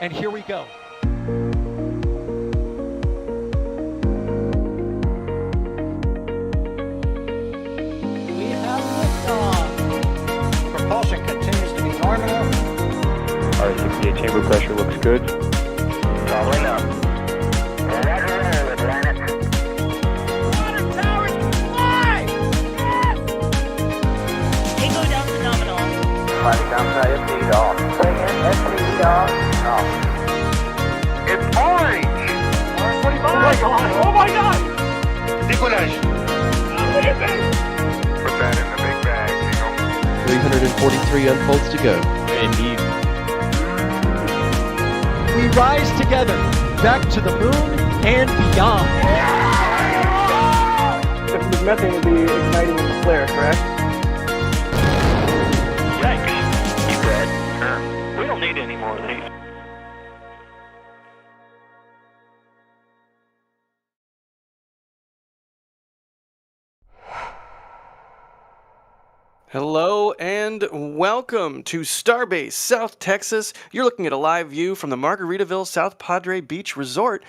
and here we go. We have liftoff. Propulsion continues to be nominal. R68 chamber pressure looks good. Following up. Roger, roger, Atlantic. Water towers fly! Yes! Echo down to nominal. Flight downside FD off. Bring in FD off. Off. It's orange! 25! Oh my god! Oh my god! Decollage. Put that in the big bag, Eagle. 343 unfolds to go. Indeed. We rise together, back to the moon and beyond. The methane will be igniting in the flare, correct? Yikes. You read? Sure. We don't need any more of these. Hello and welcome to Starbase, South Texas. You're looking at a live view from the Margaritaville South Padre Beach Resort.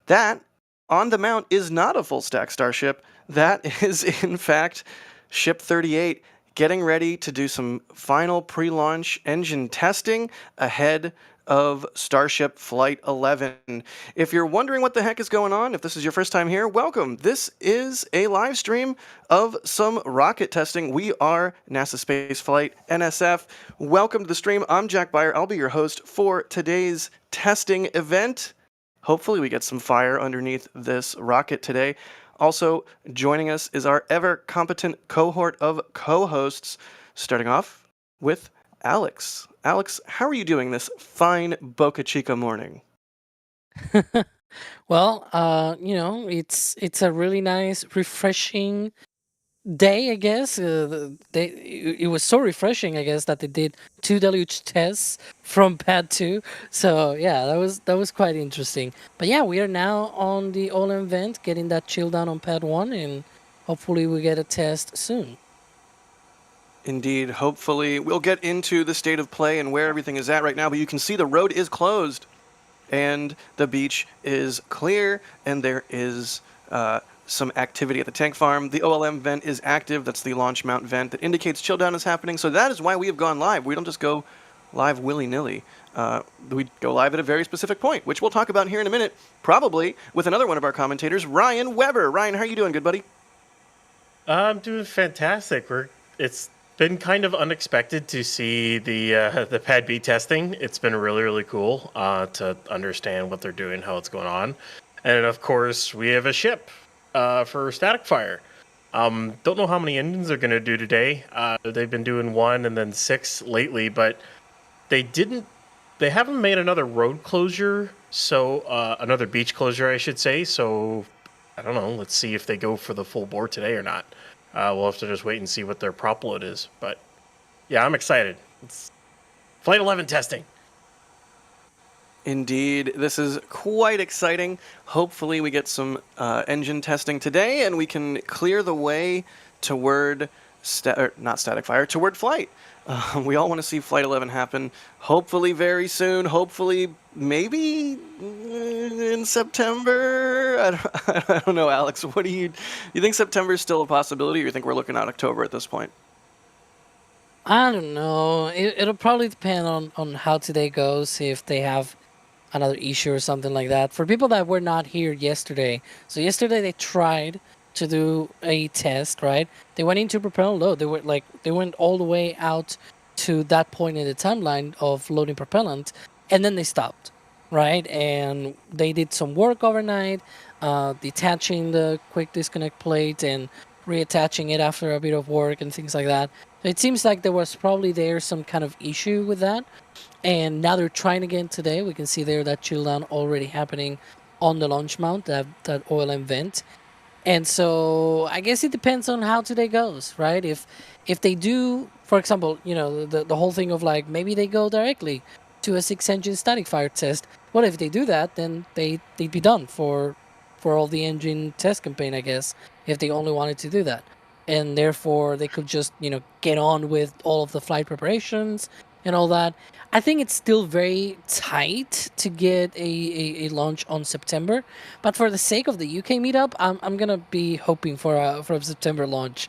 That, on the mount, is not a full-stack Starship. That is, in fact, Ship 38 getting ready to do some final pre-launch engine testing ahead of Starship Flight 11. If you're wondering what the heck is going on, if this is your first time here, welcome. This is a live stream of some rocket testing. We are NASASpaceflight, NSF. Welcome to the stream. I'm Jack Beyer. I'll be your host for today's testing event. Hopefully we get some fire underneath this rocket today. Also joining us is our ever-competent cohort of co-hosts, starting off with Alex. Alex, how are you doing this fine Boca Chica morning? Well, it's a really nice, refreshing day, I guess. It was so refreshing, I guess, that they did 2 Deluge tests from pad 2. So yeah, that was quite interesting. But yeah, we are now on the all event, getting that chill down on pad 1, and hopefully we get a test soon. Indeed. Hopefully we'll get into the state of play and where everything is at right now, but you can see the road is closed and the beach is clear, and there is some activity at the tank farm. The OLM vent is active. That's the launch mount vent that indicates chill down is happening. So that is why we have gone live. We don't just go live willy-nilly. We go live at a very specific point, which we'll talk about here in a minute, probably with another one of our commentators, Ryan Weber. Ryan, how are you doing, good buddy? I'm doing fantastic. It's been kind of unexpected to see the Pad B testing. It's been really, really cool to understand what they're doing, how it's going on. And of course, we have a ship for static fire. Don't know how many engines they're going to do today. They've been doing 1 and then 6 lately, but they haven't made another road closure, so another beach closure, I should say. So I don't know. Let's see if they go for the full bore today or not. We'll have to just wait and see what their prop load is. But yeah, I'm excited. It's Flight 11 testing. Indeed, this is quite exciting. Hopefully we get some engine testing today and we can clear the way toward, not static fire, toward flight. We all want to see Flight 11 happen, hopefully very soon, hopefully maybe in September. I don't know, Alex. What do you think September is still a possibility, or you think we're looking at October at this point? I don't know. It'll probably depend on how today goes, if they have another issue or something like that. For people that were not here yesterday, so yesterday they tried to do a test, right? They went into propellant load. They went all the way out to that point in the timeline of loading propellant, and then they stopped, right? And they did some work overnight, detaching the quick disconnect plate and reattaching it after a bit of work and things like that. So it seems like there was probably some kind of issue with that. And now they're trying again today. We can see there that chill down already happening on the launch mount, that OLM vent. And so I guess it depends on how today goes, right? If they do, for example, the whole thing of like maybe they go directly to a 6-engine static fire test. Well, if they do that, then they'd be done for all the engine test campaign, I guess, if they only wanted to do that. And therefore they could just, get on with all of the flight preparations and all that. I think it's still very tight to get a launch on September, but for the sake of the UK meetup, I'm gonna be hoping for a September launch.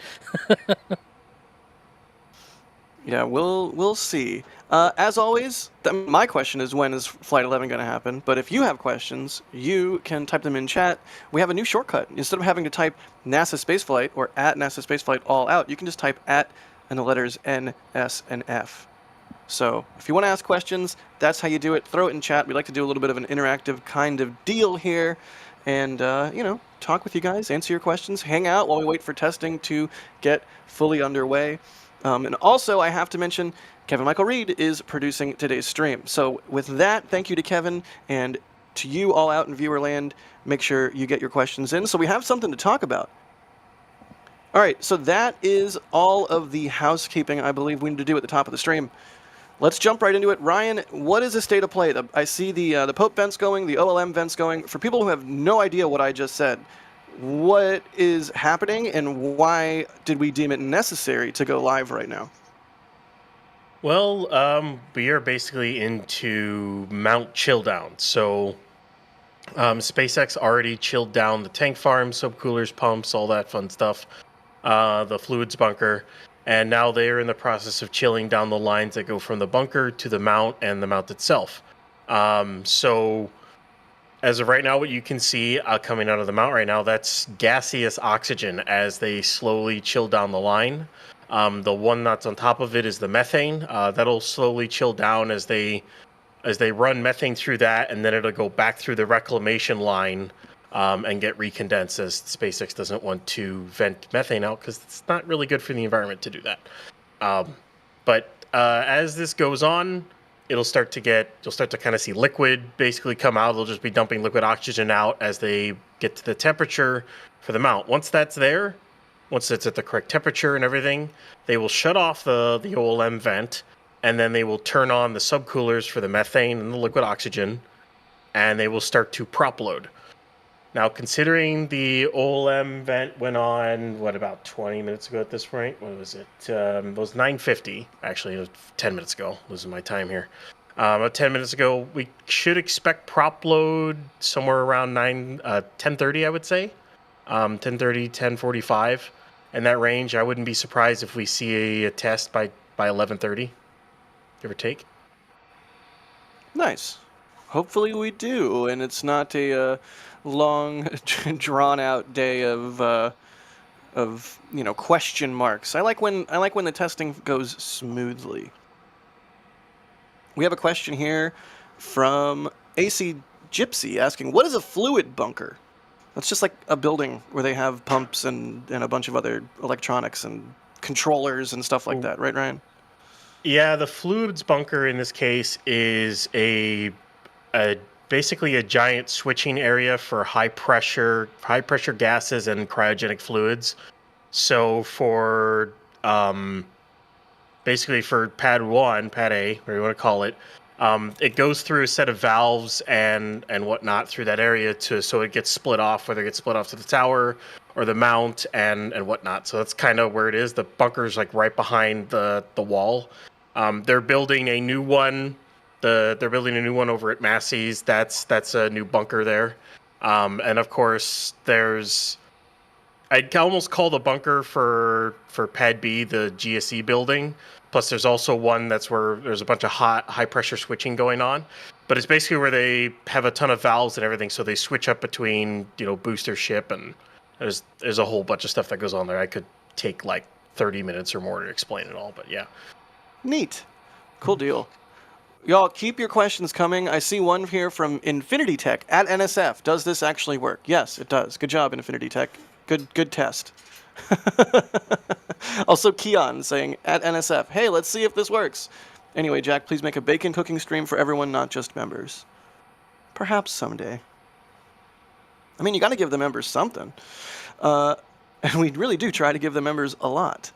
Yeah, we'll see. As always, my question is, when is Flight 11 going to happen? But if you have questions, you can type them in chat. We have a new shortcut. Instead of having to type NASA Spaceflight or at NASA Spaceflight all out, you can just type at and the letters N, S, and F. So if you want to ask questions, that's how you do it. Throw it in chat. We like to do a little bit of an interactive kind of deal here. And, talk with you guys, answer your questions, hang out while we wait for testing to get fully underway. And also, I have to mention, Kevin Michael Reed is producing today's stream. So with that, thank you to Kevin, and to you all out in viewerland. Make sure you get your questions in so we have something to talk about. All right, so that is all of the housekeeping I believe we need to do at the top of the stream. Let's jump right into it. Ryan, what is the state of play? I see the Pope vents going, the OLM vents going. For people who have no idea what I just said, what is happening and why did we deem it necessary to go live right now? Well, we are basically into Mount chill down. So SpaceX already chilled down the tank farm, subcoolers, pumps, all that fun stuff, the fluids bunker. And now they're in the process of chilling down the lines that go from the bunker to the mount and the mount itself. So as of right now, what you can see coming out of the mount right now, that's gaseous oxygen as they slowly chill down the line. The one that's on top of it is the methane. That'll slowly chill down as they run methane through that, and then it'll go back through the reclamation line and get recondensed, as SpaceX doesn't want to vent methane out because it's not really good for the environment to do that. But as this goes on, you'll start to kind of see liquid basically come out. They'll just be dumping liquid oxygen out as they get to the temperature for the mount. Once that's there, once it's at the correct temperature and everything, they will shut off the OLM vent, and then they will turn on the subcoolers for the methane and the liquid oxygen, and they will start to prop load. Now, considering the OLM vent went on, about 20 minutes ago at this point? What was it? It was 9:50. Actually, it was 10 minutes ago. Losing my time here. About 10 minutes ago, we should expect prop load somewhere around 10:30, I would say. 10:30, 10:45. In that range, I wouldn't be surprised if we see a test by 11:30, give or take. Nice. Hopefully we do, and it's not a long, drawn-out day of question marks. I like when the testing goes smoothly. We have a question here from AC Gypsy asking, "What is a fluid bunker?" That's just like a building where they have pumps and a bunch of other electronics and controllers and stuff like that, right, Ryan? Yeah, the fluids bunker in this case is basically a giant switching area for high pressure gases and cryogenic fluids. So for basically for pad A, whatever you want to call it, it goes through a set of valves and whatnot through that area so it gets split off, whether it gets split off to the tower or the mount and whatnot. So that's kind of where it is. The bunker's like right behind the wall. They're building a new one. They're building a new one over at Massey's. That's a new bunker there. And of course, I'd almost call the bunker for Pad B the GSE building. Plus, there's also one that's where there's a bunch of high pressure switching going on. But it's basically where they have a ton of valves and everything, so they switch up between booster ship, and there's a whole bunch of stuff that goes on there. I could take like 30 minutes or more to explain it all, but yeah. Neat. Cool deal. Y'all, keep your questions coming. I see one here from Infinity Tech at NSF. Does this actually work? Yes, it does. Good job, Infinity Tech. Good test. Also, Keon saying at NSF, "Hey, let's see if this works." Anyway, Jack, please make a bacon cooking stream for everyone, not just members. Perhaps someday. I mean, you got to give the members something. And we really do try to give the members a lot.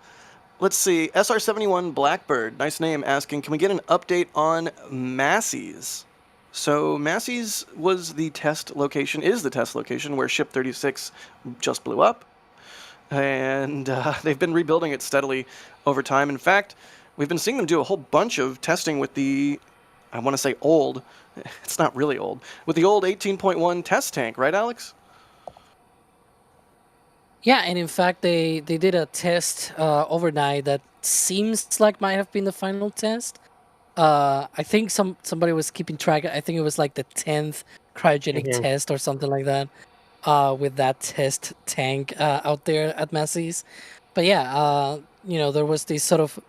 Let's see, SR71 Blackbird, nice name, asking, "Can we get an update on Massey's?" So Massey's is the test location where Ship 36 just blew up. And they've been rebuilding it steadily over time. In fact, we've been seeing them do a whole bunch of testing with the, I want to say old, it's not really old, with the old 18.1 test tank, right, Alex? Yeah, and in fact, they did a test overnight that seems like might have been the final test. I think somebody was keeping track. I think it was like the 10th cryogenic test or something like that. With that test tank out there at Massey's. But yeah, there was this sort of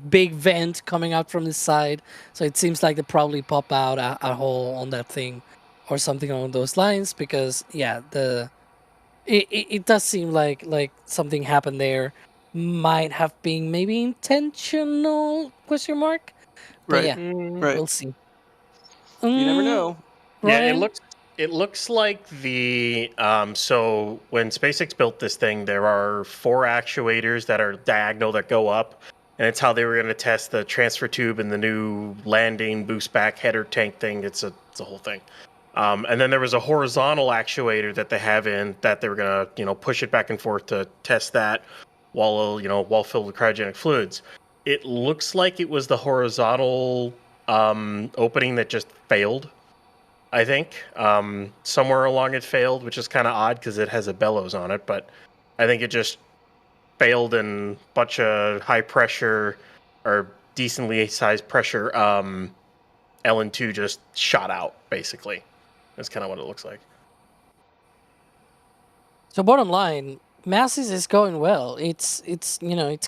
big vent coming out from the side. So it seems like they probably pop out a hole on that thing or something along those lines. Because yeah, it does seem like something happened there. Might have been maybe intentional ? But Right. yeah, Right. we'll see. You never know. Yeah, Ryan? it looks like the so when SpaceX built this thing, there are 4 actuators that are diagonal that go up, and it's how they were going to test the transfer tube and the new landing boost back header tank thing. It's a whole thing. And then there was a horizontal actuator that they have in that they were going to push it back and forth to test that while filled with cryogenic fluids. It looks like it was the horizontal opening that just failed. I think somewhere along it failed, which is kind of odd because it has a bellows on it. But I think it just failed and a bunch of high pressure or decently sized pressure LN2 just shot out, basically. That's kind of what it looks like. So bottom line, Masses is going well. It's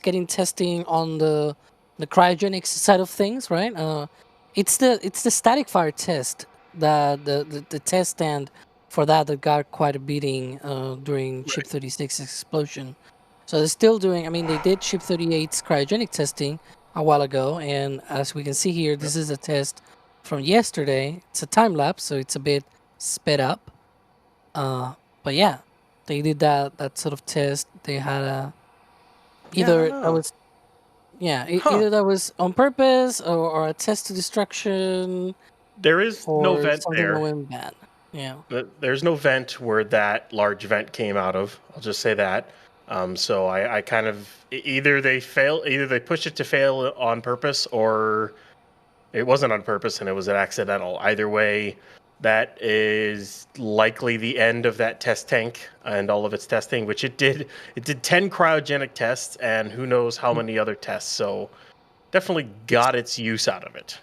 getting testing on the cryogenics side of things, right? It's the static fire test that the test stand for that got quite a beating during Ship 36's explosion. So they're still doing. I mean, they did Ship 38's cryogenic testing a while ago, and as we can see here, this is a test from yesterday. It's a time lapse, so it's a bit sped up. But yeah, they did that sort of test. They had a either that was either that was on purpose or a test to destruction. There is no Or vent something that there. went bad. Yeah. There's no vent where that large vent came out of. I'll just say that. So I kind of either they pushed it to fail on purpose, or it wasn't on purpose and it was an accidental. Either way, that is likely the end of that test tank and all of its testing, which it did. It did 10 cryogenic tests and who knows how many other tests. So definitely got its use out of it.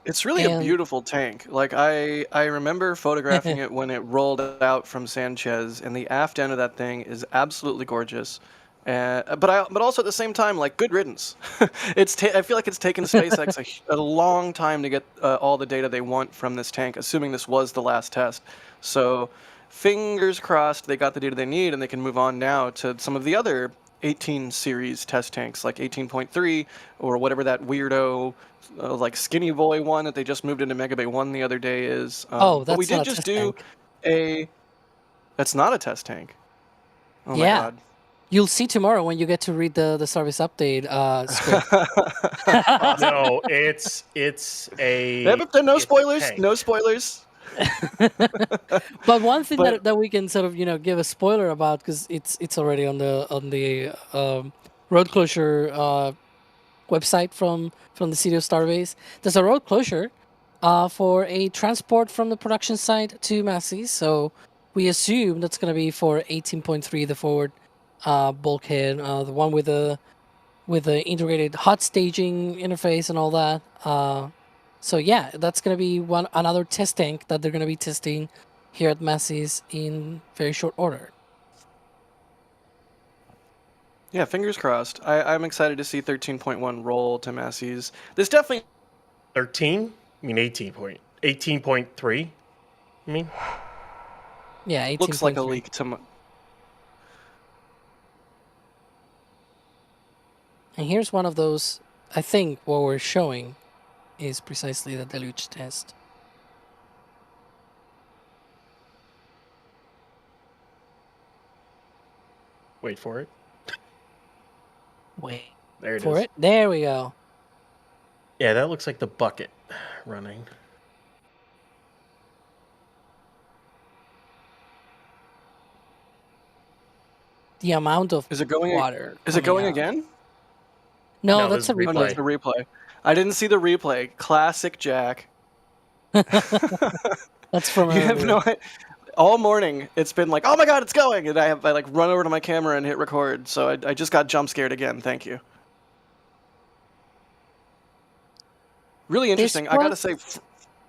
It's really a beautiful tank. Like I remember photographing it when it rolled out from Sanchez, and the aft end of that thing is absolutely gorgeous. But also at the same time, like, good riddance. I feel like it's taken SpaceX a long time to get all the data they want from this tank, assuming this was the last test. So fingers crossed they got the data they need, and they can move on now to some of the other 18 series test tanks, like 18.3 or whatever that weirdo like skinny boy one that they just moved into Mega Bay 1 the other day is. That's but we did not a just test do tank. That's not a test tank. Oh Yeah. my god. You'll see tomorrow when you get to read the service update script. No, it's a. No it's a spoilers. tank. No spoilers. But one thing that we can sort of give a spoiler about, because it's already on the road closure website from the city of Starbase. There's a road closure for a transport from the production site to Massey. So we assume that's going to be for 18.3, the forward bulkhead, the one with the integrated hot staging interface and all that. So yeah, that's going to be another test tank that they're going to be testing here at Massey's in very short order. Yeah, fingers crossed. I'm excited to see 13.1 roll to Massey's. This definitely 13? I mean 18.3? I mean? Yeah, 18.3. looks like a leak to And here's one of those. I think what we're showing is precisely the Deluge test. Wait for it. Wait There it for is. it. There we go. Yeah, that looks like the bucket running. The amount of Is it going? water. Is it coming going out. again? No, this that's a is Oh, no, it's replay. the replay. I didn't see the replay. Classic Jack. That's from You have earlier. no. All morning, it's been like, oh my god, it's going, and I like run over to my camera and hit record. So I just got jump scared again. Thank you. Really interesting. I gotta say,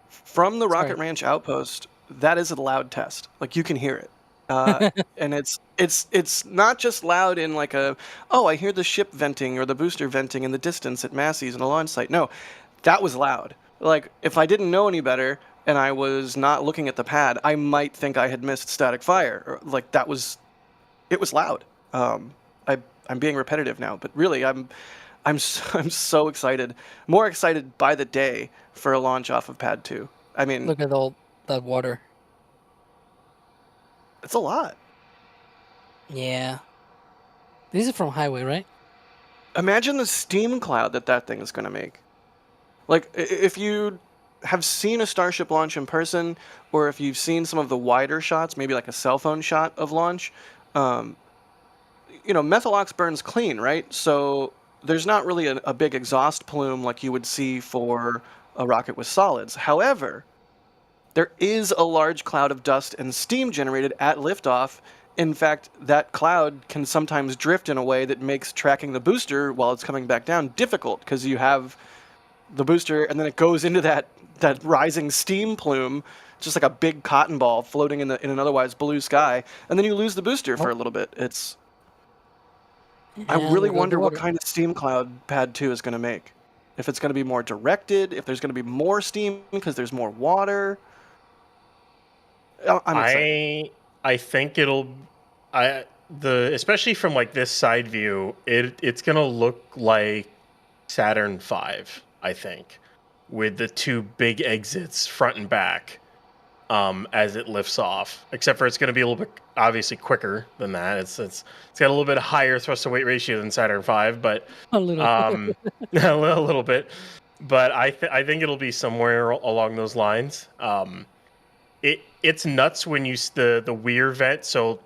from the Rocket Ranch outpost, that is a loud test. Like you can hear it, and it's not just loud in like a I hear the ship venting or the booster venting in the distance at Massey's and a launch site. No, that was loud. Like if I didn't know any better and I was not looking at the pad, I might think I had missed static fire. Or, like it was loud. I'm being repetitive now, but really I'm so excited. More excited by the day for a launch off of Pad 2. I mean, Look at all that water. it's a lot. Yeah. This is from highway, right? Imagine the steam cloud that thing is going to make. Like, if you have seen a Starship launch in person, or if you've seen some of the wider shots, maybe like a cell phone shot of launch, methyl ox burns clean, right? So there's not really a big exhaust plume like you would see for a rocket with solids. However, there is a large cloud of dust and steam generated at liftoff. In fact, that cloud can sometimes drift in a way that makes tracking the booster while it's coming back down difficult, because you have the booster and then it goes into that rising steam plume, just like a big cotton ball floating in an otherwise blue sky, and then you lose the booster for a little bit. I really wonder what kind of steam cloud Pad 2 is going to make. If it's going to be more directed, if there's going to be more steam because there's more water. I'm excited. I think especially from like this side view, it's gonna look like Saturn V, I think, with the two big exits front and back, as it lifts off. Except for it's gonna be a little bit obviously quicker than that. It's got a little bit higher thrust to weight ratio than Saturn V, but A little. a little bit. But I think it'll be somewhere along those lines. It's nuts when you the weir vent. So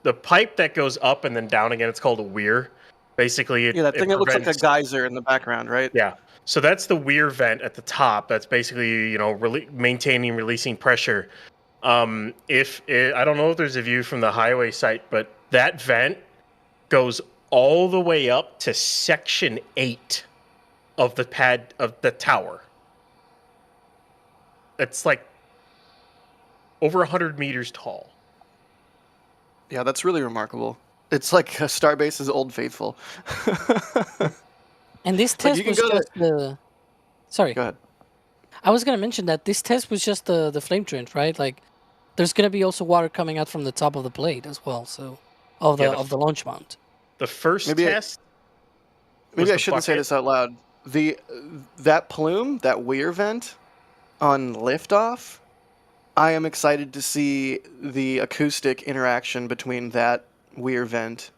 the pipe that goes up and then down again, it's called a weir. Basically, that thing that looks like a geyser in the background, right? Yeah. So that's the weir vent at the top. That's basically maintaining, releasing pressure. I don't know if there's a view from the highway site, but that vent goes all the way up to section 8 of the pad of the tower. It's like over 100 meters tall. Yeah, that's really remarkable. It's like Starbase's Old Faithful. And this test was just the... Sorry. Go ahead. I was going to mention that this test was just the flame trench, right? Like, there's going to be also water coming out from the top of the plate as well, so... Of the launch mount. The first test... Maybe I shouldn't say this out loud. That plume, that weir vent... on liftoff, I am excited to see the acoustic interaction between that weir vent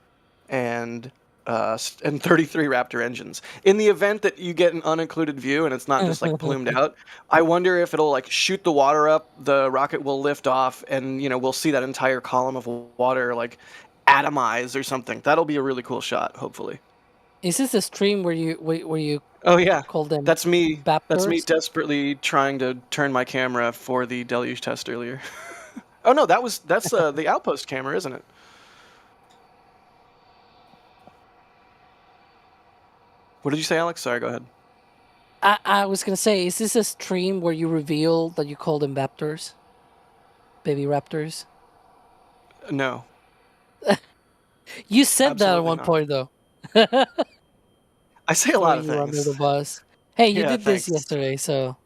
and 33 Raptor engines. In the event that you get an unincluded view and it's not just like plumed out, I wonder if it'll like shoot the water up, the rocket will lift off, and we'll see that entire column of water like atomize or something. That'll be a really cool shot, hopefully. Is this a stream where you Oh yeah, call them that's me. Baptors? That's me desperately trying to turn my camera for the Deluge test earlier. Oh no, that's the outpost camera, isn't it? What did you say, Alex? Sorry, go ahead. I was gonna say, is this a stream where you reveal that you call them Baptors? Baby Raptors? No. You said Absolutely that at one not. point though. I say a lot of You were under things. the bus. Hey, you Yeah, did thanks. this yesterday, so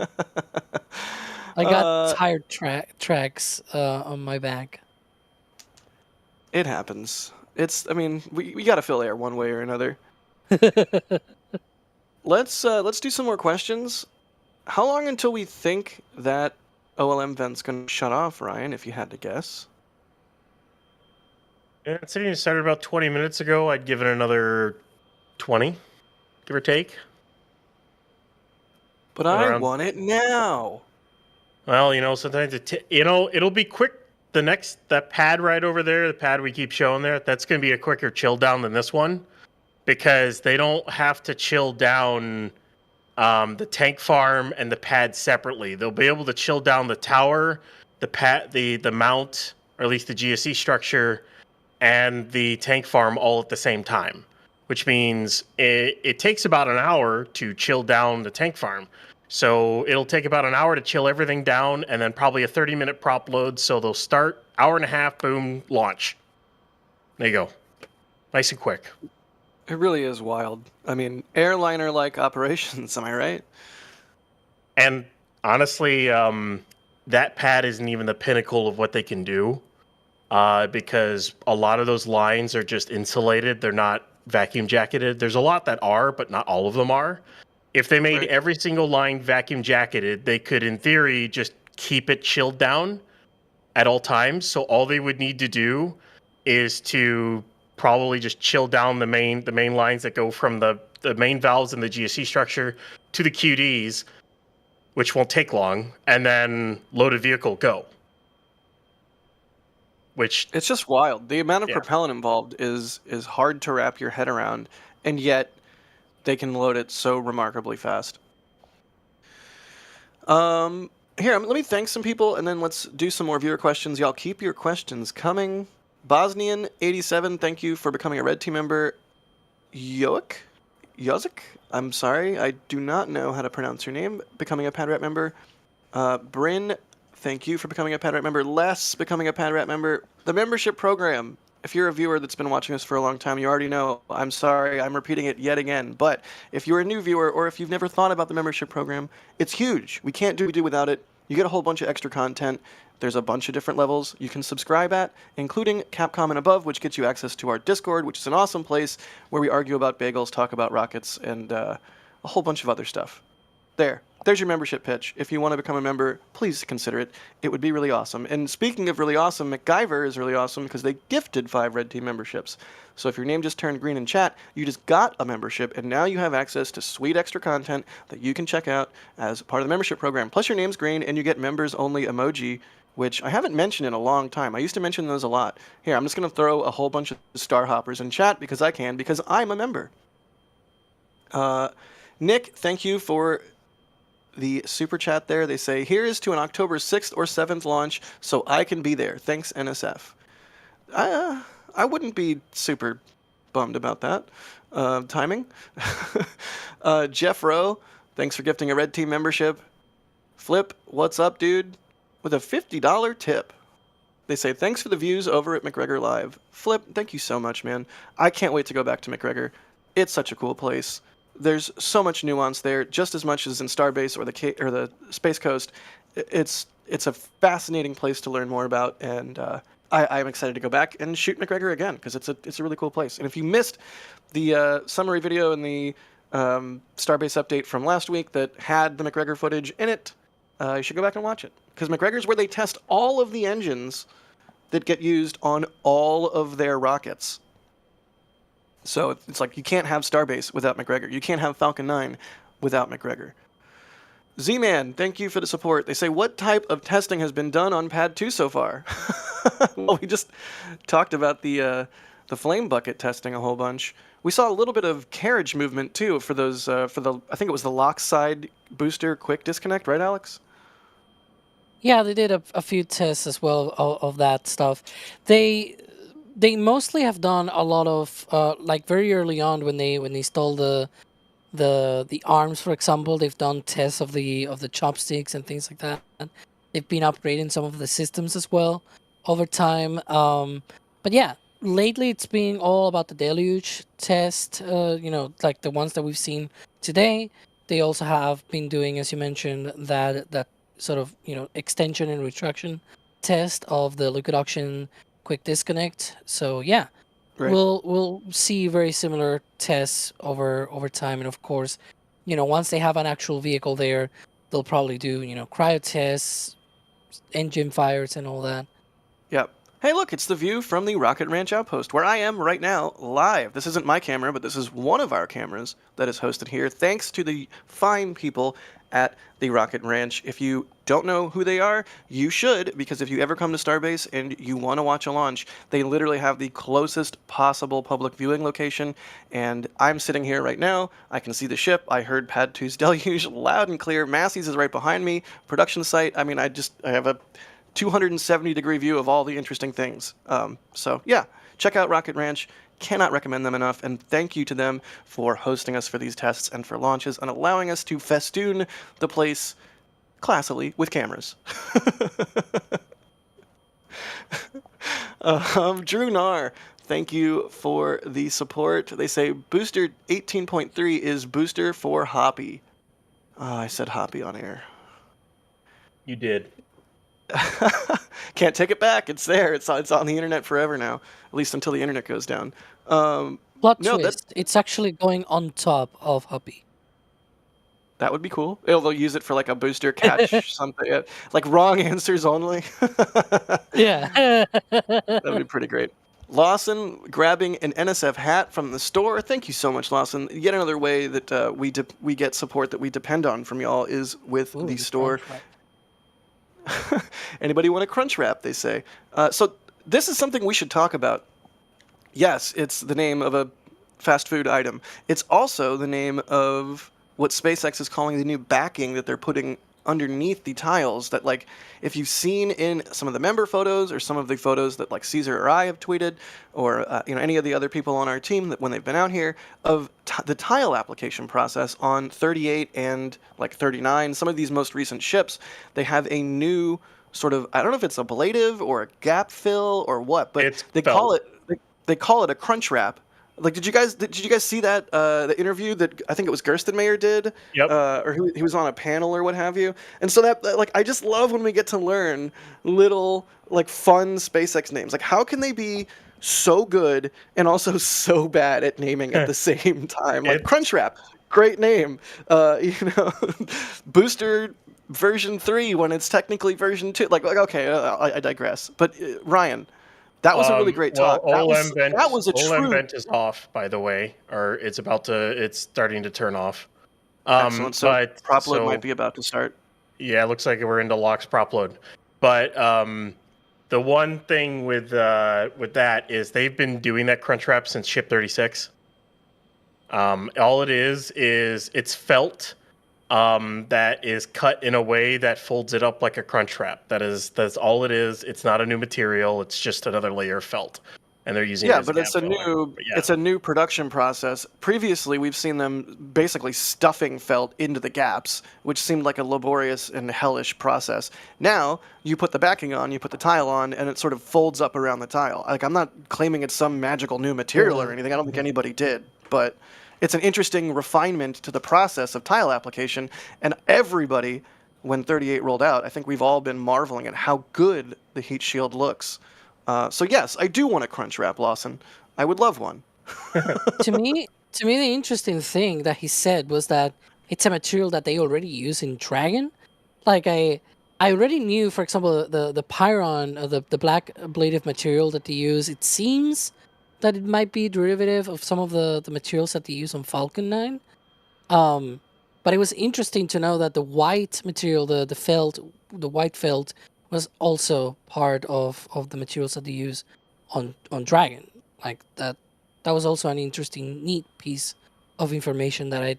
I got tired tracks on my back. It happens. We got to fill air one way or another. Let's do some more questions. How long until we think that OLM vent's gonna shut off, Ryan? If you had to guess. Yeah, it started about 20 minutes ago. I'd give it another 20, give or take. But I want it now. Well, sometimes it'll be quick. That pad right over there, the pad we keep showing there, that's going to be a quicker chill down than this one. because they don't have to chill down the tank farm and the pad separately. They'll be able to chill down the tower, the mount, or at least the GSE structure, and the tank farm all at the same time, which means it takes about an hour to chill down the tank farm. So it'll take about an hour to chill everything down, and then probably a 30-minute prop load. So they'll start, hour and a half, boom, launch. There you go. Nice and quick. It really is wild. I mean, airliner-like operations, am I right? And honestly, that pad isn't even the pinnacle of what they can do, because a lot of those lines are just insulated. They're not vacuum jacketed. There's a lot that are, but not all of them are. If they made every single line vacuum jacketed, they could, in theory, just keep it chilled down at all times. So all they would need to do is to probably just chill down the main lines that go from the main valves in the GSE structure to the QDs, which won't take long, and then load a vehicle, go. Which it's just wild. The amount of propellant involved is hard to wrap your head around, and yet they can load it so remarkably fast. Here, let me thank some people, and then let's do some more viewer questions. Y'all keep your questions coming. Bosnian87, thank you for becoming a Red Team member. Yozik? I'm sorry, I do not know how to pronounce your name. Becoming a PadRat member. Bryn, thank you for becoming a PadRat member. Les, becoming a PadRat member. The membership program. If you're a viewer that's been watching us for a long time, you already know. I'm sorry, I'm repeating it yet again. But if you're a new viewer, or if you've never thought about the membership program, it's huge. We can't do without it. You get a whole bunch of extra content. There's a bunch of different levels you can subscribe at, including Capcom and above, which gets you access to our Discord, which is an awesome place where we argue about bagels, talk about rockets, and a whole bunch of other stuff. There's your membership pitch. If you want to become a member, please consider it. It would be really awesome. And speaking of really awesome, MacGyver is really awesome because they gifted 5 Red Team memberships. So if your name just turned green in chat, you just got a membership, and now you have access to sweet extra content that you can check out as part of the membership program. Plus your name's green, and you get members-only emoji, which I haven't mentioned in a long time. I used to mention those a lot. Here, I'm just going to throw a whole bunch of star hoppers in chat because I can, because I'm a member. Nick, thank you for the super chat there. They say, here's to an October 6th or 7th launch so I can be there. Thanks, NSF. I wouldn't be super bummed about that. Timing. Jeff Rowe, thanks for gifting a Red Team membership. Flip, what's up, dude? With a $50 tip. They say, thanks for the views over at McGregor Live. Flip, thank you so much, man. I can't wait to go back to McGregor. It's such a cool place. There's so much nuance there, just as much as in Starbase or the Space Coast. It's a fascinating place to learn more about, and I'm excited to go back and shoot McGregor again because it's a really cool place. And if you missed the summary video and the Starbase update from last week that had the McGregor footage in it, you should go back and watch it because McGregor's where they test all of the engines that get used on all of their rockets. So it's like you can't have Starbase without McGregor. You can't have Falcon 9 without McGregor. Z-Man, thank you for the support. They say, what type of testing has been done on Pad 2 so far? Well, we just talked about the flame bucket testing a whole bunch. We saw a little bit of carriage movement, too, for those I think it was the lock side booster quick disconnect, right, Alex? Yeah, they did a few tests as well of that stuff. They mostly have done a lot of like very early on when they installed the arms, for example. They've done tests of the chopsticks and things like that. They've been upgrading some of the systems as well over time. But yeah, lately it's been all about the Deluge test. Like the ones that we've seen today. They also have been doing, as you mentioned, that sort of extension and retraction test of the liquid oxygen quick disconnect. So yeah, right. We'll see very similar tests over time, and of course, once they have an actual vehicle there, they'll probably do cryo tests, engine fires, and all that. Yep. Hey, look, it's the view from the Rocket Ranch Outpost, where I am right now, live. This isn't my camera, but this is one of our cameras that is hosted here, thanks to the fine people at the Rocket Ranch. If you don't know who they are, you should, because if you ever come to Starbase and you want to watch a launch, they literally have the closest possible public viewing location, and I'm sitting here right now. I can see the ship. I heard Pad 2's Deluge loud and clear. Massey's is right behind me. Production site. I mean, I have a 270-degree view of all the interesting things. So yeah, check out Rocket Ranch. Cannot recommend them enough, and thank you to them for hosting us for these tests and for launches and allowing us to festoon the place classily with cameras. Drew Nar, thank you for the support. They say Booster 18.3 is Booster for Hoppy. Oh, I said Hoppy on air. You did. Can't take it back. It's there. It's on the internet forever now, at least until the internet goes down. Plot twist. It's actually going on top of Hoppy. That would be cool. They'll use it for like a booster catch, something like wrong answers only. Yeah. That'd be pretty great. Lawson grabbing an NSF hat from the store. Thank you so much, Lawson. Yet another way that we get support that we depend on from y'all is with the store. Anybody want a crunch wrap, they say. So this is something we should talk about. Yes, it's the name of a fast food item. It's also the name of what SpaceX is calling the new backing that they're putting underneath the tiles that, like, if you've seen in some of the member photos or some of the photos that like Caesar or I have tweeted, or any of the other people on our team that when they've been out here, of the tile application process on 38 and like 39, some of these most recent ships, they have a new sort of, I don't know if it's ablative or a gap fill or what, but they call it a crunch wrap. Like, did you guys see that the interview that I think it was Gerstenmayer did? Yep. Or he was on a panel or what have you. And so that like, I just love when we get to learn little like fun SpaceX names. Like, how can they be so good and also so bad at naming at the same time? Like Crunch Wrap, great name. Booster version 3 when it's technically version 2. Like okay, I digress. But Ryan. That was a really great talk. Well, that was a OLM true... vent is off, by the way, or it's starting to turn off. Excellent. So prop load might be about to start. Yeah, it looks like we're into LOX prop load. But the one thing with that is they've been doing that crunch wrap since ship 36. All it is it's felt that is cut in a way that folds it up like a crunch wrap. That's all it is. It's not a new material. It's just another layer of felt, and they're using but it's a new production process. Previously, we've seen them basically stuffing felt into the gaps, which seemed like a laborious and hellish process. Now you put the backing on, you put the tile on, and it sort of folds up around the tile. Like, I'm not claiming it's some magical new material or anything. I don't think anybody did, but it's an interesting refinement to the process of tile application, and everybody, when 38 rolled out, I think we've all been marveling at how good the heat shield looks. So yes, I do want a crunch wrap, Lawson. I would love one. To me, the interesting thing that he said was that it's a material that they already use in Dragon. Like, I already knew, for example, the Pyron, the black ablative material that they use, it seems that it might be derivative of some of the materials that they use on Falcon 9. But it was interesting to know that the white material, the white felt, was also part of the materials that they use on Dragon. Like, that was also an interesting, neat piece of information that I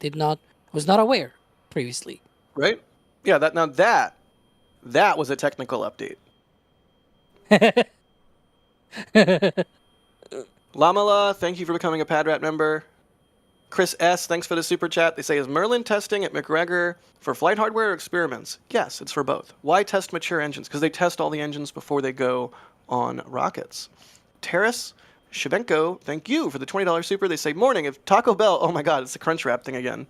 was not aware previously. Right? Yeah, that was a technical update. Lamala, thank you for becoming a PadRat member. Chris S., thanks for the super chat. They say, is Merlin testing at McGregor for flight hardware or experiments? Yes, it's for both. Why test mature engines? Because they test all the engines before they go on rockets. Terrace Shavenko, thank you for the $20 super. They say, morning, if Taco Bell... Oh my god, it's the Crunch Wrap thing again.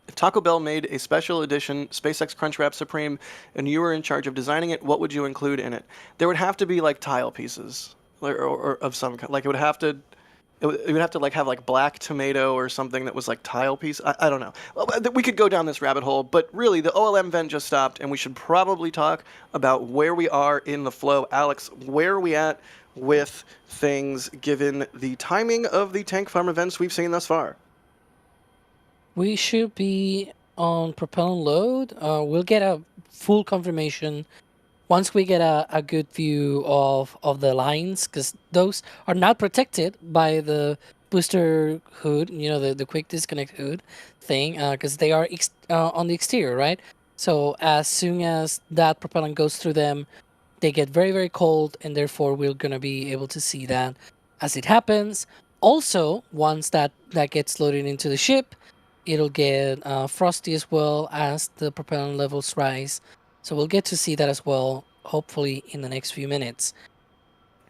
If Taco Bell made a special edition SpaceX Crunch Wrap Supreme and you were in charge of designing it, what would you include in it? There would have to be, like, tile pieces. Or of some kind. Like, it would have to It would have to like have like black tomato or something that was like tile piece. I don't know. Well, we could go down this rabbit hole, but really the OLM vent just stopped, and we should probably talk about where we are in the flow. Alex, where are we at with things given the timing of the tank farm events we've seen thus far? We should be on propellant load. We'll get a full confirmation once we get a good view of the lines, because those are not protected by the booster hood, the quick disconnect hood thing, because they are on the exterior, right? So as soon as that propellant goes through them, they get very, very cold, and therefore we're going to be able to see that as it happens. Also, once that gets loaded into the ship, it'll get frosty as well as the propellant levels rise. So we'll get to see that as well, hopefully in the next few minutes.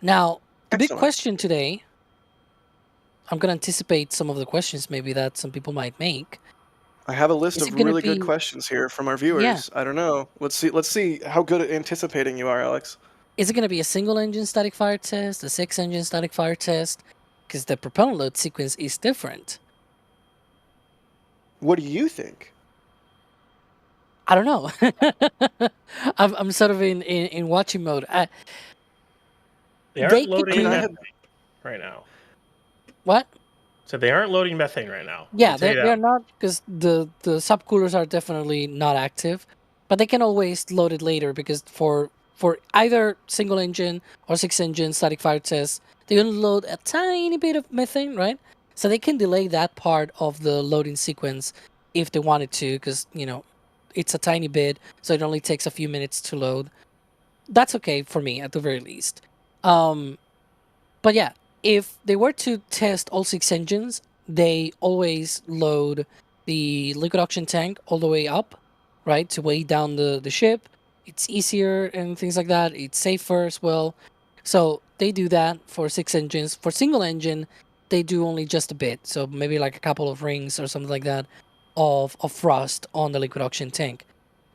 Now, the big Excellent. question today, I'm going to anticipate some of the questions maybe that some people might make. I have a list Is of it gonna really good be- questions here from our viewers. Yeah. I don't know. Let's see how good at anticipating you are, Alex. Is it going to be a single engine static fire test, a 6-engine static fire test? Because the propellant load sequence is different. What do you think? I don't know. I'm sort of in watching mode. They aren't They could loading do- methane right now. What? So they aren't loading methane right now. Yeah, I'll tell you they're that. not, because the subcoolers are definitely not active, but they can always load it later, because for either single engine or 6-engine static fire test, they only load a tiny bit of methane, right? So they can delay that part of the loading sequence if they wanted to, because it's a tiny bit, so it only takes a few minutes to load. That's okay for me at the very least. But yeah, if they were to test all 6 engines, they always load the liquid oxygen tank all the way up, right, to weigh down the ship. It's easier and things like that. It's safer as well. So they do that for 6 engines. For single engine, they do only just a bit. So maybe like a couple of rings or something like that of frost on the liquid oxygen tank.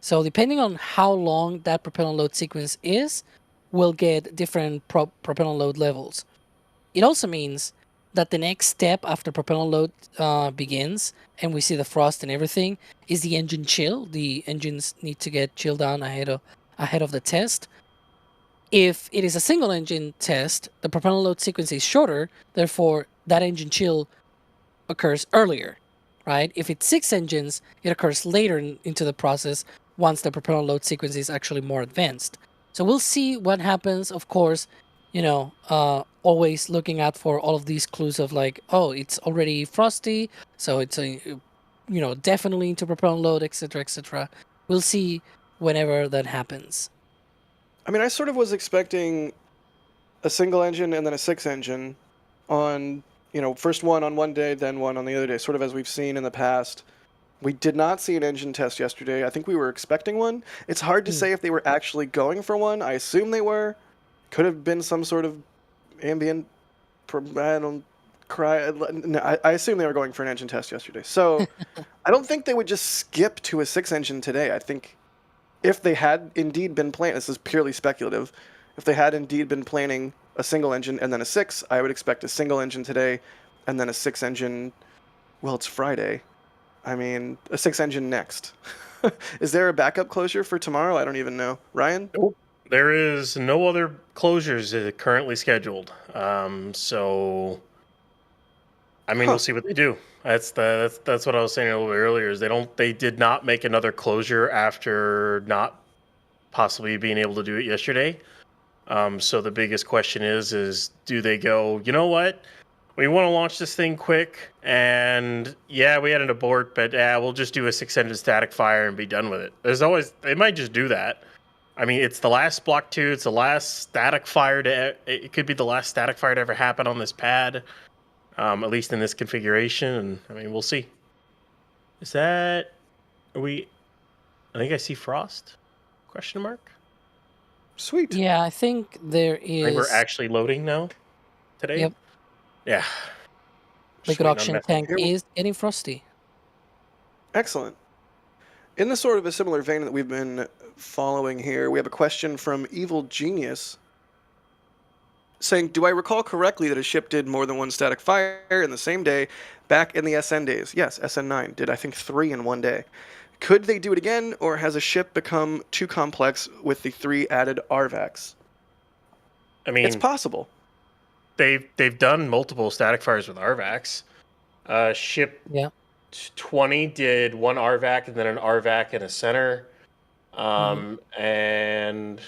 So depending on how long that propellant load sequence is, we'll get different propellant load levels. It also means that the next step after propellant load begins and we see the frost and everything is the engine chill. The engines need to get chilled down ahead of the test. If it is a single engine test, the propellant load sequence is shorter, therefore that engine chill occurs earlier, right? If it's 6 engines, it occurs later into the process once the propellant load sequence is actually more advanced. So we'll see what happens, of course, always looking out for all of these clues of like, oh, it's already frosty, so it's definitely into propellant load, etc., etc. We'll see whenever that happens. I mean, I sort of was expecting a single engine and then a 6-engine on, first one on one day, then one on the other day, sort of as we've seen in the past. We did not see an engine test yesterday. I think we were expecting one. It's hard to say if they were actually going for one. I assume they were. Could have been some sort of ambient. I don't cry. No, I assume they were going for an engine test yesterday. So I don't think they would just skip to a 6-engine today. I think if they had indeed been planning, this is purely speculative, if they had indeed been planning a single engine and then a 6, I would expect a single engine today and then a 6-engine. Well, it's Friday. I mean, a 6-engine next. Is there a backup closure for tomorrow? I don't even know. Ryan? Nope. There is no other closures currently scheduled. So, I mean, we'll see what they do. That's what I was saying a little bit earlier. Is they did not make another closure after not possibly being able to do it yesterday. So the biggest question is do they go, you know what? We want to launch this thing quick, and yeah, we had an abort, but we'll just do a 6-engine static fire and be done with it. They might just do that. I mean, it's the last Block 2, it's the last static fire it could be the last static fire to ever happen on this pad, at least in this configuration, and I mean, we'll see. I think I see frost, question mark? Sweet. Yeah, I think there is... I think we're actually loading now, today? Yep. Yeah. Liquid oxygen tank is getting frosty. Excellent. In the sort of a similar vein that we've been following here, we have a question from Evil Genius. saying, do I recall correctly that a ship did more than one static fire in the same day back in the SN days? Yes, SN9 did, I think, 3 in one day. Could they do it again, or has a ship become too complex with the 3 added RVACs? I mean, It's possible. they've done multiple static fires with RVACs. Ship Yeah. 20 did 1 RVAC and then an RVAC in a center. And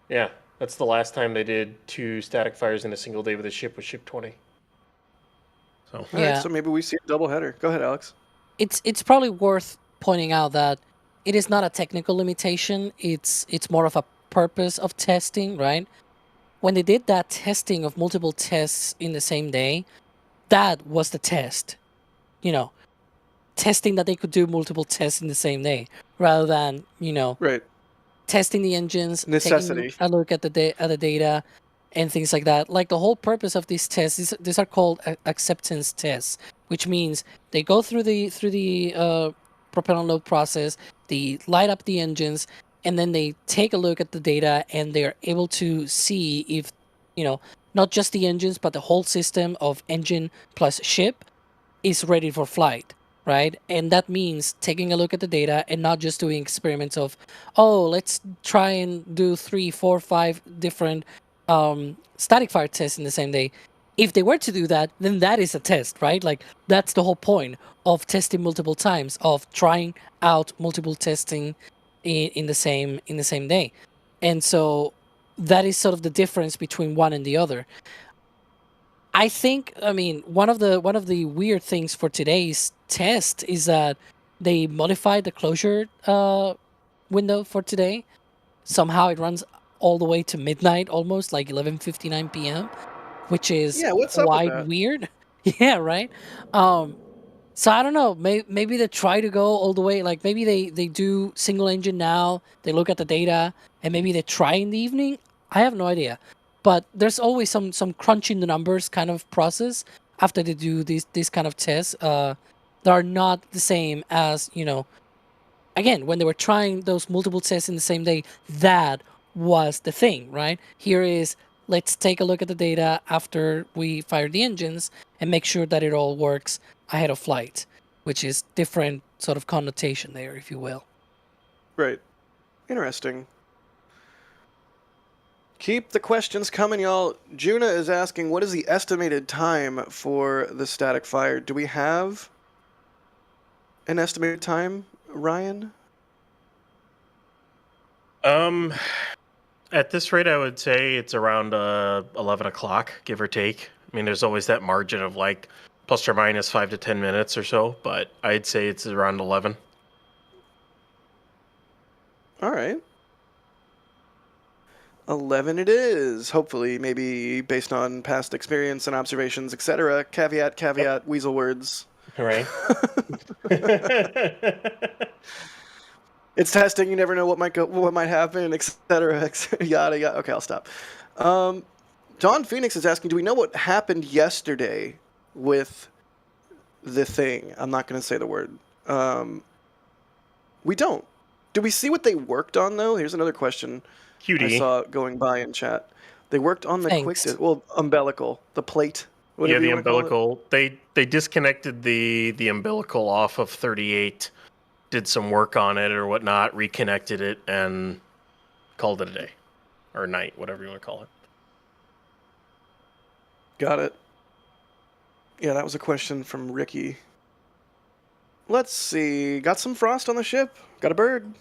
yeah, that's the last time they did 2 static fires in a single day with a ship with ship 20. So All Yeah. right, so maybe we see a double header. Go ahead, Alex. It's probably worth pointing out that it is not a technical limitation. It's more of a purpose of testing, right? When they did that testing of multiple tests in the same day, that was the test. You know, testing that they could do multiple tests in the same day, rather than Right. testing the engines, Necessity. taking a look at the data, and things like that. Like the whole purpose of these tests, these are called acceptance tests, which means they go through the propellant load process, they light up the engines, and then they take a look at the data, and they're able to see if not just the engines but the whole system of engine plus ship is ready for flight, right? And that means taking a look at the data and not just doing experiments of, oh, let's try and do 3, 4, 5 different static fire tests in the same day. If they were to do that, then that is a test, right? Like that's the whole point of testing multiple times, of trying out multiple testing in the same day. And so that is sort of the difference between one and the other. I think, I mean, one of the weird things for today's test is that they modified the closure window for today. Somehow it runs all the way to midnight, almost like 11:59 p.m., which is what's up with quite that? weird. Yeah, right. So I don't know. Maybe they try to go all the way. Like maybe they do single engine now. They look at the data, and maybe they try in the evening. I have no idea. But there's always some crunching the numbers kind of process after they do these kind of tests. That are not the same as again, when they were trying those multiple tests in the same day. That was the thing, right? Here is, let's take a look at the data after we fire the engines and make sure that it all works ahead of flight, which is different sort of connotation there, if you will. Right. Interesting. Keep the questions coming, y'all. Juna is asking, what is the estimated time for the static fire? Do we have an estimated time, Ryan? At this rate, I would say it's around 11 o'clock, give or take. I mean, there's always that margin of like plus or minus 5 to 10 minutes or so, but I'd say it's around 11. All right. 11 it is. Hopefully, maybe based on past experience and observations, etc. Caveat, weasel words. Right. It's testing. You never know what might happen, etc. Yada yada. Okay, I'll stop. Dawn Phoenix is asking, do we know what happened yesterday with the thing? I'm not going to say the word. We don't. Do we see what they worked on though? Here's another question. QD. I saw going by in chat. They worked on the Thanks. umbilical, the plate. Yeah, whatever the you wanna call it. umbilical. They disconnected the umbilical off of 38, did some work on it or whatnot, reconnected it, and called it a day. Or night, whatever you want to call it. Got it. Yeah, that was a question from Ricky. Let's see. Got some frost on the ship. Got a bird.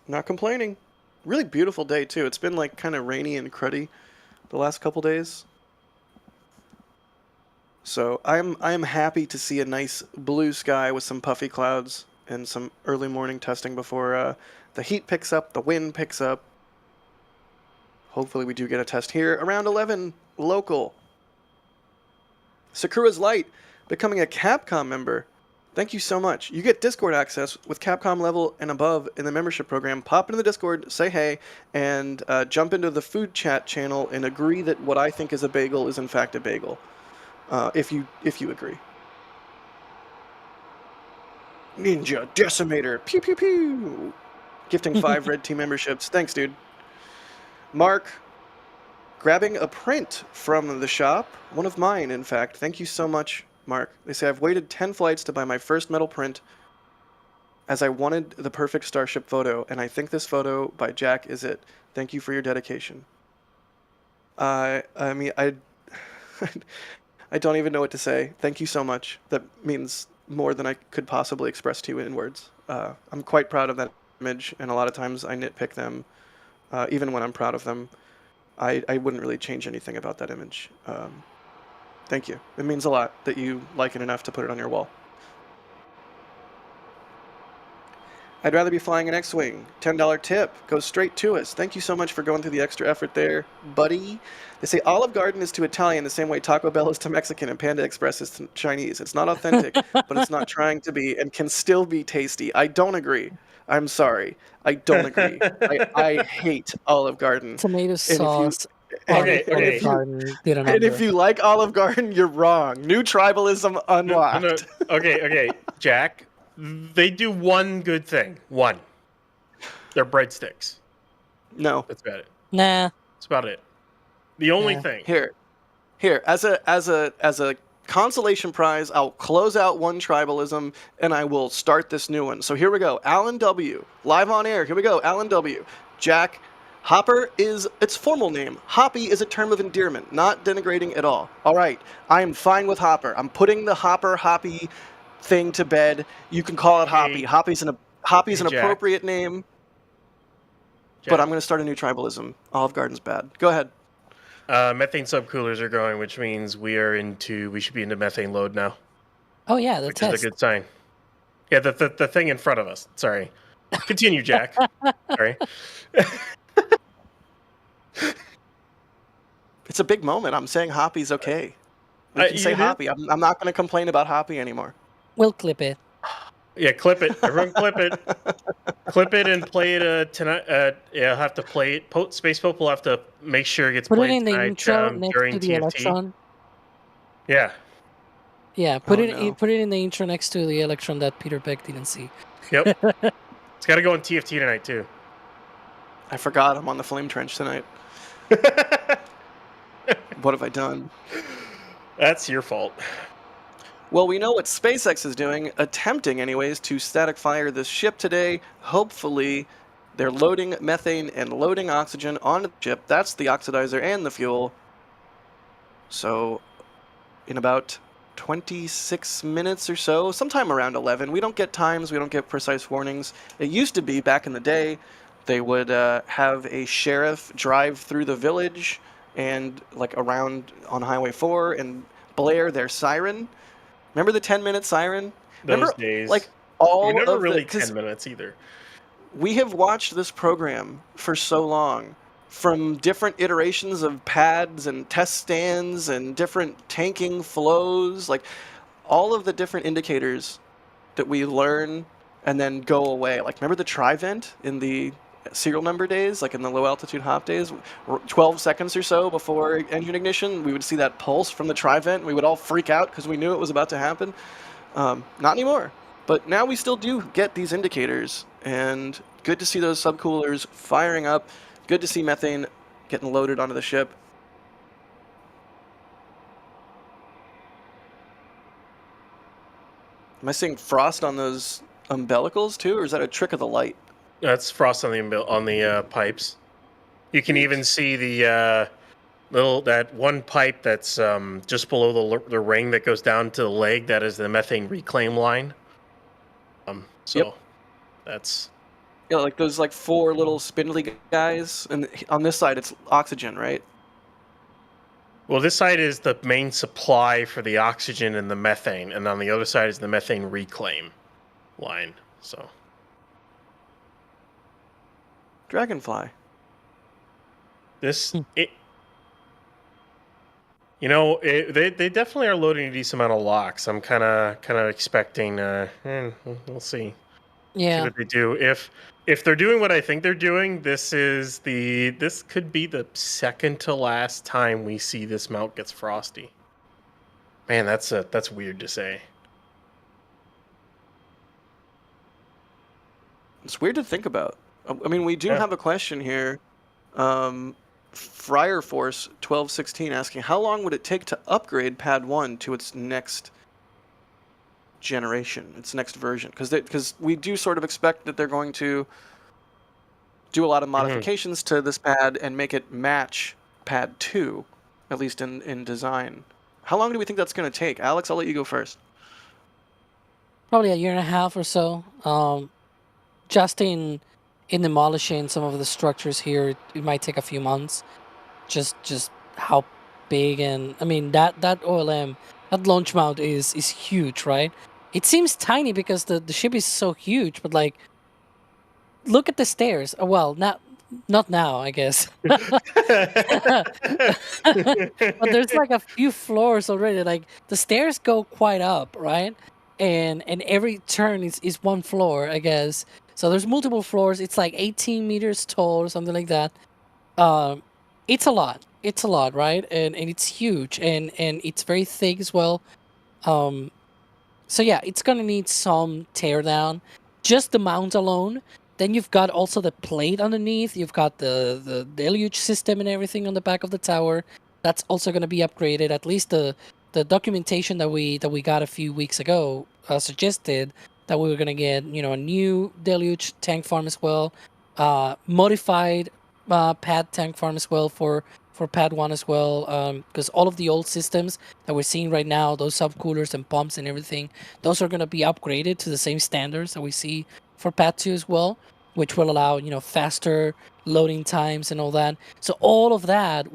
Not complaining. Really beautiful day, too. It's been like kind of rainy and cruddy the last couple days. So I am happy to see a nice blue sky with some puffy clouds and some early morning testing before the heat picks up, the wind picks up. Hopefully we do get a test here around 11 local. Sakura's Light becoming a Capcom member. Thank you so much. You get Discord access with Capcom level and above in the membership program. Pop into the Discord, say hey, and jump into the food chat channel and agree that what I think is a bagel is in fact a bagel. If you agree. Ninja Decimator. Pew pew pew. Gifting 5 red team memberships. Thanks, dude. Mark grabbing a print from the shop, one of mine, in fact. Thank you so much, Mark. They say, I've waited 10 flights to buy my first metal print as I wanted the perfect Starship photo, and I think this photo by Jack is it. Thank you for your dedication. I mean, I don't even know what to say. Thank you so much. That means more than I could possibly express to you in words. I'm quite proud of that image, and a lot of times I nitpick them, even when I'm proud of them. I wouldn't really change anything about that image. Thank you. It means a lot that you like it enough to put it on your wall. I'd rather be flying an X-Wing. $10 tip. Goes straight to us. Thank you so much for going through the extra effort there, buddy. They say Olive Garden is to Italian the same way Taco Bell is to Mexican and Panda Express is to Chinese. It's not authentic, but it's not trying to be and can still be tasty. I don't agree. I'm sorry. I don't agree. I hate Olive Garden. Tomato sauce. Okay. Olive Garden did an And if under. you like Olive Garden, you're wrong. New tribalism unlocked. Okay, Jack. They do one good thing. One. They're breadsticks. No. That's about it. Nah. That's about it. The only thing. Here, as a consolation prize, I'll close out one tribalism and I will start this new one. So here we go. Alan W. Live on air. Here we go. Alan W. Jack. Hopper is its formal name. Hoppy is a term of endearment, not denigrating at all. All right. I am fine with Hopper. I'm putting the Hoppy thing to bed. You can call it Hoppy. Hoppy's an appropriate name. Jack. But I'm going to start a new tribalism. Olive Garden's bad. Go ahead. Methane subcoolers are going, which means we should be into methane load now. Oh yeah, the which test. is a good sign. Yeah, the thing in front of us. Sorry. Continue, Jack. Sorry. It's a big moment. I'm saying Hoppy's okay. We can say Hoppy. I'm not going to complain about Hoppy anymore. We'll clip it. Yeah, clip it. Everyone clip it. Clip it and play it tonight. Yeah, I'll have to play it. Space Pope will have to make sure it gets Put played it in the tonight, intro next during to the TFT. Electron. Yeah. Yeah, put Oh, it no. put it in the intro next to the Electron that Peter Beck didn't see. Yep. It's got to go on TFT tonight, too. I forgot I'm on the Flame Trench tonight. What have I done? That's your fault. Well, we know what SpaceX is doing, attempting anyways, to static fire this ship today. Hopefully, they're loading methane and loading oxygen onto the ship. That's the oxidizer and the fuel. So, in about 26 minutes or so, sometime around 11, we don't get times, we don't get precise warnings. It used to be, back in the day, they would have a sheriff drive through the village and, like, around on Highway 4 and blare their siren. Remember the 10-minute siren? Those days. Like, all never of really the, 10 minutes either. We have watched this program for so long, from different iterations of pads and test stands and different tanking flows, like all of the different indicators that we learn and then go away. Like, remember the tri-vent in the serial number days, like in the low altitude hop days? 12 seconds or so before engine ignition, we would see that pulse from the tri-vent. We would all freak out because we knew it was about to happen. Not anymore. But now we still do get these indicators, and good to see those subcoolers firing up. Good to see methane getting loaded onto the ship. Am I seeing frost on those umbilicals too, or is that a trick of the light? That's frost on the pipes. You can even see the that one pipe that's just below the ring that goes down to the leg. That is the methane reclaim line. Yep. That's Like those like four little spindly guys, and on this side it's oxygen, right? well. This side is the main supply for the oxygen and the methane, and on the other side is the methane reclaim line. So. Dragonfly. They definitely are loading a decent amount of locks. I'm kind of expecting. We'll see. Yeah. See what they do. If they're doing what I think they're doing, this could be the second to last time we see this mount gets frosty. Man, that's weird to say. It's weird to think about. I mean, we do have a question here. Friar Force 1216 asking, how long would it take to upgrade Pad 1 to its next generation, its next version? Because we do sort of expect that they're going to do a lot of modifications to this pad and make it match Pad 2, at least in design. How long do we think that's going to take? Alex, I'll let you go first. Probably a year and a half or so. Just in demolishing some of the structures here, it might take a few months. Just how big, and I mean that OLM, that launch mount is huge, right? It seems tiny because the ship is so huge, but like, look at the stairs. Well, not now, I guess. But there's like a few floors already. Like the stairs go quite up, right? And every turn is one floor, I guess. So there's multiple floors. It's like 18 meters tall or something like that. It's a lot. It's a lot, right? And it's huge, and it's very thick as well. So yeah, it's gonna need some teardown. Just the mount alone. Then you've got also the plate underneath. You've got the deluge system and everything on the back of the tower. That's also gonna be upgraded. At least the documentation that we got a few weeks ago suggested that we were gonna get, a new deluge tank farm as well, modified pad tank farm as well for Pad 1 as well, because all of the old systems that we're seeing right now, those subcoolers and pumps and everything, those are going to be upgraded to the same standards that we see for Pad 2 as well, which will allow, faster loading times and all that. So all of that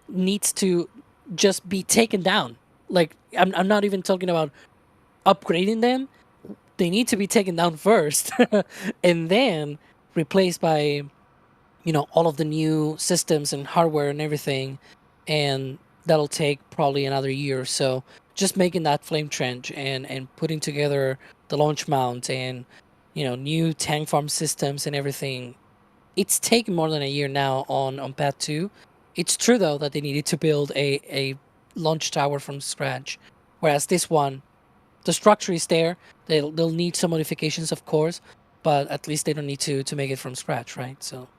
needs to just be taken down. Like, I'm not even talking about upgrading them. They need to be taken down first and then replaced by all of the new systems and hardware and everything, and that'll take probably another year or so. Just making that flame trench and putting together the launch mount and new tank farm systems and everything. It's taken more than a year now on Pad 2. It's true though that they needed to build a launch tower from scratch, whereas this one, the structure is there. They'll need some modifications, of course, but at least they don't need to make it from scratch, right? So.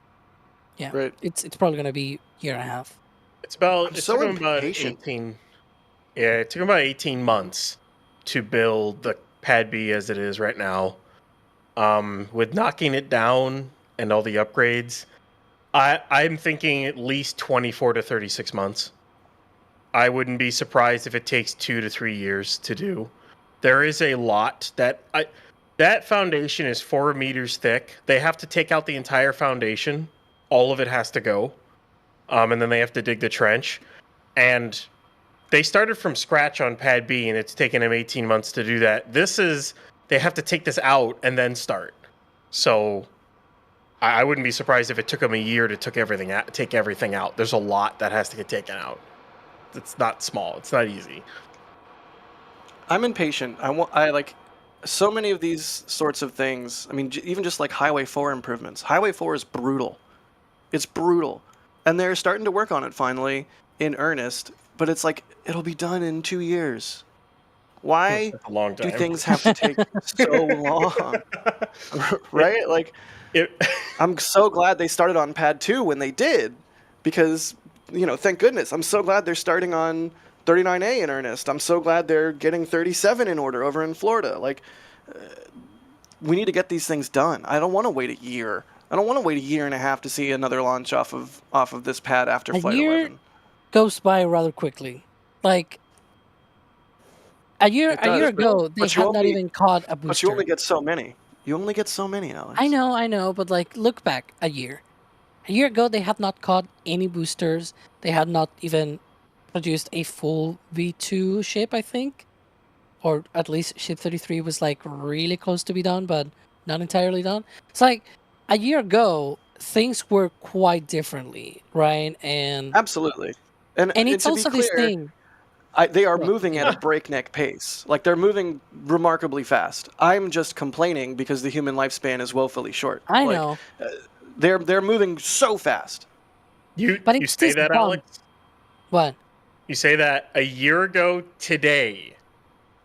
Yeah, right. It's probably gonna be a year and a half. It took them about 18. Yeah, it took about 18 months to build the Pad B as it is right now. With knocking it down and all the upgrades, I'm thinking at least 24 to 36 months. I wouldn't be surprised if it takes 2 to 3 years to do. There is a lot that foundation is 4 meters thick. They have to take out the entire foundation. All of it has to go. And then they have to dig the trench. And they started from scratch on Pad B, and it's taken them 18 months to do that. They have to take this out and then start. So I wouldn't be surprised if it took them a year to take everything out. There's a lot that has to get taken out. It's not small. It's not easy. I'm impatient. I like so many of these sorts of things. I mean, even just like Highway 4 improvements. Highway 4 is brutal. It's brutal. And they're starting to work on it finally in earnest, but it's like, it'll be done in 2 years. Why a long time. do things have to take so long? Right? Like, I'm so glad they started on Pad 2 when they did, because, thank goodness. I'm so glad they're starting on 39A in earnest. I'm so glad they're getting 37 in order over in Florida. Like, we need to get these things done. I don't want to wait a year. I don't want to wait a year and a half to see another launch off of this pad after Flight 11. Goes by rather quickly. Like a year ago, they had not even caught a booster. But you only get so many. Alex. I know, but like, look back a year. A year ago, they had not caught any boosters. They had not even produced a full V2 ship, I think. Or at least Ship 33 was like really close to be done, but not entirely done. It's like, a year ago, things were quite differently, right? And absolutely, and it's also this thing. They are moving at a breakneck pace. Like, they're moving remarkably fast. I'm just complaining because the human lifespan is woefully short. I know. They're moving so fast. You say that, Alex? What? You say that a year ago today,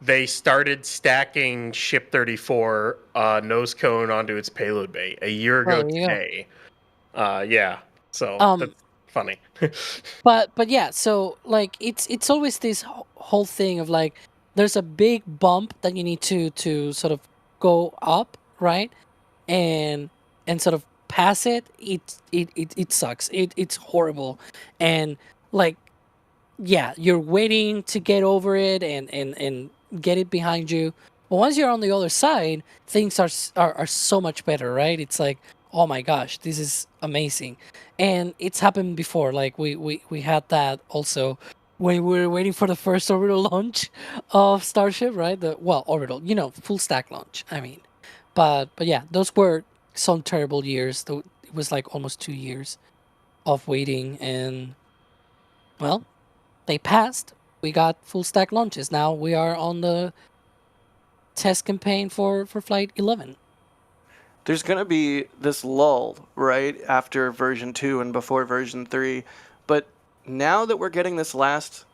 they started stacking Ship 34 nose cone onto its payload bay a year ago today. Yeah. So funny. But yeah, so like it's always this whole thing of like there's a big bump that you need to sort of go up, right? And sort of pass it. It sucks. It's horrible. And like yeah, you're waiting to get over it and get it behind you. But once you're on the other side, things are so much better, right? It's like, oh my gosh, this is amazing. And it's happened before. Like we had that also when we were waiting for the first orbital launch of Starship, right? Orbital, full stack launch. I mean, but yeah, those were some terrible years. It was like almost 2 years of waiting, and well, they passed. We got full stack launches. Now we are on the test campaign for Flight 11. There's going to be this lull, right, after version 2 and before version 3. But now that we're getting this last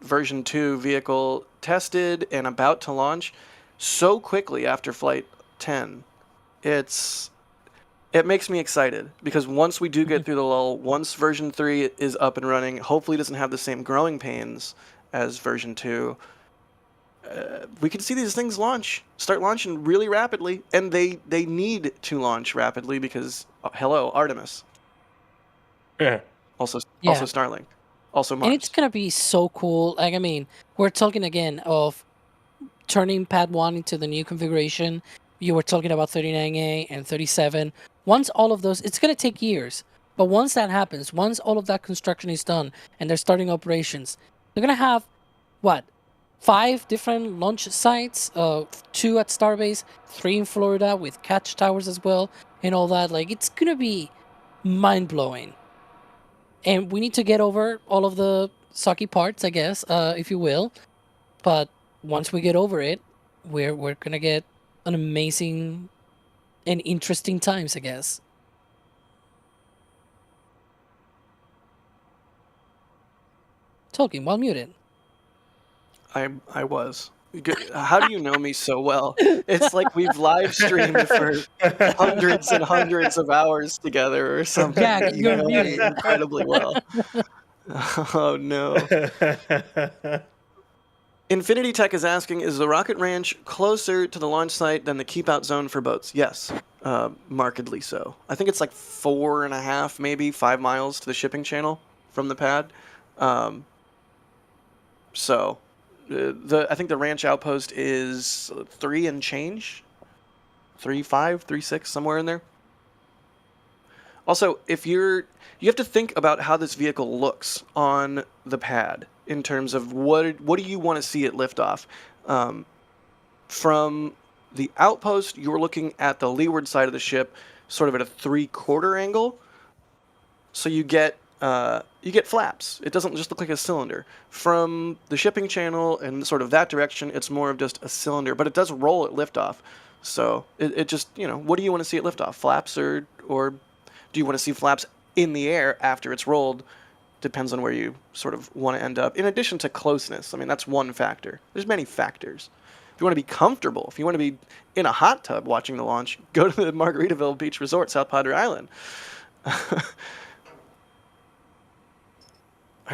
version 2 vehicle tested and about to launch so quickly after Flight 10, it makes me excited, because once we do get through the lull, once version 3 is up and running, hopefully it doesn't have the same growing pains as version 2, we can see these things start launching really rapidly, and they need to launch rapidly because, hello, Artemis. Yeah. Also Starlink. Also Mars. And it's going to be so cool. Like, I mean, we're talking again of turning Pad 1 into the new configuration. You were talking about 39A and 37. Once all of those, it's going to take years. But once that happens, once all of that construction is done and they're starting operations, they're going to have, 5 different launch sites, 2 at Starbase, 3 in Florida with catch towers as well, and all that. Like, it's going to be mind-blowing. And we need to get over all of the sucky parts, I guess, if you will. But once we get over it, we're going to get an amazing and interesting times, I guess. Talking while muted. I was. How do you know me so well? It's like we've live streamed for hundreds and hundreds of hours together or something. Yeah, You you're know me muted. incredibly well. Oh no. Infinity Tech is asking, is the rocket ranch closer to the launch site than the keep out zone for boats? Yes, markedly so. I think it's like 4.5, maybe 5 miles to the shipping channel from the pad. I think the ranch outpost is 3 and change, 3.5, 3.6, somewhere in there. Also, you have to think about how this vehicle looks on the pad in terms of what do you want to see at liftoff. From the outpost, you're looking at the leeward side of the ship, sort of at a 3/4 angle. So you get flaps. It doesn't just look like a cylinder. From the shipping channel and sort of that direction, it's more of just a cylinder, but it does roll at liftoff. So it just, what do you want to see at liftoff? Flaps or do you want to see flaps in the air after it's rolled? Depends on where you sort of want to end up. In addition to closeness, I mean, that's one factor. There's many factors. If you want to be comfortable, if you want to be in a hot tub watching the launch, go to the Margaritaville Beach Resort, South Padre Island. I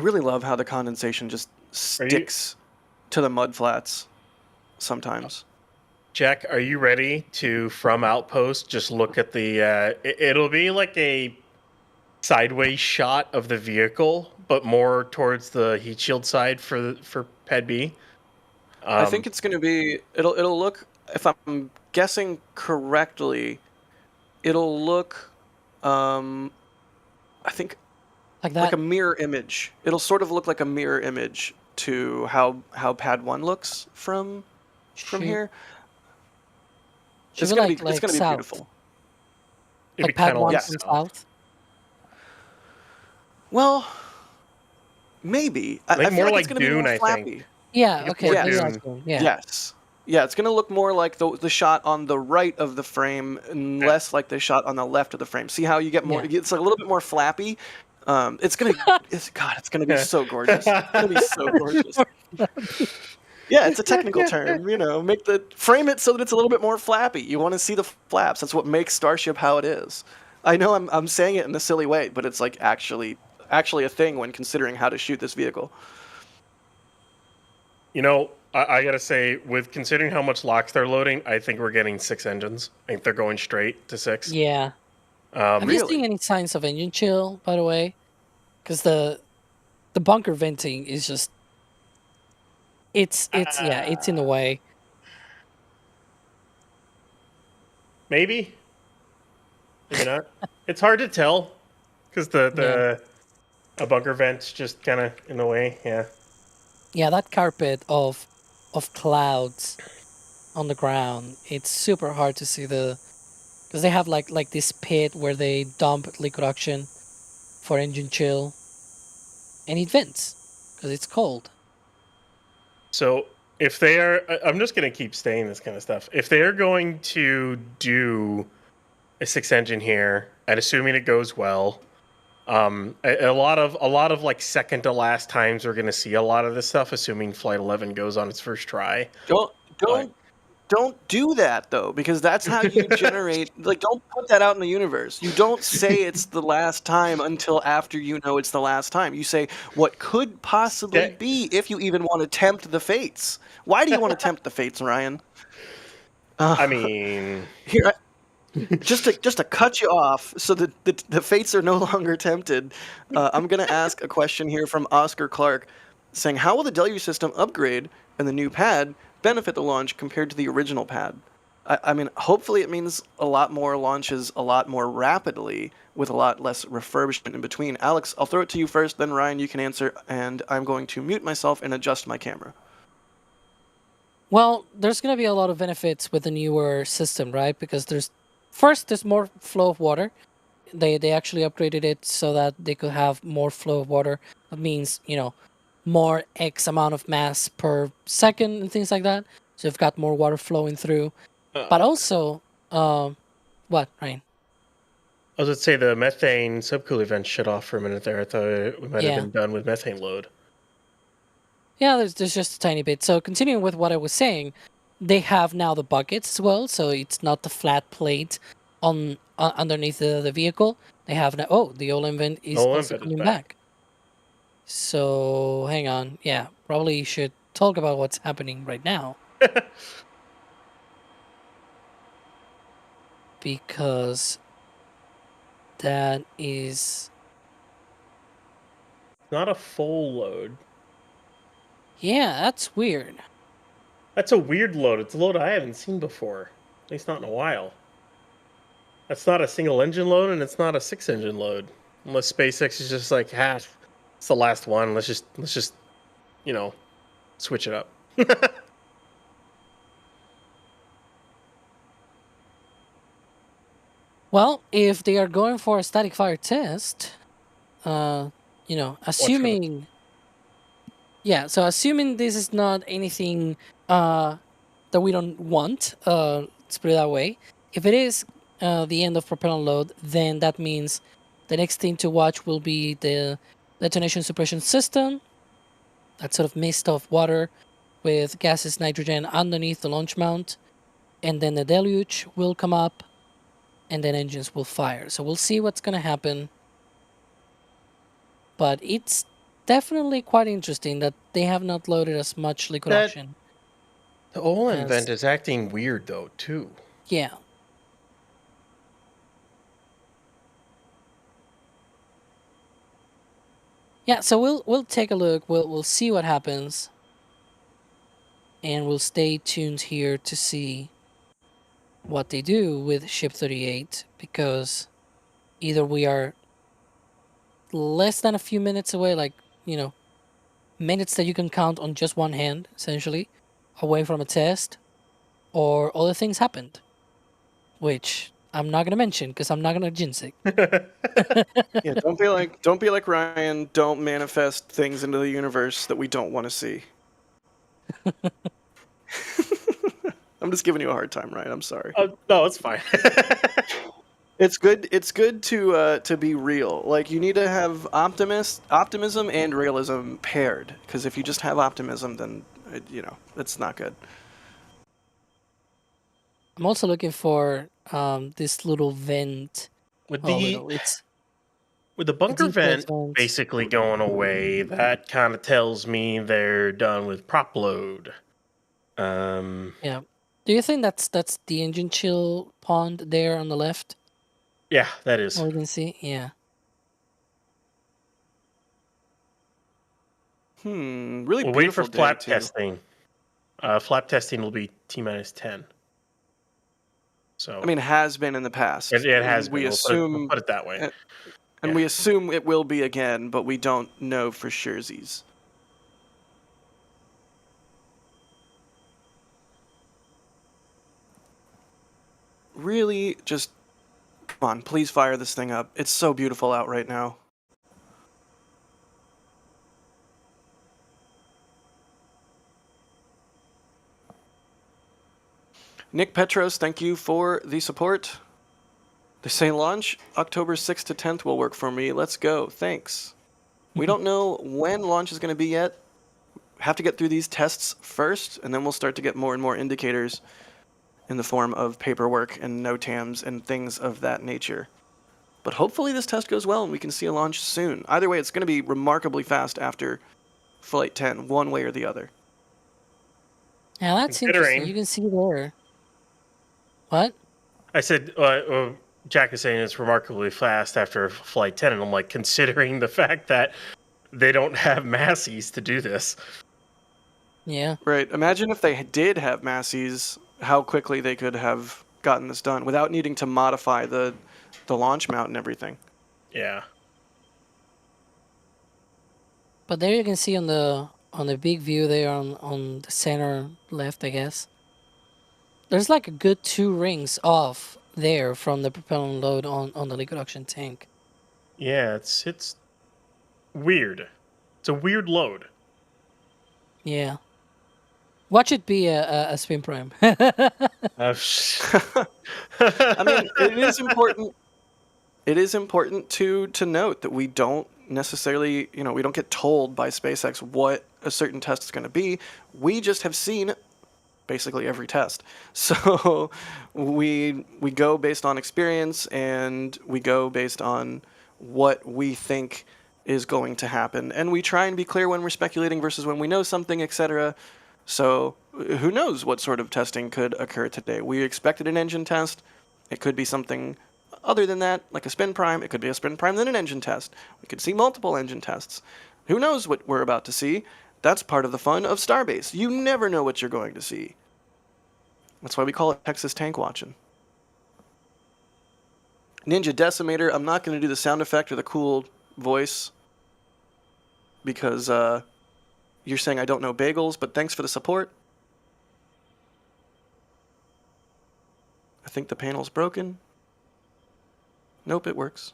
really love how the condensation just sticks to the mud flats sometimes. Jack, are you ready to, from Outpost, just look at the... it'll be like a sideways shot of the vehicle, but more towards the heat shield side for Pad B? I think it's going to be... It'll look... If I'm guessing correctly, it'll look... I think... Like that? Like a mirror image. It'll sort of look like a mirror image to how Pad 1 looks from here. It's gonna be beautiful. Like Pad 1 from south? Well, maybe. I feel more like like it's gonna be Dune, more I flappy. think. Yeah, okay. Yeah. Yeah. Yes. Yeah, it's gonna look more like the shot on the right of the frame and less like the shot on the left of the frame. See how you get more? It's a little bit more flappy. It's gonna be so gorgeous. It's gonna be so gorgeous. Yeah, it's a technical term. Frame it so that it's a little bit more flappy. You want to see the flaps. That's what makes Starship how it is. I know I'm saying it in a silly way, but it's like actually actually a thing when considering how to shoot this vehicle. You know, I gotta say, with considering how much LOX they're loading, I think we're getting 6 engines. I think they're going straight to 6. Yeah. Have you Really? seen any signs of engine chill, by the way? Because the bunker venting is just it's in the way. Maybe not. It's hard to tell because a bunker vent's just kind of in the way. Yeah. Yeah, that carpet of clouds on the ground. It's super hard to see because they have like this pit where they dump liquid oxygen for engine chill, and it vents because it's cold. So if they are, I'm just gonna keep saying this kind of stuff. If they are going to do a 6 engine here, and assuming it goes well, a lot of like second to last times we're gonna see a lot of this stuff, assuming Flight 11 goes on its first try. Don't do that though, because that's how you generate. Like, don't put that out in the universe. You don't say it's the last time until after you know it's the last time. You say what could possibly be if you even want to tempt the fates. Why do you want to tempt the fates, Ryan? I mean, Here, just to cut you off, so that the fates are no longer tempted. I'm going to ask a question here from Oscar Clark, saying, "How will the Deluge system upgrade and the new pad benefit the launch compared to the original pad?" I mean, hopefully it means a lot more launches a lot more rapidly with a lot less refurbishment in between. Alex, I'll throw it to you first, then Ryan, you can answer, and I'm going to mute myself and adjust my camera. Well, there's going to be a lot of benefits with the newer system, right? Because there's more flow of water. They actually upgraded it so that they could have more flow of water. That means, more X amount of mass per second and things like that. So you've got more water flowing through. But also, what, Ryan? I was going to say the methane subcooler vent shut off for a minute there. I thought we might have been done with methane load. Yeah, there's just a tiny bit. So continuing with what I was saying, they have now the buckets as well. So it's not the flat plate on underneath the vehicle. They have now. Oh, the Olin vent is also coming back. So hang on. Yeah, probably should talk about what's happening right now. Because that is not a full load. Yeah, that's weird. That's a weird load. It's a load I haven't seen before. At least not in a while. That's not a single engine load, and it's not a 6 engine load. Unless SpaceX is just like, it's the last one. Let's just switch it up. Well, if they are going for a static fire test, assuming... Yeah, so assuming this is not anything that we don't want, let's put it that way. If it is the end of propellant load, then that means the next thing to watch will be the detonation suppression system. That sort of mist of water with gaseous nitrogen underneath the launch mount. And then the deluge will come up, and then engines will fire. So we'll see what's going to happen. But it's definitely quite interesting that they have not loaded as much liquid oxygen. The Olin vent is acting weird though too. Yeah. Yeah, so we'll take a look. We'll see what happens, and we'll stay tuned here to see what they do with Ship 38, because either we are less than a few minutes away, minutes that you can count on just one hand, essentially, away from a test, or other things happened, which I'm not gonna mention because I'm not gonna jinx it. Yeah, don't be like Ryan. Don't manifest things into the universe that we don't want to see. I'm just giving you a hard time, Ryan. I'm sorry. No, it's fine. It's good. It's good to be real. Like, you need to have optimism and realism paired. Because if you just have optimism, then it's not good. I'm also looking for this little vent. With With the bunker deep vent vents. basically going away, that kind of tells me they're done with prop load. Yeah. Do you think that's the engine chill pond there on the left? Yeah, that is. What we can see? Yeah. Really We'll wait for beautiful day flap too. testing. Flap testing will be T-minus 10. So I mean, has been in the past. it has We been. assume, We'll put it that way. and Yeah. we assume it will be again, but we don't know for surezies. Really, just come on, please fire this thing up. It's so beautiful out right now. Nick Petros, thank you for the support. They say launch October 6th to 10th will work for me. Let's go. Thanks. We don't know when launch is going to be yet. Have to get through these tests first, and then we'll start to get more and more indicators in the form of paperwork and NOTAMs and things of that nature. But hopefully this test goes well and we can see a launch soon. Either way, it's going to be remarkably fast after Flight 10, one way or the other. Yeah, that's interesting. You can see there. What? I said, Jack is saying it's remarkably fast after Flight 10, and I'm like, considering the fact that they don't have Masseys to do this. Yeah. Right. Imagine if they did have Masseys, how quickly they could have gotten this done without needing to modify the launch mount and everything. Yeah. But there you can see on the big view there on the center left, I guess. There's like a good 2 rings off there from the propellant load on the liquid oxygen tank. Yeah, it's weird. It's a weird load. Yeah. Watch it be a spin prime. I mean, it is important. It is important to note that we don't necessarily, we don't get told by SpaceX what a certain test is going to be. We just have seen basically every test. So we go based on experience, and we go based on what we think is going to happen. And we try and be clear when we're speculating versus when we know something, etc. So who knows what sort of testing could occur today. We expected an engine test. It could be something other than that, like a spin prime. It could be a spin prime then an engine test. We could see multiple engine tests. Who knows what we're about to see? That's part of the fun of Starbase. You never know what you're going to see. That's why we call it Texas tank watching. Ninja Decimator, I'm not going to do the sound effect or the cool voice because you're saying I don't know bagels, but thanks for the support. I think the panel's broken. Nope, it works.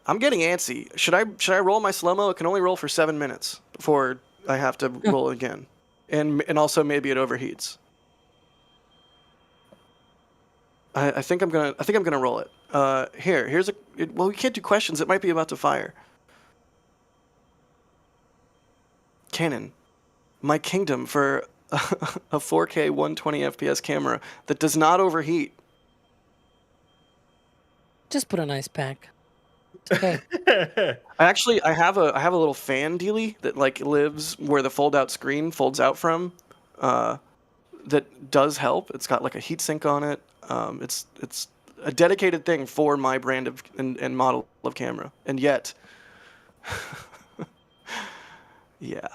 I'm getting antsy. Should I roll my slow-mo? It can only roll for 7 minutes before I have to roll again. And also maybe it overheats. I think I'm gonna roll it. Well, we can't do questions. It might be about to fire. Canon, my kingdom for a 4K 120 FPS camera that does not overheat. Just put an ice pack. It's okay. I have a little fan dealie that like lives where the fold-out screen folds out from. That does help. It's got like a heatsink on it. It's a dedicated thing for my brand of and model of camera. And yet, yeah.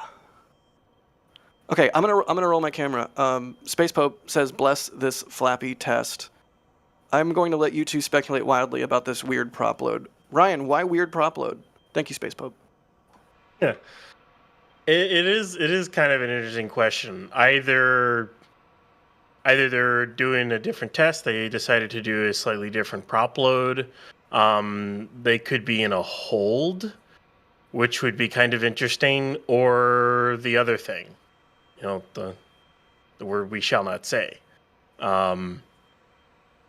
Okay, I'm gonna roll my camera. Space Pope says, "Bless this flappy test." I'm going to let you two speculate wildly about this weird prop load. Ryan, why weird prop load? Thank you, Space Pope. Yeah, it is kind of an interesting question. Either they're doing a different test, they decided to do a slightly different prop load. They could be in a hold, which would be kind of interesting, or the other thing, the word we shall not say.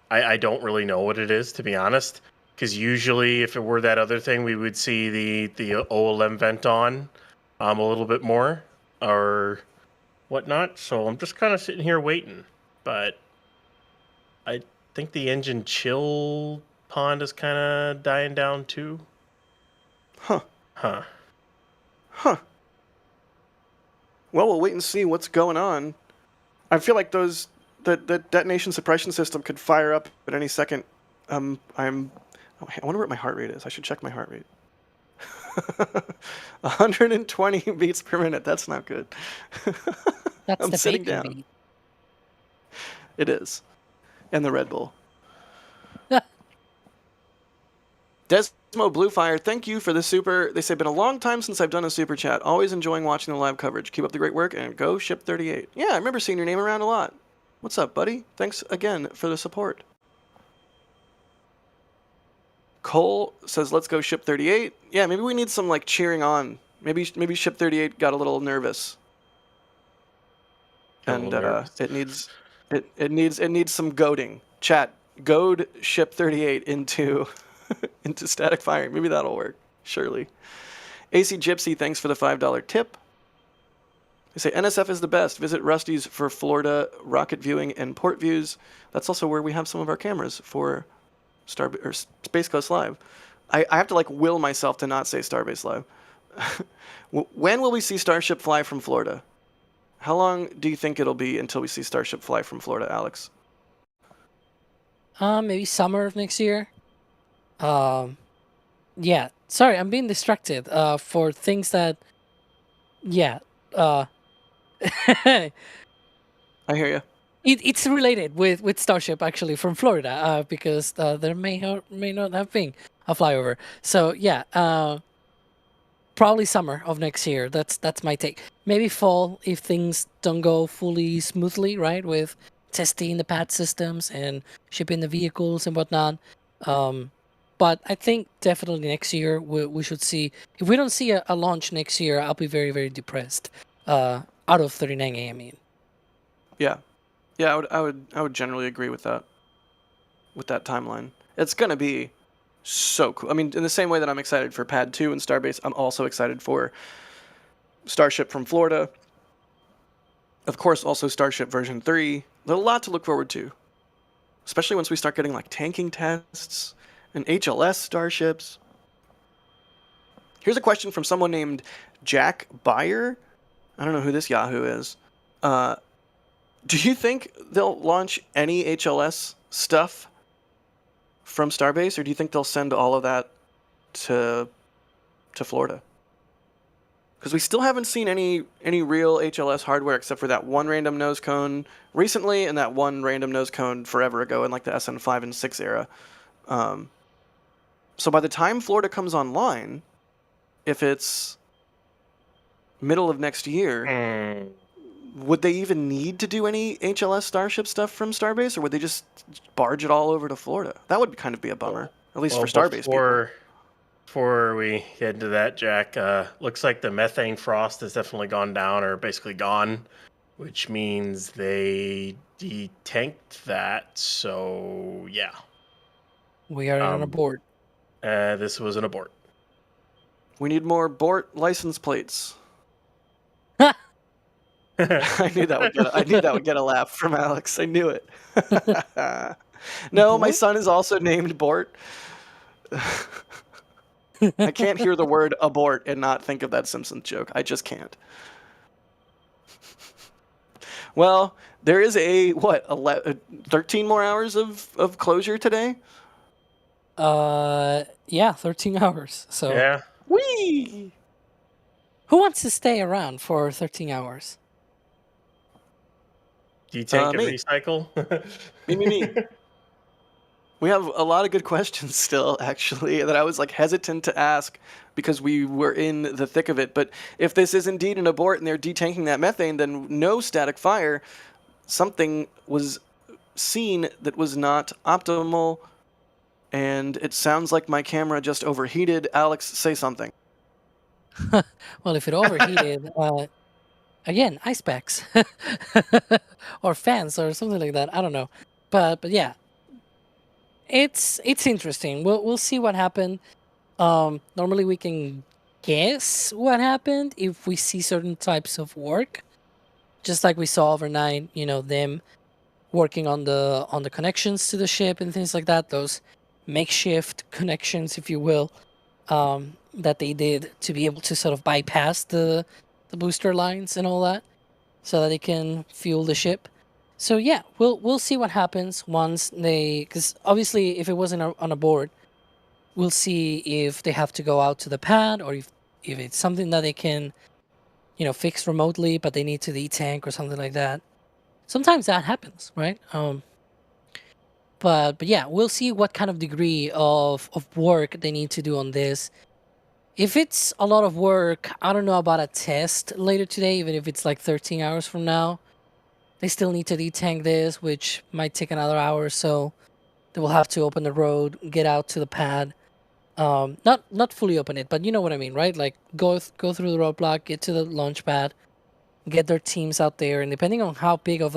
I don't really know what it is, to be honest, because usually if it were that other thing, we would see the OLM vent on a little bit more or whatnot. So I'm just kind of sitting here waiting. But I think the engine chill pond is kind of dying down too. Huh. Huh. Huh. Well, we'll wait and see what's going on. I feel like the detonation suppression system could fire up at any second. I wonder what my heart rate is. I should check my heart rate. 120 beats per minute. That's not good. That's I'm the sitting bacon down. beat. It is. And the Red Bull. Desmo Bluefire, thank you for the super. They say, been a long time since I've done a super chat. Always enjoying watching the live coverage. Keep up the great work and go Ship 38. Yeah, I remember seeing your name around a lot. What's up, buddy? Thanks again for the support. Cole says, let's go Ship 38. Yeah, maybe we need some like cheering on. Maybe Ship 38 got a little nervous. And it needs some goading. Chat, goad Ship 38 into into static firing. Maybe that'll work. Surely. AC Gypsy, thanks for the $5 tip. They say NSF is the best. Visit Rusty's for Florida rocket viewing and port views. That's also where we have some of our cameras for Space Coast Live. I have to like will myself to not say Starbase Live. When will we see Starship fly from Florida? How long do you think it'll be until we see Starship fly from Florida, Alex? Maybe summer of next year. Yeah. Sorry, I'm being distracted. For things that, yeah. I hear you. It's related with Starship actually from Florida, because there may not have been a flyover. So yeah, probably summer of next year. That's my take. Maybe fall if things don't go fully smoothly, right? With testing the pad systems and shipping the vehicles and whatnot. But I think definitely next year we should see. If we don't see a launch next year, I'll be very, very depressed. Out of 39A, I mean. Yeah, I would generally agree with that. With that timeline, it's gonna be so cool. I mean, in the same way that I'm excited for Pad 2 and Starbase, I'm also excited for Starship from Florida. Of course, also Starship version 3. There's a lot to look forward to, especially once we start getting like tanking tests and HLS starships. Here's a question from someone named Jack Beyer. I don't know who this Yahoo is. Do you think they'll launch any HLS stuff from Starbase, or do you think they'll send all of that to Florida? Because we still haven't seen any real HLS hardware except for that one random nose cone recently and that one random nose cone forever ago in like the SN5 and 6 era. So by the time Florida comes online, if it's middle of next year, would they even need to do any HLS Starship stuff from Starbase, or would they just barge it all over to Florida? That would kind of be a bummer, at least for Starbase people. Before we get into that, Jack, looks like the methane frost has definitely gone down, or basically gone, which means they detanked that. So yeah, we are on a board. This was an abort. We need more abort license plates. I knew that would get a laugh from Alex. I knew it. No, my son is also named Bort. I can't hear the word abort and not think of that Simpsons joke. I just can't. Well, there is 13 more hours of closure today? Yeah, 13 hours. So Yeah. Whee! Who wants to stay around for 13 hours? Detank and me. recycle. Me. We have a lot of good questions still, actually, that I was like hesitant to ask because we were in the thick of it. But if this is indeed an abort and they're detanking that methane, then no static fire. Something was seen that was not optimal, and it sounds like my camera just overheated. Alex, say something. Well, if it overheated, again, ice packs or fans or something like that. I don't know, but yeah, it's interesting. We'll see what happened. Normally we can guess what happened if we see certain types of work, just like we saw overnight. You know, them working on the connections to the ship and things like that. Those makeshift connections, if you will, that they did to be able to sort of bypass the booster lines and all that, so that they can fuel the ship. So yeah, we'll see what happens once they, because obviously if it wasn't on a board, we'll see if they have to go out to the pad, or if it's something that they can, fix remotely, but they need to detank or something like that. Sometimes that happens, right? But yeah, we'll see what kind of degree of work they need to do on this. If it's a lot of work, I don't know about a test later today, even if it's like 13 hours from now. They still need to detank this, which might take another hour or so. They will have to open the road, get out to the pad. Not fully open it, but you know what I mean, right? Like go through the roadblock, get to the launch pad, get their teams out there, and depending on how big of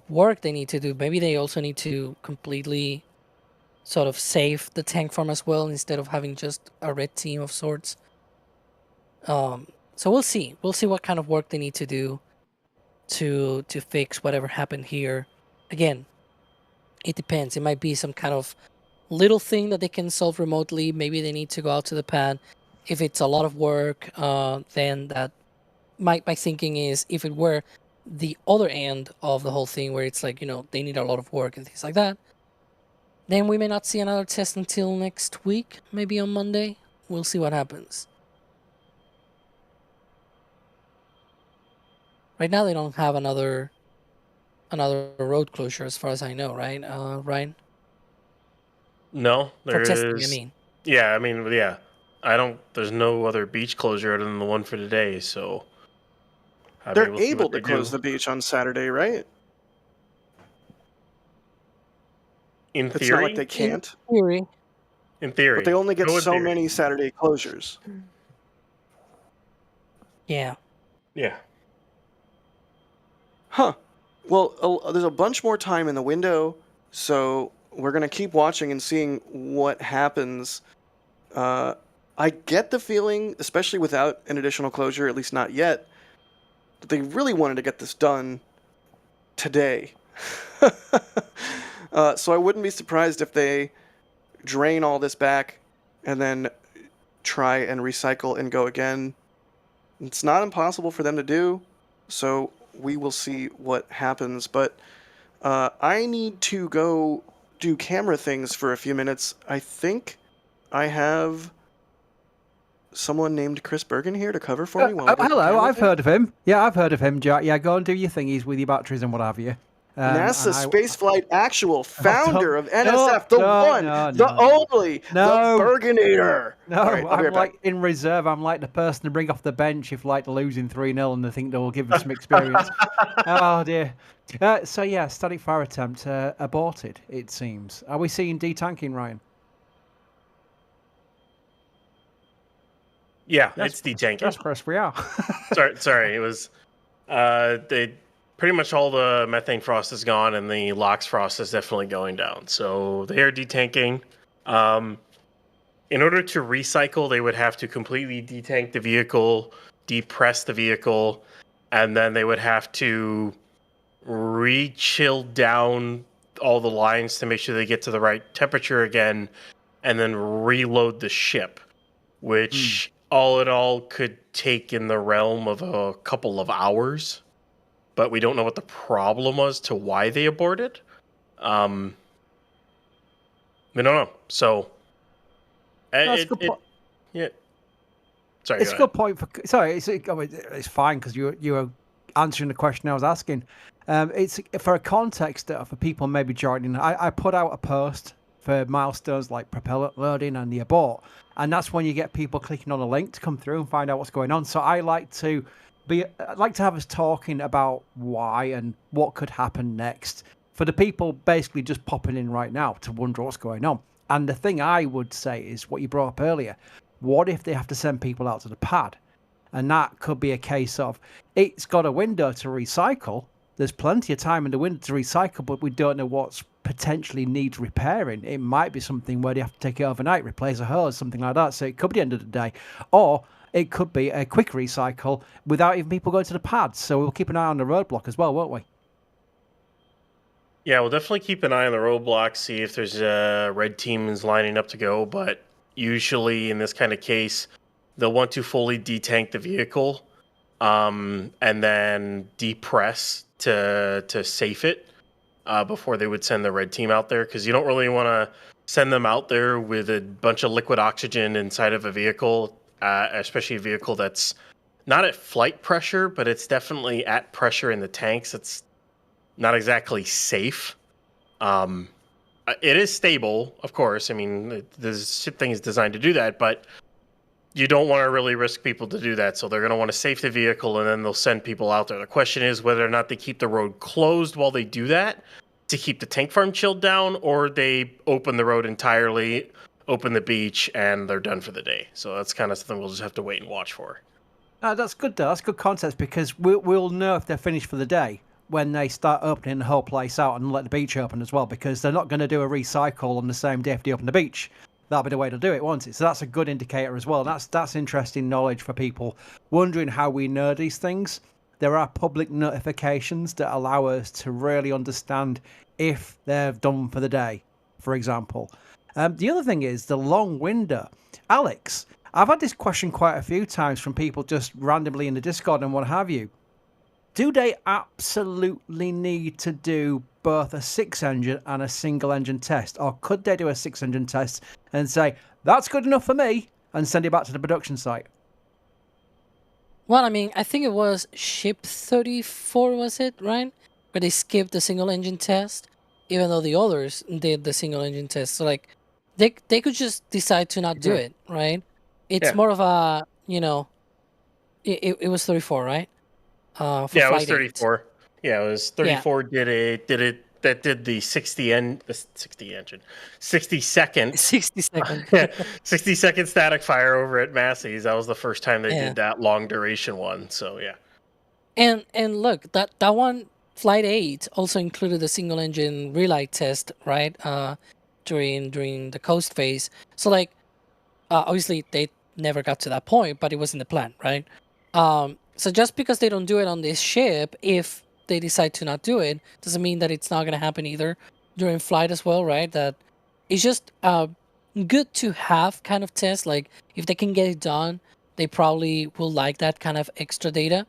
work they need to do, maybe they also need to completely sort of save the tank farm as well, instead of having just a red team of sorts. So we'll see what kind of work they need to do to fix whatever happened here. Again, it depends. It might be some kind of little thing that they can solve remotely. Maybe they need to go out to the pad. If it's a lot of work, then that my thinking is, if it were the other end of the whole thing, where it's like, they need a lot of work and things like that, then we may not see another test until next week, maybe on Monday. We'll see what happens. Right now, they don't have another road closure, as far as I know, right, Ryan? No, there For testing, is. I mean. Yeah, yeah. There's no other beach closure other than the one for today, so. They're able to close the beach on Saturday, right? In theory? It's not like they can't. In theory. But they only get so many Saturday closures. Yeah. Yeah. Huh. Well, there's a bunch more time in the window, so we're going to keep watching and seeing what happens. I get the feeling, especially without an additional closure, at least not yet, that they really wanted to get this done today. So I wouldn't be surprised if they drain all this back and then try and recycle and go again. It's not impossible for them to do, so we will see what happens. But I need to go do camera things for a few minutes. I think I have someone named Chris Bergen here to cover for me. Hello, I've heard of him. Yeah, I've heard of him, Jack. Yeah, go and do your thingies with your batteries and what have you. NASASpaceflight actual founder of NSF, the only, the Bergenator. No, right, I'm like in reserve. I'm like the person to bring off the bench if like losing 3-0 and they think they will give them some experience. Oh dear. So yeah, static fire attempt aborted, it seems. Are we seeing detanking, Ryan? Yeah, it's detanking. That's press we are. sorry, it was pretty much all the methane frost is gone and the LOX frost is definitely going down. So they are detanking. In order to recycle, they would have to completely detank the vehicle, depress the vehicle, and then they would have to re-chill down all the lines to make sure they get to the right temperature again, and then reload the ship, which all in all could take in the realm of a couple of hours. But we don't know what the problem was to why they aborted. We don't know. So, that's a good point. Yeah. Sorry. It's a good point. It's fine because you were answering the question I was asking. It's for a context for people maybe joining. I put out a post for milestones like propellant loading and the abort, and that's when you get people clicking on a link to come through and find out what's going on. So I'd like to have us talking about why and what could happen next for the people basically just popping in right now to wonder what's going on. And the thing I would say is what you brought up earlier. What if they have to send people out to the pad? And that could be a case of it's got a window to recycle. There's plenty of time in the window to recycle, but we don't know what's potentially needs repairing. It might be something where they have to take it overnight, replace a hose, something like that. So it could be the end of the day. Or it could be a quick recycle without even people going to the pads. So we'll keep an eye on the roadblock as well, won't we? Yeah, we'll definitely keep an eye on the roadblocks, see if there's red teams lining up to go. But usually in this kind of case, they'll want to fully detank the vehicle, and then depress to safe it before they would send the red team out there, because you don't really want to send them out there with a bunch of liquid oxygen inside of a vehicle, especially a vehicle that's not at flight pressure, but it's definitely at pressure in the tanks. It's not exactly safe. It is stable, of course. I mean, this thing is designed to do that, but you don't want to really risk people to do that. So they're going to want to safe the vehicle, and then they'll send people out there. The question is whether or not they keep the road closed while they do that to keep the tank farm chilled down, or they open the road entirely, open the beach, and they're done for the day. So that's kind of something we'll just have to wait and watch for. That's good, though. That's good context, because we'll know if they're finished for the day when they start opening the whole place out and let the beach open as well, because they're not going to do a recycle on the same day if they open the beach. That'll be the way to do it, won't it? So that's a good indicator as well. That's interesting knowledge for people wondering how we know these things. There are public notifications that allow us to really understand if they're done for the day, for example. The other thing is the long window. Alex, I've had this question quite a few times from people just randomly in the Discord and what have you. Do they absolutely need to do both a 6-engine and a single-engine test? Or could they do a 6-engine test and say, that's good enough for me, and send it back to the production site? Well, I mean, I think it was Ship 34, was it, right? Where they skipped the single-engine test, even though the others did the single-engine test. So, like, they could just decide to not do it, right? It's more of a, it was 34, right? Yeah, it was 34. 8. Yeah, it was 34. Yeah. Did the 60 second 60 second 60 second static fire over at Massey's. That was the first time they did that long duration one. So yeah. And look, that one, Flight 8, also included a single engine relight test, right? During the coast phase. So like, obviously they never got to that point, but it was in the plan, right? So just because they don't do it on this ship, if they decide to not do it, doesn't mean that it's not going to happen either during flight as well, right? That it's just good to have kind of test. Like if they can get it done, they probably will like that kind of extra data.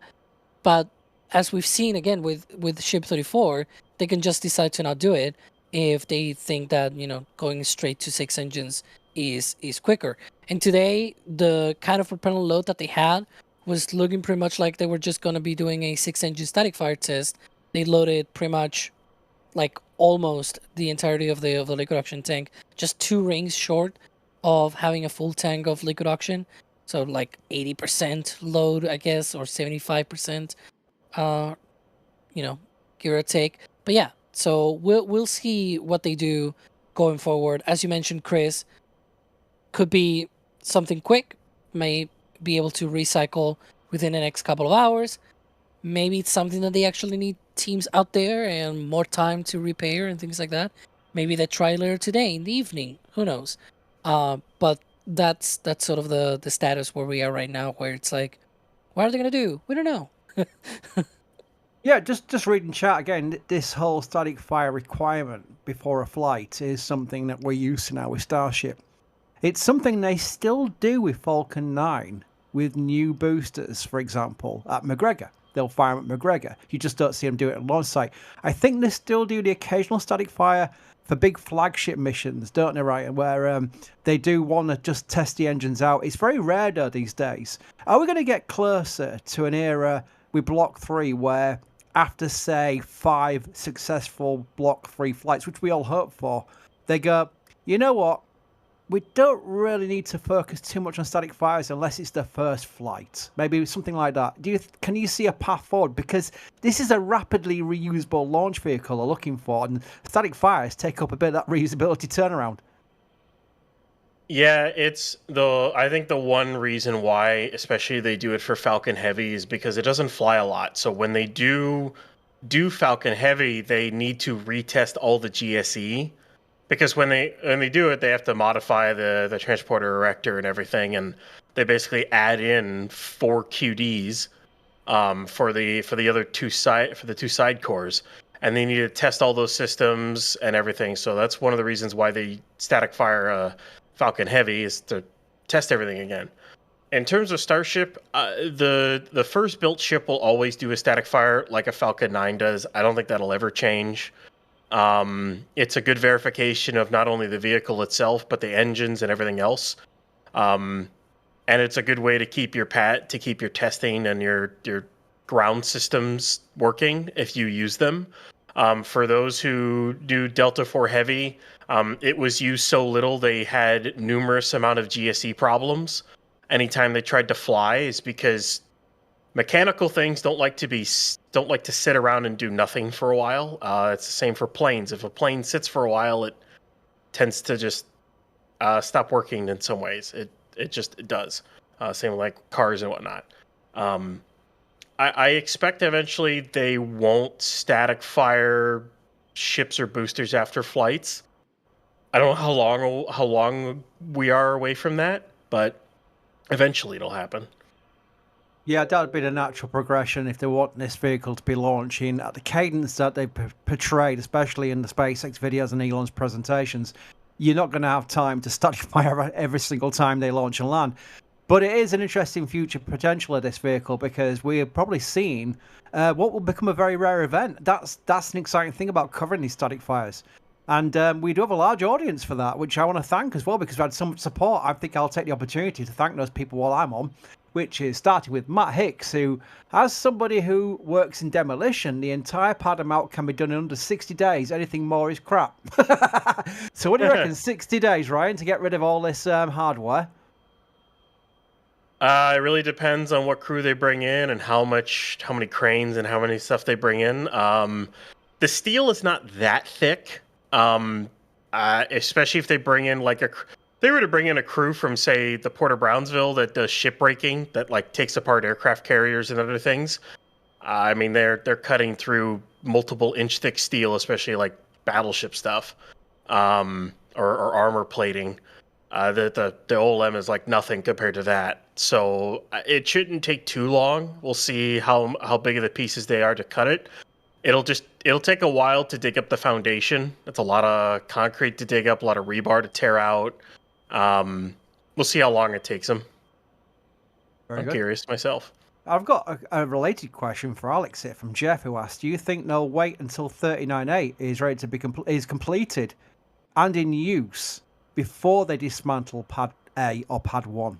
But as we've seen again with Ship 34, they can just decide to not do it if they think that going straight to 6 engines is quicker. And today the kind of propellant load that they had was looking pretty much like they were just going to be doing a 6-engine static fire test. They loaded pretty much like almost the entirety of the liquid oxygen tank, just 2 rings short of having a full tank of liquid oxygen. So like 80% load, I guess, or 75%, give or take. But yeah, so we'll see what they do going forward. As you mentioned, Chris, could be something quick, may be able to recycle within the next couple of hours. Maybe it's something that they actually need teams out there and more time to repair and things like that. Maybe they try later today in the evening. Who knows? But that's sort of the status where we are right now, where it's like, what are they going to do? We don't know. Yeah, just reading chat again, this whole static fire requirement before a flight is something that we're used to now with Starship. It's something they still do with Falcon 9 with new boosters, for example, at McGregor. They'll fire them at McGregor. You just don't see them do it at launch site. I think they still do the occasional static fire for big flagship missions, don't they, right? Where they do want to just test the engines out. It's very rare, though, these days. Are we going to get closer to an era with Block 3 where after, say, 5 successful Block 3 flights, which we all hope for, they go, you know what? We don't really need to focus too much on static fires unless it's the first flight. Maybe something like that. Can you see a path forward? Because this is a rapidly reusable launch vehicle they're looking for, and static fires take up a bit of that reusability turnaround. Yeah, I think the one reason why, especially they do it for Falcon Heavy, is because it doesn't fly a lot. So when they do Falcon Heavy, they need to retest all the GSE. Because when they do it, they have to modify the transporter erector and everything, and they basically add in 4 QDs for the 2 side cores, and they need to test all those systems and everything. So that's one of the reasons why they static fire Falcon Heavy, is to test everything again. In terms of Starship, the first built ship will always do a static fire like a Falcon 9 does. I don't think that'll ever change. It's a good verification of not only the vehicle itself, but the engines and everything else. And it's a good way to keep your testing and your ground systems working if you use them. For those who do Delta 4 Heavy, it was used so little they had numerous amount of GSE problems anytime they tried to fly, is because mechanical things don't like to sit around and do nothing for a while. It's the same for planes. If a plane sits for a while, it tends to just stop working in some ways. It does. Same with like cars and whatnot. I expect eventually they won't static fire ships or boosters after flights. I don't know how long we are away from that, but eventually it'll happen. Yeah, that would be the natural progression if they want this vehicle to be launching at the cadence that they portrayed, especially in the SpaceX videos and Elon's presentations. You're not going to have time to static fire every single time they launch and land. But it is an interesting future potential of this vehicle, because we're probably seeing what will become a very rare event. That's an exciting thing about covering these static fires. And we do have a large audience for that, which I want to thank as well, because we've had some support. I think I'll take the opportunity to thank those people while I'm on, which is starting with Matt Hicks, who, as somebody who works in demolition, the entire pad amount can be done in under 60 days. Anything more is crap. So what do you reckon, 60 days, Ryan, to get rid of all this hardware? It really depends on what crew they bring in and how many cranes and how many stuff they bring in. The steel is not that thick, especially if they bring in they were to bring in a crew from, say, the Port of Brownsville that does shipbreaking, that like takes apart aircraft carriers and other things. I mean, they're cutting through multiple inch thick steel, especially like battleship stuff, or armor plating. The OLM is like nothing compared to that. So it shouldn't take too long. We'll see how big of the pieces they are to cut it. It'll take a while to dig up the foundation. It's a lot of concrete to dig up, a lot of rebar to tear out. We'll see how long it takes them. I'm curious myself. I've got a related question for Alex here from Jeff, who asked, do you think they'll wait until 39A is ready to be completed and in use before they dismantle Pad A or Pad 1?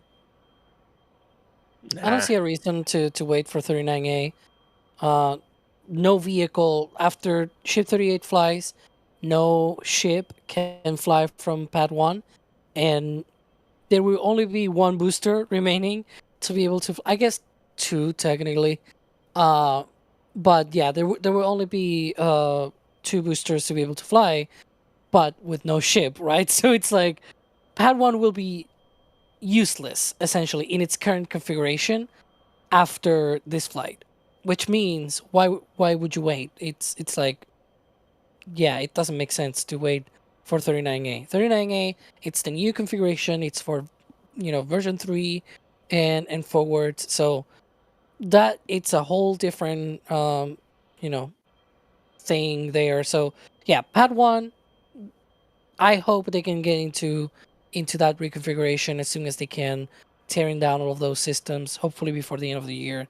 I don't see a reason to wait for 39A. No vehicle, after Ship 38 flies, no ship can fly from Pad 1, and there will only be one booster remaining to be able to, I guess 2 technically. But yeah, there will only be 2 boosters to be able to fly, but with no ship, right? So it's like Pad 1 will be useless, essentially, in its current configuration after this flight. Which means, why would you wait? It's like, yeah, it doesn't make sense to wait for 39A. 39A, it's the new configuration. It's for, version 3 and forward. So that it's a whole different, thing there. So yeah, Pad 1, I hope they can get into that reconfiguration as soon as they can, tearing down all of those systems, hopefully before the end of the year.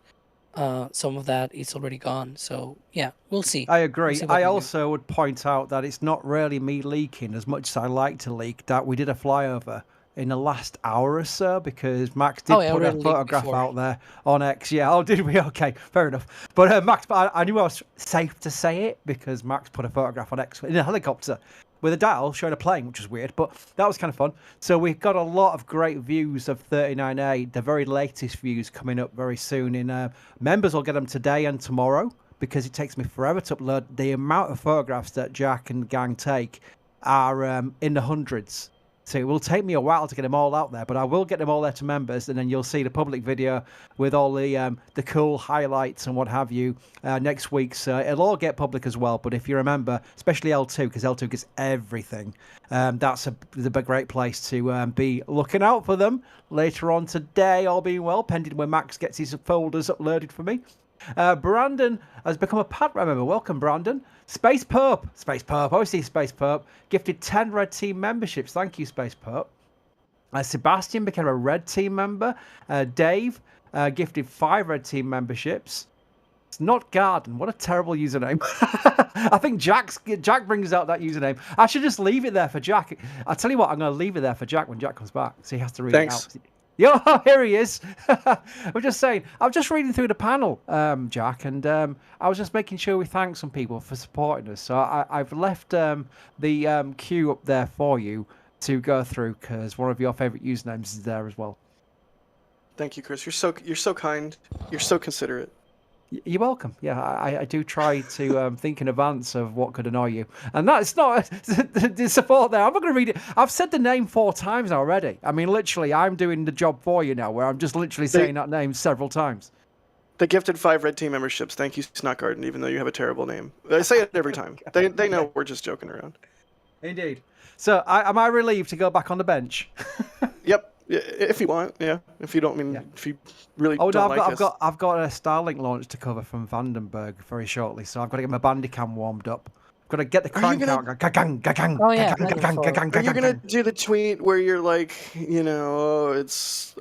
Some of that is already gone. So yeah, we'll see. I agree. I also would point out that it's not really me leaking as much as I like to leak, that we did a flyover in the last hour or so, because Max did put a photograph out there on X. Yeah, oh, did we? Okay, fair enough. But Max, I knew I was safe to say it because Max put a photograph on X in a helicopter with a dial showing a plane, which was weird, but that was kind of fun. So we've got a lot of great views of 39A, the very latest views coming up very soon. Members will get them today and tomorrow, because it takes me forever to upload. The amount of photographs that Jack and the gang take are in the hundreds. So it will take me a while to get them all out there, but I will get them all there to members, and then you'll see the public video with all the cool highlights and what have you next week. So it'll all get public as well. But if you remember, especially L2, because L2 gets everything, that's a great place to be looking out for them later on today, all being well, pending when Max gets his folders uploaded for me. Brandon has become a Padre member. Welcome, Brandon. Space Perp, obviously Space Perp, gifted 10 Red Team memberships. Thank you, Space Perp. Sebastian became a Red Team member. Dave gifted 5 Red Team memberships. It's not Garden. What a terrible username. I think Jack brings out that username. I should just leave it there for Jack. I'll tell you what, I'm going to leave it there for Jack when Jack comes back, so he has to read it out. Yo, here he is. I'm just saying, I'm just reading through the panel, Jack, and I was just making sure we thank some people for supporting us. So I've left the queue up there for you to go through, because one of your favourite usernames is there as well. Thank you, Chris. You're so kind. You're so considerate. You're welcome. Yeah, I do try to think in advance of what could annoy you. And that's not the support there. I'm not going to read it. I've said the name 4 times already. I mean, literally, I'm doing the job for you now, where I'm just literally saying that name several times. They gifted 5 Red Team memberships. Thank you, Snot Garden, even though you have a terrible name. I say it every time. They know we're just joking around. Indeed. So, am I relieved to go back on the bench? Yep. If you want, yeah. If you don't mean, if you really don't like us. I've got a Starlink launch to cover from Vandenberg very shortly, so I've got to get my Bandicam warmed up. I've got to get the crank out. Oh yeah. Are you gonna do the tweet where you're like, it's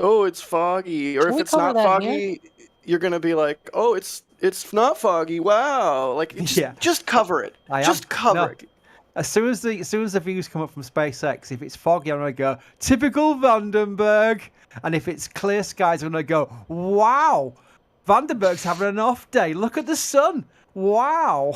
foggy, or if it's not foggy, you're gonna be like, it's not foggy. Wow, like just cover it. Just cover it. As soon as the views come up from SpaceX, if it's foggy, I'm going to go, typical Vandenberg. And if it's clear skies, I'm going to go, wow, Vandenberg's having an off day. Look at the sun. Wow.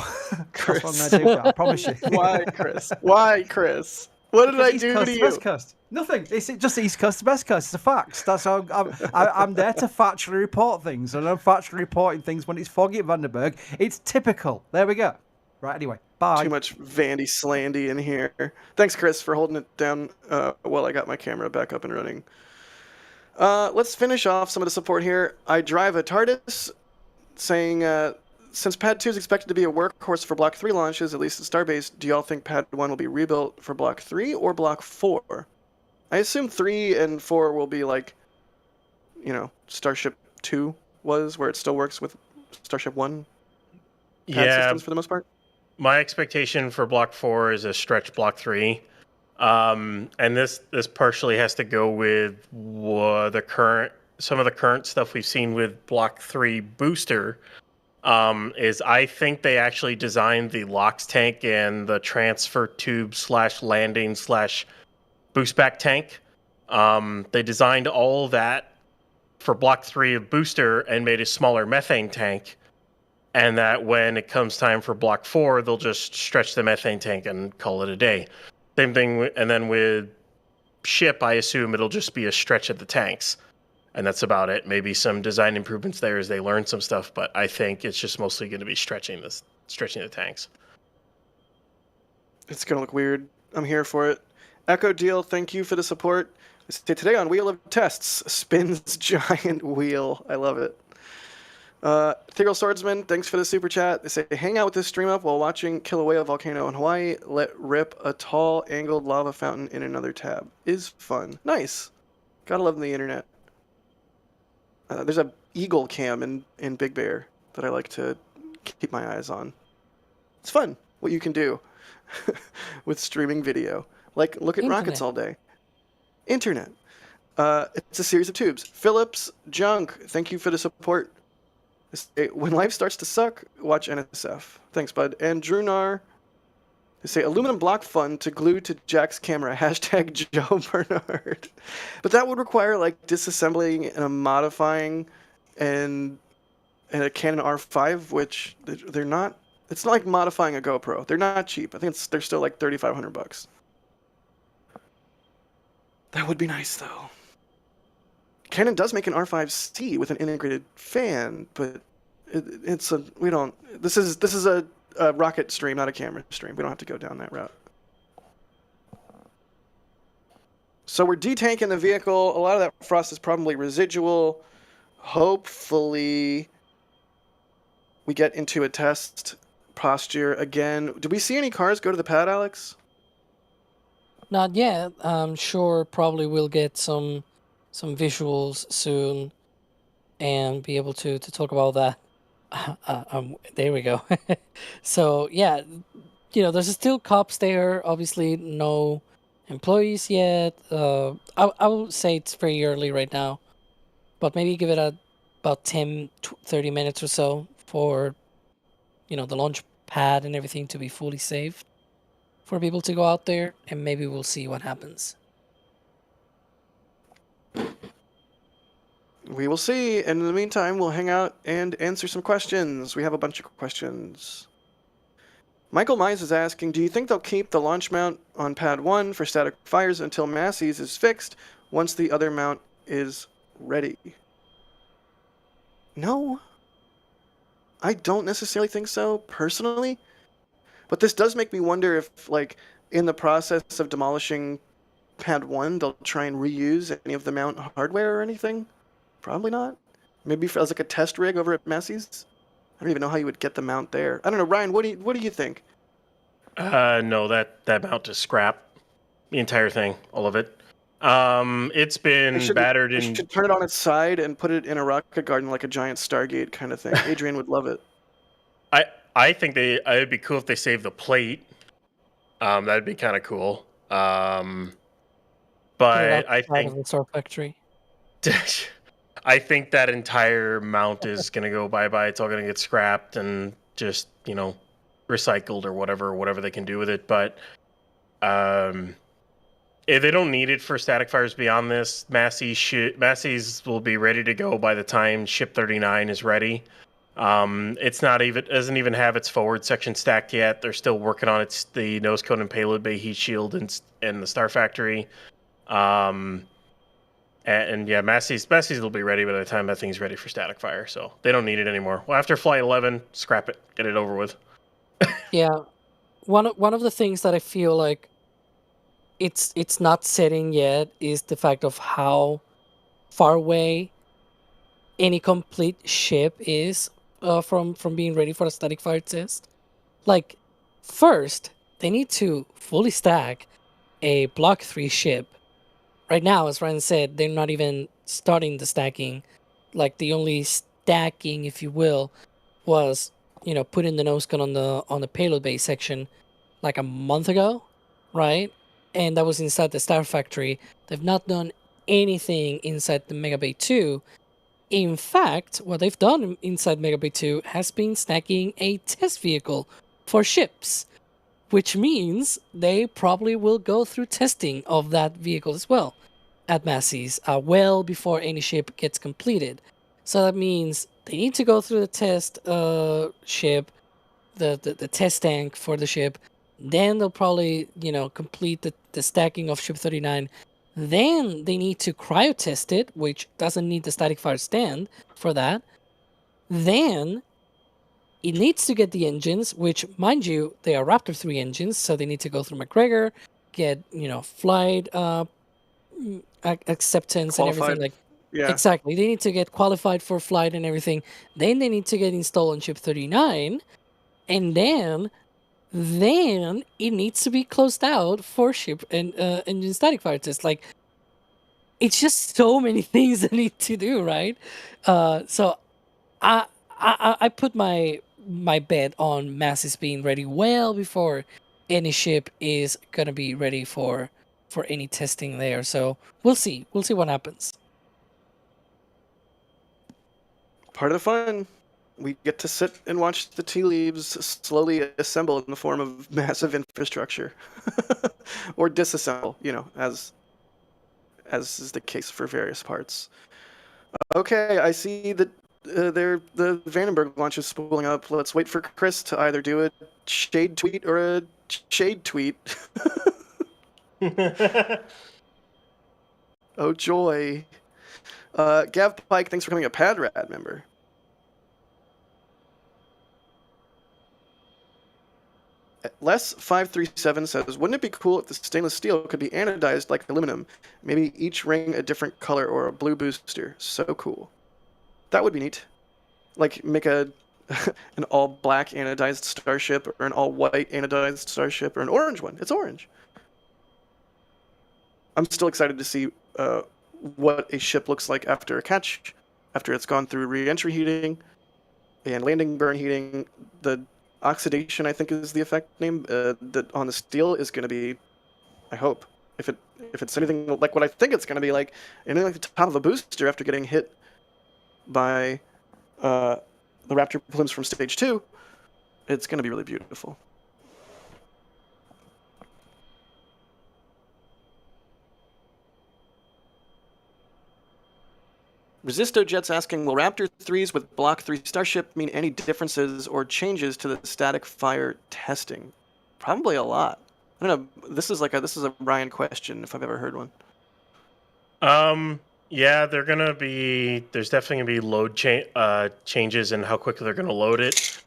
Chris. That's what I'm going to do, I promise you. Why, Chris? Why, Chris? What did I do to you? West Coast. Nothing. It's just East Coast to West Coast. It's a fact. That's how I'm there to factually report things. And I'm factually reporting things when it's foggy at Vandenberg. It's typical. There we go. Right, anyway. Bye. Too much Vandy Slandy in here. Thanks, Chris, for holding it down while I got my camera back up and running. Let's finish off some of the support here. I drive a TARDIS, saying, since Pad 2 is expected to be a workhorse for Block 3 launches, at least at Starbase, do y'all think Pad 1 will be rebuilt for Block 3 or Block 4? I assume 3 and 4 will be like, Starship 2 was, where it still works with Starship 1 pad systems for the most part. My expectation for Block 4 is a stretch Block 3. And this partially has to go with some of the current stuff we've seen with Block 3 booster. Is I think they actually designed the LOX tank and the transfer tube /landing /boostback tank. They designed all that for Block 3 of booster and made a smaller methane tank. And that when it comes time for Block 4, they'll just stretch the methane tank and call it a day. Same thing, and then with ship, I assume it'll just be a stretch of the tanks. And that's about it. Maybe some design improvements there as they learn some stuff, but I think it's just mostly going to be stretching the tanks. It's going to look weird. I'm here for it. Echo Deal, thank you for the support. Today on Wheel of Tests, spins giant wheel. I love it. Ethereal Swordsman, thanks for the super chat. They say, hang out with this stream up while watching Kilauea Volcano in Hawaii. Let rip a tall, angled lava fountain in another tab. Is fun. Nice. Gotta love the internet. There's a eagle cam in Big Bear that I like to keep my eyes on. It's fun what you can do with streaming video. Like, look at rockets all day. Internet. It's a series of tubes. Phillips Junk, thank you for the support. When life starts to suck, watch NSF. Thanks, bud. And Drunar, they say, aluminum block fun to glue to Jack's camera. Hashtag Joe Bernard. But that would require, like, disassembling and modifying and a Canon R5, which they're not. It's not like modifying a GoPro. They're not cheap. I think they're still like $3,500. That would be nice, though. Canon does make an R5C with an integrated fan, but this is a rocket stream, not a camera stream. We don't have to go down that route. So we're detanking the vehicle. A lot of that frost is probably residual. Hopefully we get into a test posture again. Did we see any cars go to the pad, Alex? Not yet. I'm sure probably we'll get some visuals soon and be able to talk about that There we go. So yeah, there's still cops there. Obviously, no employees yet. I would say it's very early right now, but maybe give it about 10, 30 minutes or so for the launch pad and everything to be fully safe for people to go out there, and maybe we'll see what happens. We will see. And in the meantime, we'll hang out and answer some questions. We have a bunch of questions. Michael Mize is asking, do you think they'll keep the launch mount on pad 1 for static fires until Massey's is fixed once the other mount is ready? No. I don't necessarily think so, personally. But this does make me wonder if, like, in the process of demolishing pad 1, they'll try and reuse any of the mount hardware or anything. Probably not. Maybe as like a test rig over at Massey's. I don't even know how you would get the mount there. I don't know, Ryan. What do you think? No, that mount is scrap. The entire thing, all of it. It's been battered You in. should turn it on its side and put it in a rocket garden like a giant Stargate kind of thing. Adrian would love it. I think it'd be cool if they saved the plate. That'd be kind of cool. But I think the Star Factory. I think that entire mount is gonna go bye-bye. It's all gonna get scrapped and just recycled or whatever they can do with it. But if they don't need it for static fires beyond this, Massey's will be ready to go by the time Ship 39 is ready. Doesn't even have its forward section stacked yet. They're still working on the nose cone and payload bay heat shield and the Star Factory. And yeah, Massey's will be ready by the time that thing's ready for static fire. So they don't need it anymore. Well, after Flight 11, scrap it, get it over with. Yeah, one of the things that I feel like it's not setting yet is the fact of how far away any complete ship is from being ready for a static fire test. Like, first they need to fully stack a Block 3 ship. Right now, as Ryan said, they're not even starting the stacking. Like, the only stacking, if you will, was putting the nose cone on the payload bay section like a month ago, right? And that was inside the Star Factory. They've not done anything inside the Mega Bay 2. In fact, what they've done inside Mega Bay 2 has been stacking a test vehicle for ships, which means they probably will go through testing of that vehicle as well at Massey's well before any ship gets completed. So that means they need to go through the test ship, the test tank for the ship. Then they'll probably, complete the stacking of Ship 39. Then they need to cryo test it, which doesn't need the static fire stand for that. Then it needs to get the engines, which, mind you, they are Raptor 3 engines, so they need to go through McGregor, get, flight acceptance Qualified. and everything. Yeah. Exactly. They need to get qualified for flight and everything. Then they need to get installed on Ship 39. And then it needs to be closed out for ship and engine static fire test. Like, it's just so many things that need to do, right? So I put my bet on Masses being ready well before any ship is gonna be ready for any testing there. So we'll see what happens. Part of the fun. We get to sit and watch the tea leaves slowly assemble in the form of massive infrastructure. Or disassemble, as is the case for various parts. Okay, I see that the Vandenberg launch is spooling up. Let's wait for Chris to either do a shade tweet or a shade tweet. Oh, joy. Gav Pike, thanks for becoming a PadRad member. Les537 says, wouldn't it be cool if the stainless steel could be anodized like aluminum? Maybe each ring a different color or a blue booster. So cool. That would be neat. Like, make an all-black anodized Starship, or an all-white anodized Starship, or an orange one. It's orange. I'm still excited to see what a ship looks like after it's gone through re-entry heating. and landing burn heating. The oxidation, I think, is the effect name that on the steel is going to be, I hope, if it's anything like what I think it's going to be like, anything like the top of a booster after getting hit by the Raptor plumes from stage 2, it's going to be really beautiful. Resisto Jet's asking, will Raptor 3s with Block 3 Starship mean any differences or changes to the static fire testing? Probably a lot. I don't know. This is a Ryan question if I've ever heard one. Yeah, there's definitely gonna be load changes in how quickly they're gonna load it.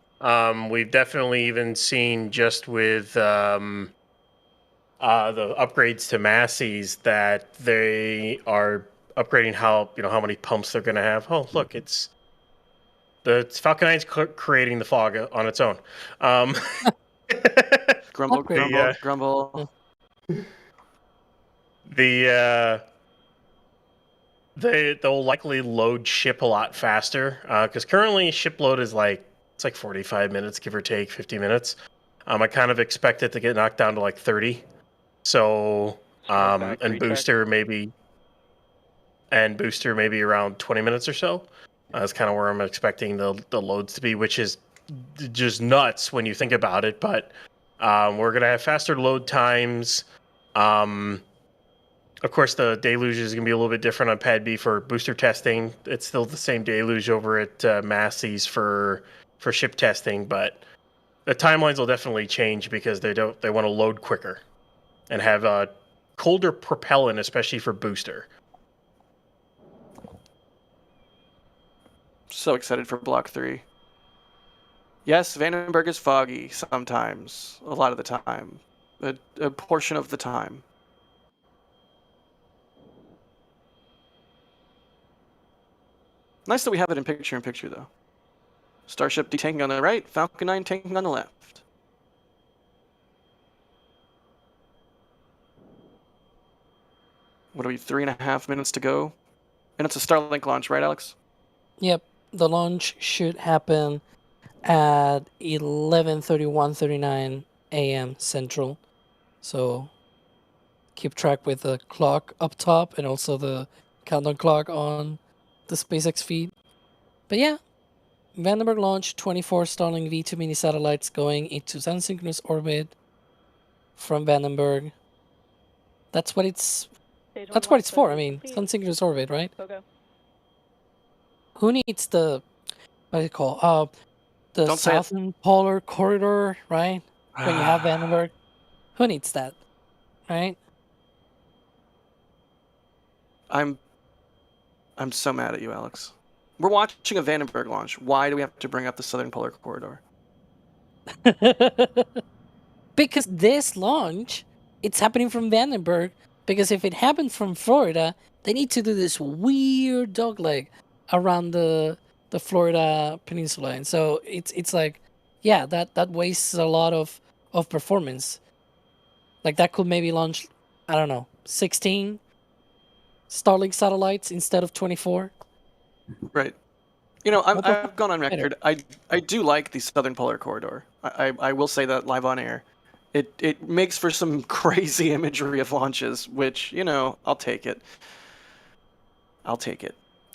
We've definitely even seen just with the upgrades to Massey's that they are upgrading how many pumps they're gonna have. Oh, look, it's Falcon 9's creating the fog on its own. Grumble, grumble. They'll likely load ship a lot faster because currently ship load is it's like 45 minutes, give or take 50 minutes. I kind of expect it to get knocked down to like 30. So and booster maybe around 20 minutes or so. That's kind of where I'm expecting the loads to be, which is just nuts when you think about it. But we're gonna have faster load times. Of course, the Deluge is going to be a little bit different on Pad B for booster testing. It's still the same Deluge over at Massey's for ship testing, but the timelines will definitely change because they want to load quicker and have a colder propellant, especially for booster. So excited for Block 3. Yes, Vandenberg is foggy sometimes, a lot of the time, a portion of the time. Nice that we have it in picture though. Starship detanking on the right, Falcon 9 tanking on the left. What are we, 3.5 minutes to go? And it's a Starlink launch, right, Alex? Yep. The launch should happen at 11:39 a.m. Central. So keep track with the clock up top and also the countdown clock on the SpaceX feed. But yeah, Vandenberg launched 24 Starlink V2 mini satellites going into sun-synchronous orbit from Vandenberg. That's what it's for. I mean, sun-synchronous orbit, right? Okay. Who needs the what do you call the Don't say it. southern polar corridor, right? When you have Vandenberg, who needs that, right? I'm so mad at you, Alex. We're watching a Vandenberg launch. Why do we have to bring up the Southern Polar Corridor? Because this launch, it's happening from Vandenberg. Because if it happened from Florida, they need to do this weird dogleg around the Florida peninsula, and so it's like, yeah, that wastes a lot of performance. Like that could maybe launch, I don't know, 16 Starlink satellites instead of 24. Right. You know, I've gone on record. I do like the Southern Polar Corridor. I will say that live on air. It makes for some crazy imagery of launches, which, you know, I'll take it.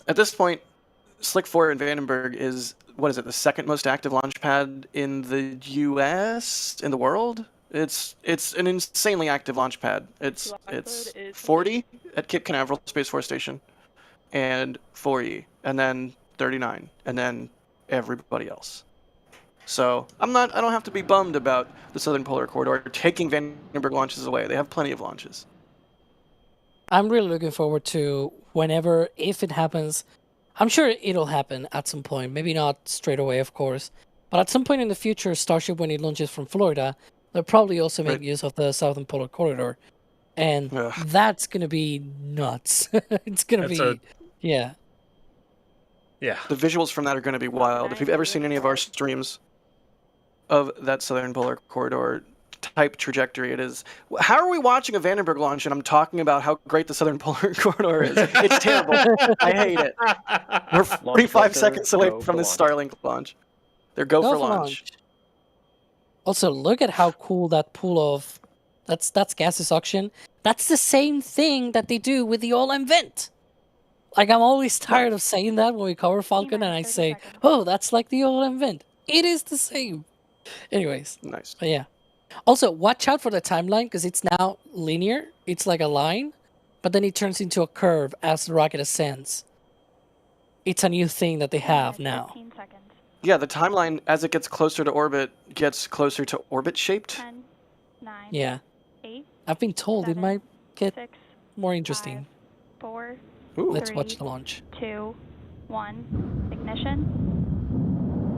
At this point, Slick 4 in Vandenberg is, what is it, the second most active launch pad in the US, in the world? It's an insanely active launch pad. It's 40 at Cape Canaveral Space Force Station, and 4E, and then 39, and then everybody else. So I don't have to be bummed about the Southern Polar Corridor taking Vandenberg launches away. They have plenty of launches. I'm really looking forward to whenever, if it happens. I'm sure it'll happen at some point. Maybe not straight away, of course, but at some point in the future, Starship, when it launches from Florida, they'll probably also make use of the Southern Polar Corridor, and that's gonna be nuts. It's gonna be, yeah. The visuals from that are going to be wild. If you've ever seen any of our streams of that Southern Polar Corridor type trajectory, it is. How are we watching a Vandenberg launch and I'm talking about how great the Southern Polar Corridor is? It's terrible. I hate it. We're 45 seconds away from this Starlink launch. They're go for launch. Also, look at how cool that pool of that's gaseous oxygen. That's the same thing that they do with the all-in vent. Like, I'm always tired of saying that when we cover Falcon, and I say, "Oh, that's like the all-in vent." It is the same. Anyways, Nice. but yeah. Also, watch out for the timeline because it's now linear. It's like a line, but then it turns into a curve as the rocket ascends. It's a new thing that they have now. 15 seconds. Yeah, the timeline as it gets closer to orbit gets closer to orbit shaped. 10, 9, Yeah. 8, I've been told it 7, might get 6, more interesting. 5, 4, Ooh. Let's 3, watch the launch. 2, 1, ignition,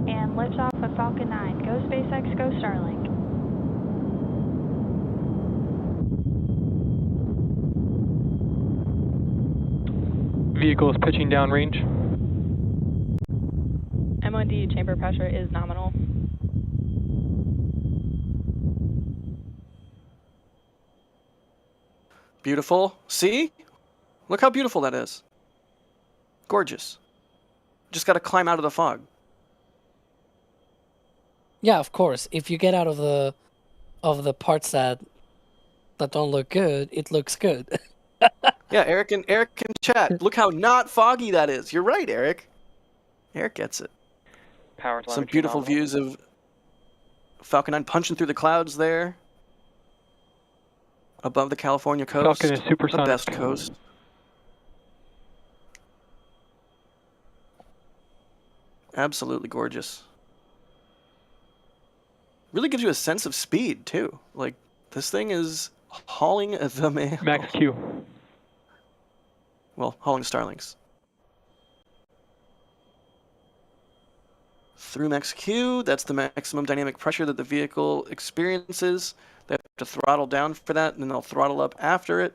and liftoff of Falcon 9. Go SpaceX, go Starlink. Vehicle is pitching downrange. MOD chamber pressure is nominal. Beautiful. See? Look how beautiful that is. Gorgeous. Just got to climb out of the fog. Yeah, of course. If you get out of the parts that don't look good, it looks good. Yeah, Eric in chat. Look how not foggy that is. You're right, Eric. Eric gets it. Power Some beautiful views of Falcon 9 punching through the clouds there. Above the California coast. Falcon is The supersonic. best coast. Absolutely gorgeous. Really gives you a sense of speed, too. Like, this thing is hauling the mail. Max Q. Well, hauling Starlinks. Through max Q, that's the maximum dynamic pressure that the vehicle experiences. They have to throttle down for that, and then they'll throttle up after it.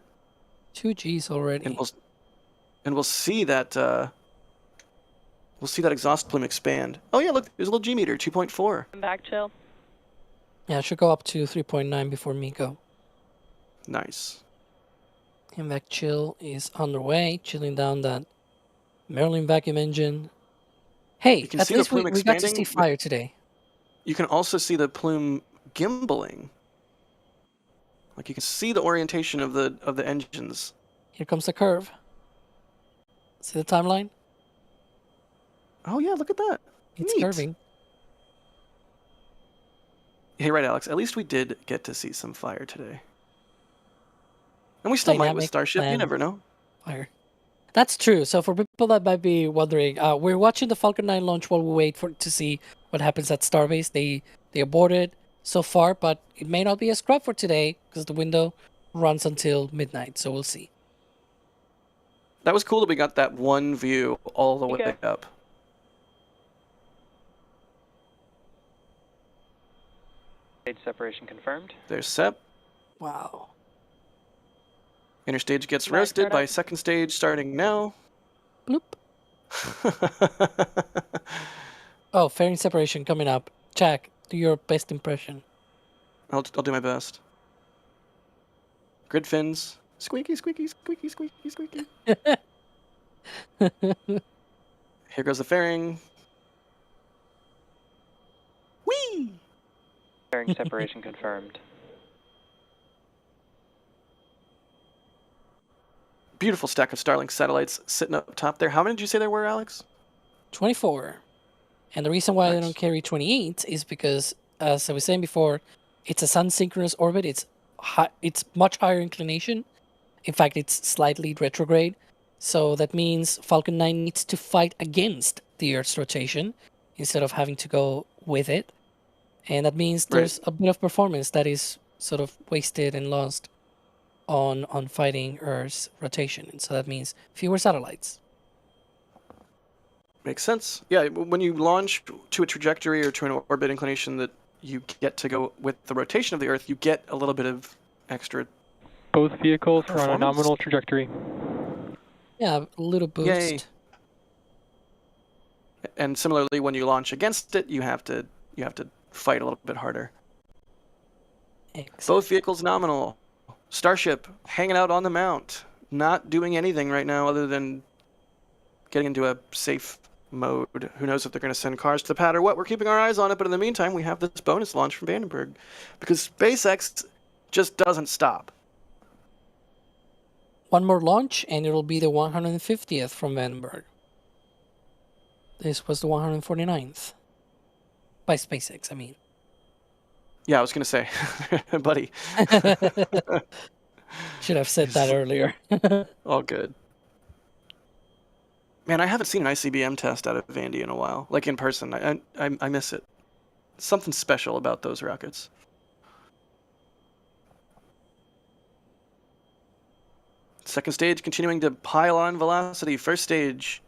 2 Gs already. And we'll see that exhaust plume expand. Oh yeah, look, there's a little G meter, 2.4. Back chill. Yeah, it should go up to 3.9 before me go. Nice. Vac chill is underway, chilling down that Merlin vacuum engine. Hey, You can at see the least we plume got to see expanding. fire today. You can also see the plume gimbaling. Like you can see the orientation of the engines. Here comes the curve. See the timeline? Oh yeah, look at that. It's Neat. curving. Hey, right, Alex. At least we did get to see some fire today. And we still might with Dynamic Starship. You plan. never know. Fire. That's true. So for people that might be wondering, we're watching the Falcon 9 launch while we wait to see what happens at Starbase. They aborted so far, but it may not be a scrub for today because the window runs until midnight. So we'll see. That was cool that we got that one view all the way Okay. up. Stage separation confirmed. There's SEP. Wow. Interstage gets Back roasted by startup. second stage starting now. Bloop. Oh, fairing separation coming up. Jack, do your best impression. I'll do my best. Grid fins. Squeaky, squeaky, squeaky, squeaky, squeaky. Here goes the fairing. Whee! Fairing separation confirmed. Beautiful stack of Starlink satellites sitting up top there. How many did you say there were, Alex? 24. And the reason why they Nice. don't carry 28 is because, as I was saying before, it's a sun-synchronous orbit. It's much higher inclination. In fact, it's slightly retrograde. So that means Falcon 9 needs to fight against the Earth's rotation instead of having to go with it. And that means Right. there's a bit of performance that is sort of wasted and lost on fighting Earth's rotation. And so that means fewer satellites. Makes sense. Yeah, when you launch to a trajectory or to an orbit inclination that you get to go with the rotation of the Earth, you get a little bit of extra. Both vehicles are on a Performance? nominal trajectory. Yeah, a little boost. Yay. And similarly, when you launch against it, you have to fight a little bit harder. Excellent. Both vehicles nominal. Starship hanging out on the mount, not doing anything right now other than getting into a safe mode. Who knows if they're going to send cars to the pad or what? We're keeping our eyes on it, but in the meantime, we have this bonus launch from Vandenberg because SpaceX just doesn't stop. One more launch, and it'll be the 150th from Vandenberg. This was the 149th. By SpaceX, I mean. Yeah, I was going to say, buddy. Should have said that earlier. All good. Man, I haven't seen an ICBM test out of Vandy in a while, like in person. I miss it. Something special about those rockets. Second stage continuing to pile on velocity. First stage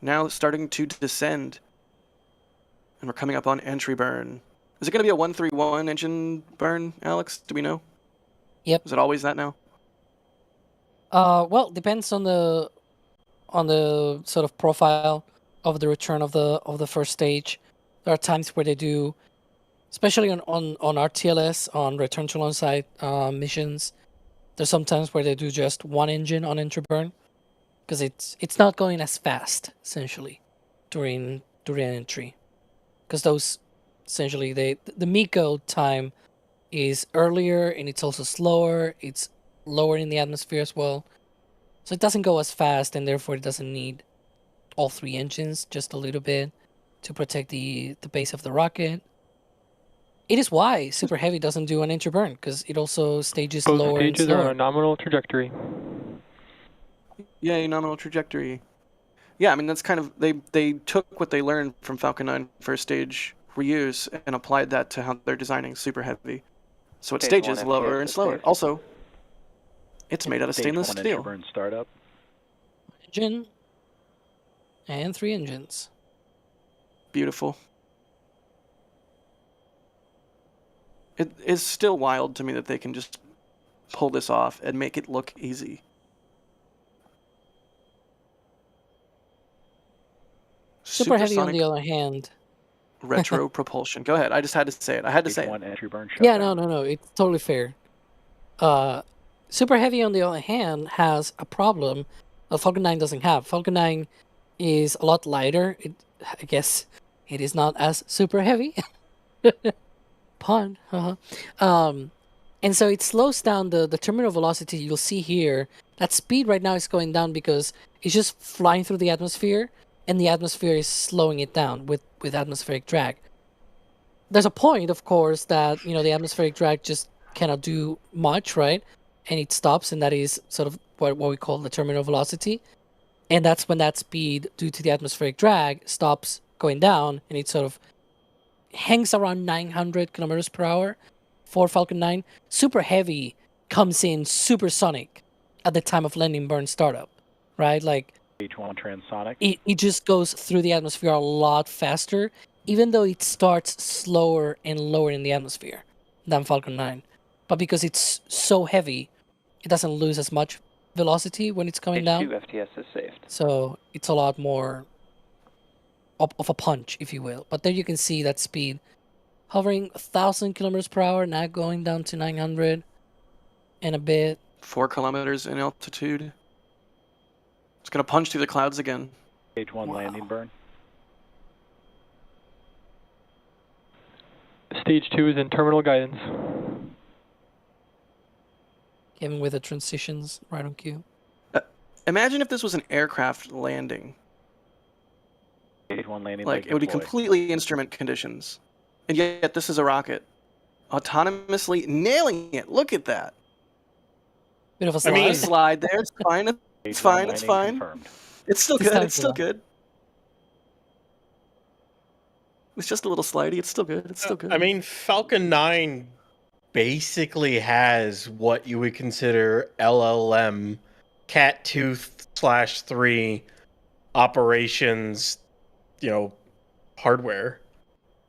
now starting to descend. And we're coming up on entry burn. Is it going to be a 131 engine burn, Alex? Do we know? Yep. Is it always that now? Well, depends on the sort of profile of the return of the first stage. There are times where they do, especially on RTLS, on return to launch site missions. There's some times where they do just one engine on entry burn, because it's not going as fast essentially during entry, because those essentially the MECO time is earlier and it's also slower. It's lower in the atmosphere as well. So it doesn't go as fast, and therefore it doesn't need all three engines, just a little bit, to protect the base of the rocket. It is why Super Heavy doesn't do an entry burn, because it also stages Both lower and stages slower. are on a nominal trajectory. Yay, nominal trajectory. Yeah, I mean, that's kind of, they took what they learned from Falcon 9 first stage reuse and applied that to how they're designing Super Heavy. So it Stage stages one lower FTS and slower. stage. Also, it's made out of Stage stainless 1 steel. burn startup. Engine and three engines. Beautiful. It is still wild to me that they can just pull this off and make it look easy. Super Heavy, on Supersonic the other hand. retro propulsion. Go ahead. I just had to say it. I had to Stage say it. 1 entry burn Yeah, shutdown. no, it's totally fair. Super Heavy, on the other hand, has a problem that Falcon 9 doesn't have. Falcon 9 is a lot lighter. I guess it is not as super heavy. Pun. And so it slows down the terminal velocity. You'll see here that speed right now is going down because it's just flying through the atmosphere, and the atmosphere is slowing it down with atmospheric drag. There's a point, of course, that the atmospheric drag just cannot do much, right? And it stops, and that is sort of what we call the terminal velocity. And that's when that speed, due to the atmospheric drag, stops going down, and it sort of hangs around 900 kilometers per hour for Falcon 9. Super Heavy comes in supersonic at the time of landing burn startup, right? Like, Stage 1 transonic. it just goes through the atmosphere a lot faster, even though it starts slower and lower in the atmosphere than Falcon 9. But because it's so heavy, it doesn't lose as much velocity when it's coming down. Stage 2 FTS is saved. So it's a lot more of a punch, if you will. But there you can see that speed hovering 1,000 kilometers per hour, now going down to 900 and a bit. 4 kilometers in altitude. It's going to punch through the clouds again. Stage 1 landing burn. Stage 2 is in terminal guidance. Even with the transitions right on cue. Imagine if this was an aircraft landing. Stage 1 landing Like, leg it would be deployed. completely instrument conditions. And yet, this is a rocket. Autonomously nailing it. Look at that. Bit of a I slide. mean- Slide there. It's fine. Stage It's 1 fine. It's landing fine. confirmed. It's still It's good. time It's for still that. good. It's just a little slidey. It's still good. It's still good. I mean, Falcon 9 basically has what you would consider LLM Cat 2/3 operations, hardware.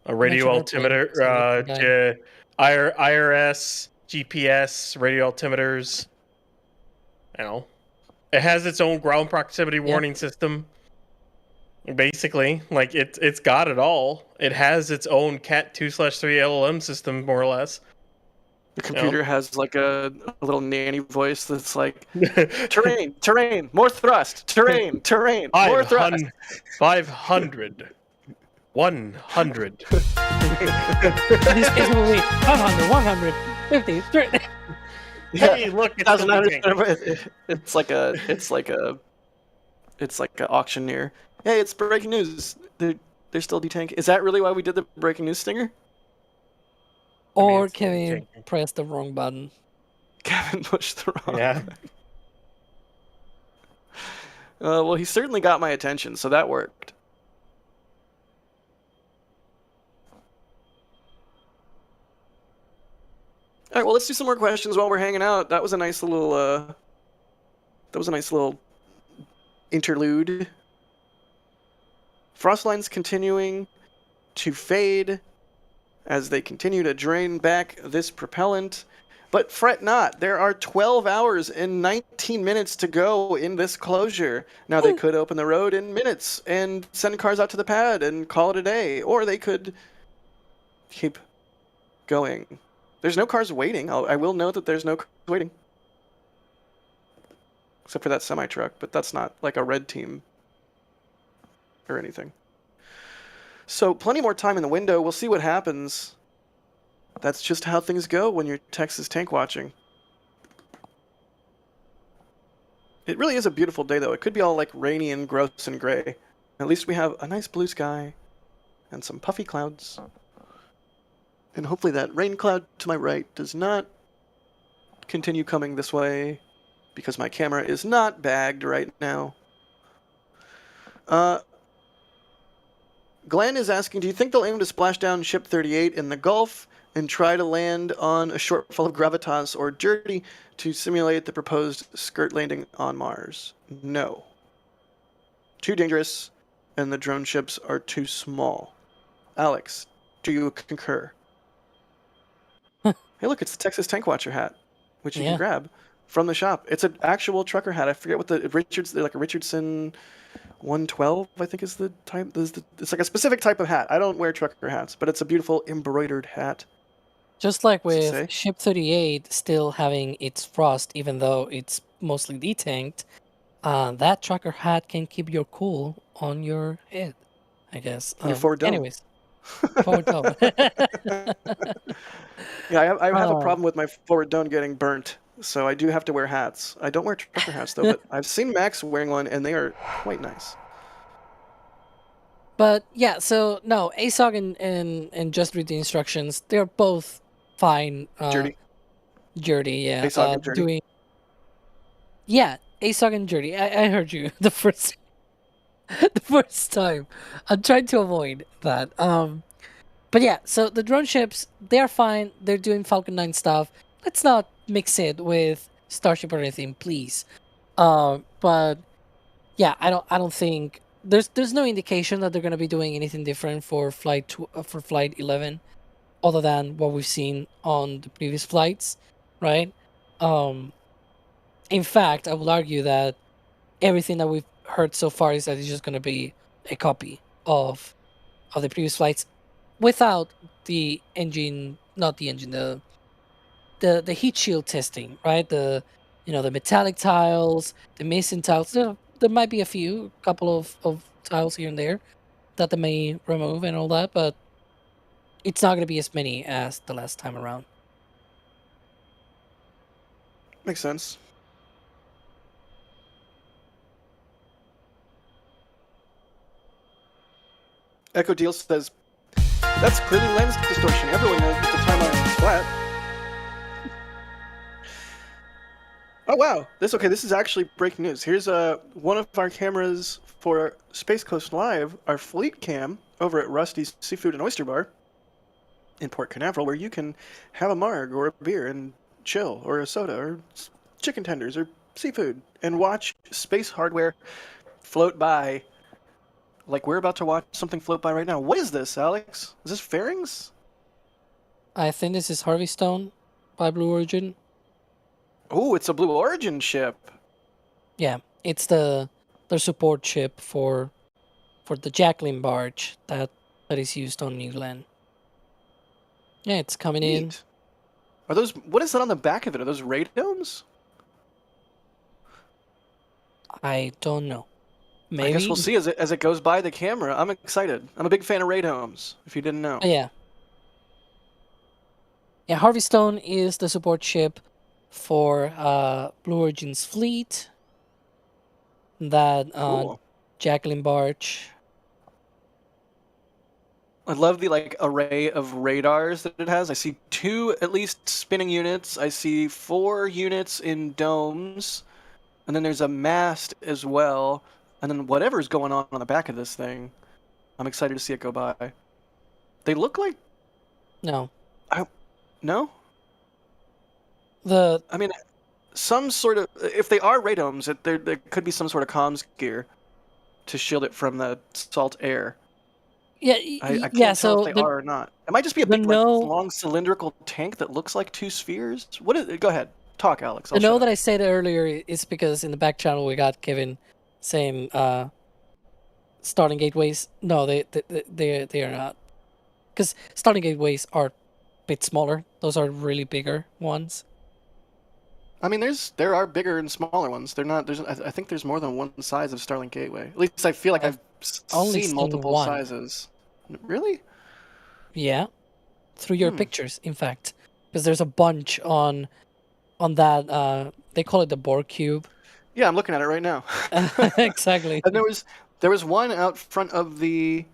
A radio Mention airplane, altimeter, so we can IRS, GPS, radio altimeters. It has its own ground proximity warning system. Basically, like it's got it all. It has its own Cat 2/3 LLM system, more or less. The computer has like a little nanny voice that's like, terrain, more thrust, terrain, more thrust. 500. 100. In this case, it will be 500, 150, 30. Hey, look, it's Doesn't something. It's like an auctioneer. Hey, it's breaking news. They're still detanking. Is that really why we did the breaking news stinger? Or it's Kevin detanking. pressed the wrong button. Kevin pushed the wrong. Yeah. Well, he certainly got my attention, so that worked. All right, well, let's do some more questions while we're hanging out. That was a nice little. Interlude. Frost lines continuing to fade as they continue to drain back this propellant. But fret not, there are 12 hours and 19 minutes to go in this closure. Now, they could open the road in minutes and send cars out to the pad and call it a day, or they could keep going. There's no cars waiting. I will note that there's no cars waiting. Except for that semi-truck, but that's not like a red team or anything. So plenty more time in the window. We'll see what happens. That's just how things go when you're Texas tank watching. It really is a beautiful day, though. It could be all like rainy and gross and gray. At least we have a nice blue sky and some puffy clouds. And hopefully that rain cloud to my right does not continue coming this way, because my camera is not bagged right now. Glenn is asking, do you think they'll aim to splash down Ship 38 in the Gulf and try to land on a shortfall of gravitas or dirty to simulate the proposed skirt landing on Mars? No. Too dangerous, and the drone ships are too small. Alex, do you concur? Hey, look, it's the Texas Tank Watcher hat, which you can grab from the shop. It's an actual trucker hat. I forget what the like a Richardson 112, I think is the type. It's like a specific type of hat. I don't wear trucker hats, but it's a beautiful embroidered hat. Just like with Ship 38 still having its frost, even though it's mostly detanked, that trucker hat can keep your cool on your head, I guess. Your forward dome. Anyways, forward dome. Yeah, I have a problem with my forward dome getting burnt, so I do have to wear hats. I don't wear trucker hats, though, but I've seen Max wearing one, and they are quite nice. But yeah, so no, ASOG and Just Read the Instructions, they're both fine. Dirty, yeah. ASOG and Dirty. Yeah, ASOG and Dirty. I heard you the first time. I'm trying to avoid that. But yeah, so the drone ships, they're fine. They're doing Falcon 9 stuff. Let's not mix it with Starship or anything, please. But yeah, I don't think there's no indication that they're gonna be doing anything different for flight 11, other than what we've seen on the previous flights, right? In fact, I would argue that everything that we've heard so far is that it's just gonna be a copy of the previous flights, without the engine, not the engine, the heat shield testing, right? The metallic tiles, the missing tiles. There might be a couple of tiles here and there that they may remove and all that, but it's not going to be as many as the last time around. Makes sense. Echo Deal says, that's clearly lens distortion. Everyone knows that the timeline is flat. Oh wow! This is actually breaking news. Here's one of our cameras for Space Coast Live, our fleet cam over at Rusty's Seafood and Oyster Bar in Port Canaveral, where you can have a marg or a beer and chill, or a soda, or chicken tenders, or seafood, and watch space hardware float by. Like we're about to watch something float by right now. What is this, Alex? Is this fairings? I think this is Harvey Stone by Blue Origin. Oh, it's a Blue Origin ship. Yeah, it's their support ship for the Jacqueline barge that is used on New Glenn. Yeah, it's coming in. Are those? What is that on the back of it? Are those radomes? I don't know. Maybe. I guess we'll see as it goes by the camera. I'm excited. I'm a big fan of radomes, if you didn't know. Oh, yeah. Yeah, Harvey Stone is the support ship for Blue Origin's fleet. That Cool. Jacqueline barge. I love the array of radars that it has. I see 2 at least spinning units. I see 4 units in domes, and then there's a mast as well. And then whatever's going on the back of this thing, I'm excited to see it go by. They look like No. no. The I mean, some sort of if they are radomes, there could be some sort of comms gear to shield it from the salt air. yeah I can't yeah. tell So if they are or not. It might just be a the big, long cylindrical tank that looks like 2 spheres. What is it? Go ahead, talk, Alex. the no that I said earlier is because in the back channel we got Kevin saying starting gateways. No, they are not, because starting gateways are a bit smaller. Those are really bigger ones. I mean, there are bigger and smaller ones. They're not. I think there's more than one size of Starlink Gateway. At least I feel like I've only seen seen multiple one. sizes. Really? Yeah, through your pictures, in fact, because there's a bunch on that. They call it the Borg cube. Yeah, I'm looking at it right now. Exactly. And there was one out front of the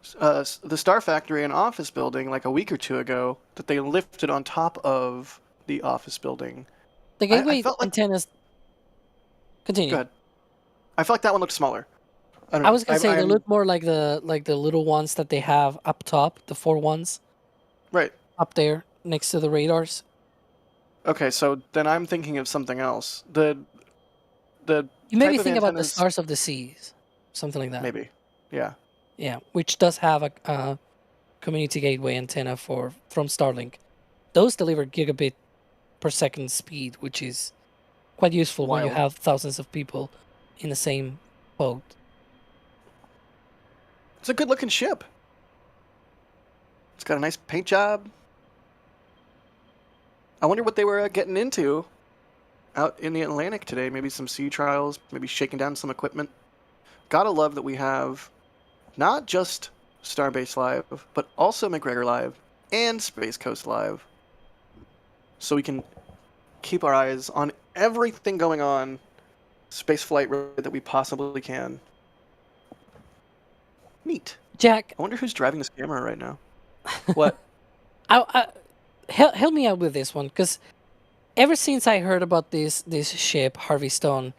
Star Factory and office building like a week or 2 ago that they lifted on top of the office building. The gateway I felt like, antennas. Continue. Go ahead. I felt like that one looked smaller. I was gonna say they look more like the little ones that they have up top, the 4 ones. Right. Up there next to the radars. Okay, so then I'm thinking of something else. The You maybe type of think about the antennas- Stars of the Seas, something like that. Maybe. Yeah. Yeah, which does have a community gateway antenna from Starlink. Those deliver gigabit per second speed, which is quite useful when you Wild. have thousands of people in the same boat. It's a good-looking ship. It's got a nice paint job. I wonder what they were getting into out in the Atlantic today. Maybe some sea trials, maybe shaking down some equipment. Gotta love that we have not just Starbase Live, but also McGregor Live and Space Coast Live. So we can keep our eyes on everything going on spaceflight that we possibly can. Neat. Jack, I wonder who's driving this camera right now. What? help me out with this one, because ever since I heard about this ship, Harvey Stone,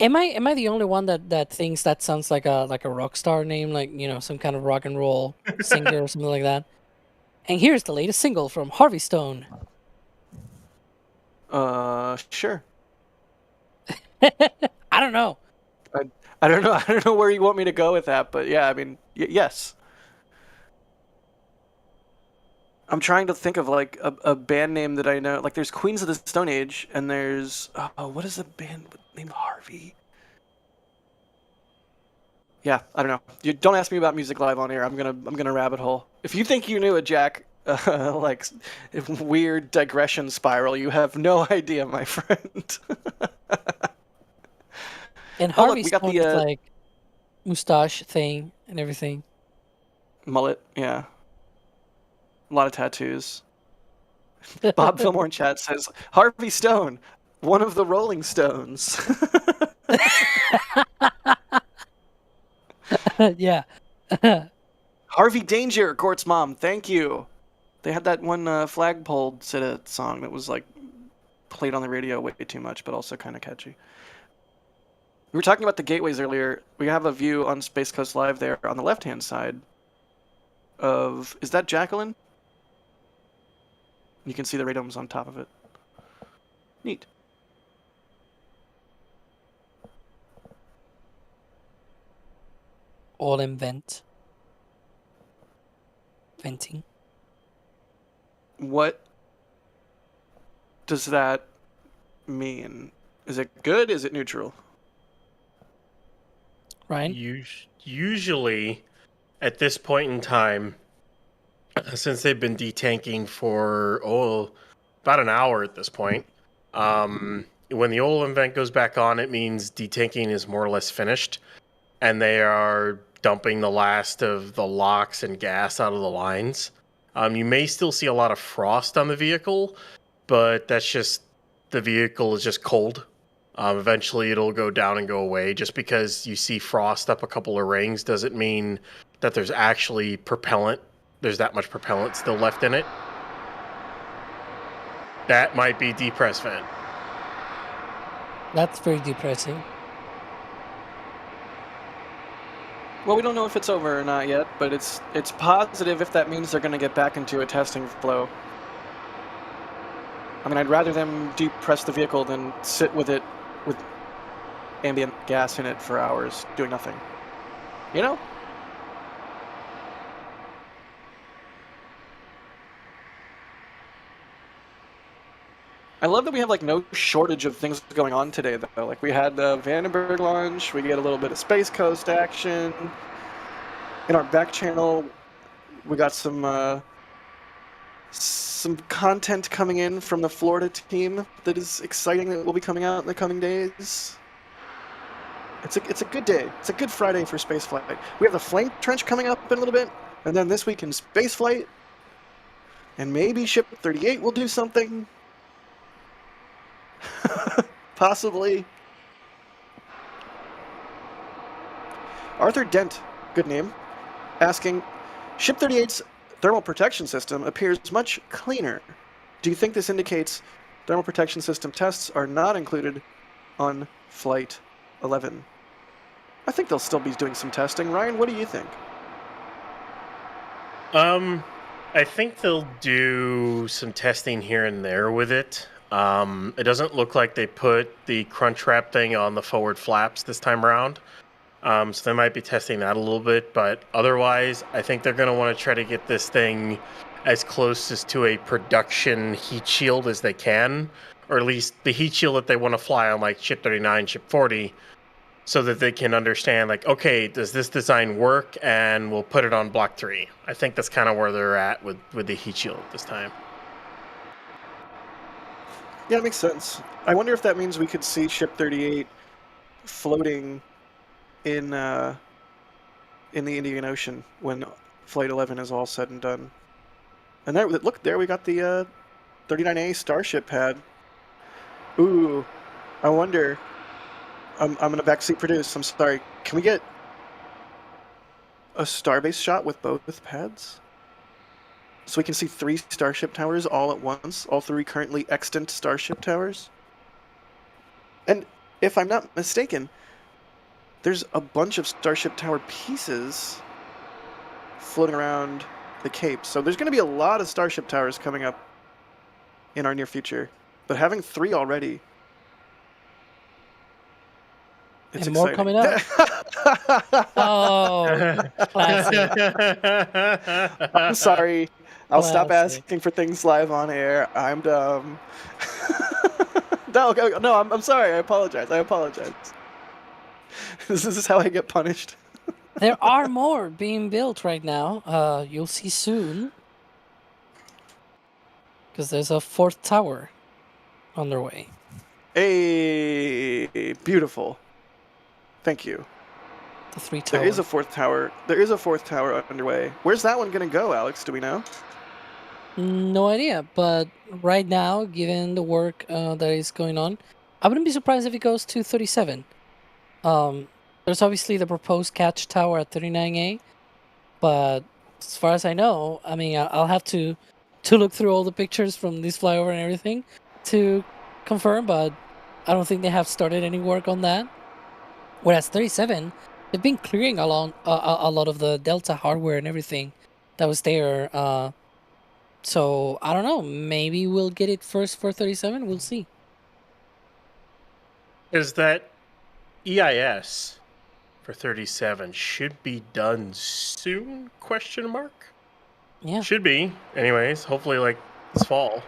am I the only one that thinks that sounds like a rock star name, like, you know, some kind of rock and roll singer or something like that? And here's the latest single from Harvey Stone. Sure. I don't know. I don't know. I don't know where you want me to go with that, but yeah, I mean, yes. I'm trying to think of like a band name that I know. Like, there's Queens of the Stone Age, and there's what is the band named Harvey? Yeah, I don't know. You don't ask me about music live on air. I'm gonna rabbit hole. If you think you knew it, Jack, like weird digression spiral, you have no idea, my friend. And Oh, look, Harvey we got Stone the, is like mustache thing and everything. Mullet, yeah. A lot of tattoos. Bob Fillmore in chat says, Harvey Stone, one of the Rolling Stones. Yeah. Harvey Danger, Gort's mom, thank you. They had that one flagpole song that was like played on the radio way too much, but also kind of catchy. We were talking about the gateways earlier. We have a view on Space Coast Live there on the left-hand side of... Is that Jacqueline? You can see the radomes on top of it. Neat. All in venting. What does that mean? Is it good? Is it neutral? Ryan? Usually, at this point in time, since they've been detanking for about an hour at this point. When the oil vent goes back on, it means detanking is more or less finished, and they are dumping the last of the LOX and gas out of the lines. You may still see a lot of frost on the vehicle, but that's just the vehicle is just cold. Eventually it'll go down and go away. Just because you see frost up a couple of rings doesn't mean that there's actually propellant. There's that much propellant still left in it. That might be depress vent. That's very depressing. Well, we don't know if it's over or not yet, but it's positive if that means they're going to get back into a testing flow. I mean, I'd rather them depress the vehicle than sit with it with ambient gas in it for hours doing nothing. You know? I love that we have like no shortage of things going on today, though. Like we had the Vandenberg launch, we get a little bit of Space Coast action. In our back channel, we got some content coming in from the Florida team that is exciting that will be coming out in the coming days. It's a good day. It's a good Friday for spaceflight. We have the Flame Trench coming up in a little bit, and then this week in spaceflight, and maybe Ship 38 will do something. Possibly. Arthur Dent, good name, asking, Ship 38's thermal protection system appears much cleaner. Do you think this indicates thermal protection system tests are not included on Flight 11? I think they'll still be doing some testing. Ryan, what do you think? I think they'll do some testing here and there with it. It doesn't look like they put the crunch wrap thing on the forward flaps this time around. So they might be testing that a little bit, but otherwise, I think they're going to want to try to get this thing as close as to a production heat shield as they can, or at least the heat shield that they want to fly on like Ship 39, Ship 40, so that they can understand, like, okay, does this design work? And we'll put it on Block 3. I think that's kind of where they're at with the heat shield this time. Yeah, it makes sense. I wonder if that means we could see Ship 38 floating in the Indian Ocean when Flight 11 is all said and done. And there, look, there we got the 39A Starship pad. Ooh, I wonder. I'm gonna backseat produce. I'm sorry. Can we get a Starbase shot with both pads? So we can see 3 Starship towers all at once, all 3 currently extant Starship towers. And if I'm not mistaken, there's a bunch of Starship tower pieces floating around the Cape. So there's going to be a lot of Starship towers coming up in our near future. But having 3 already, it's and exciting. more coming up. Oh, classic. I'm sorry. I'll stop Classic. asking for things live on air. I'm dumb. No, I'm sorry. I apologize. This is how I get punished. There are more being built right now. You'll see soon. Because there's a 4th tower on their way. Hey, beautiful. Thank you. The 3 towers. There is a 4th tower. There is a 4th tower underway. Where's that one going to go, Alex? Do we know? No idea, but right now, given the work that is going on, I wouldn't be surprised if it goes to 37. There's obviously the proposed catch tower at 39A, but as far as I know, I mean, I'll have to look through all the pictures from this flyover and everything to confirm, but I don't think they have started any work on that. Whereas 37, they've been clearing a lot of the Delta hardware and everything that was there. So, I don't know. Maybe we'll get it first for 37. We'll see. Is that EIS for 37 should be done soon? Question mark? Yeah. Should be. Anyways, hopefully like this fall.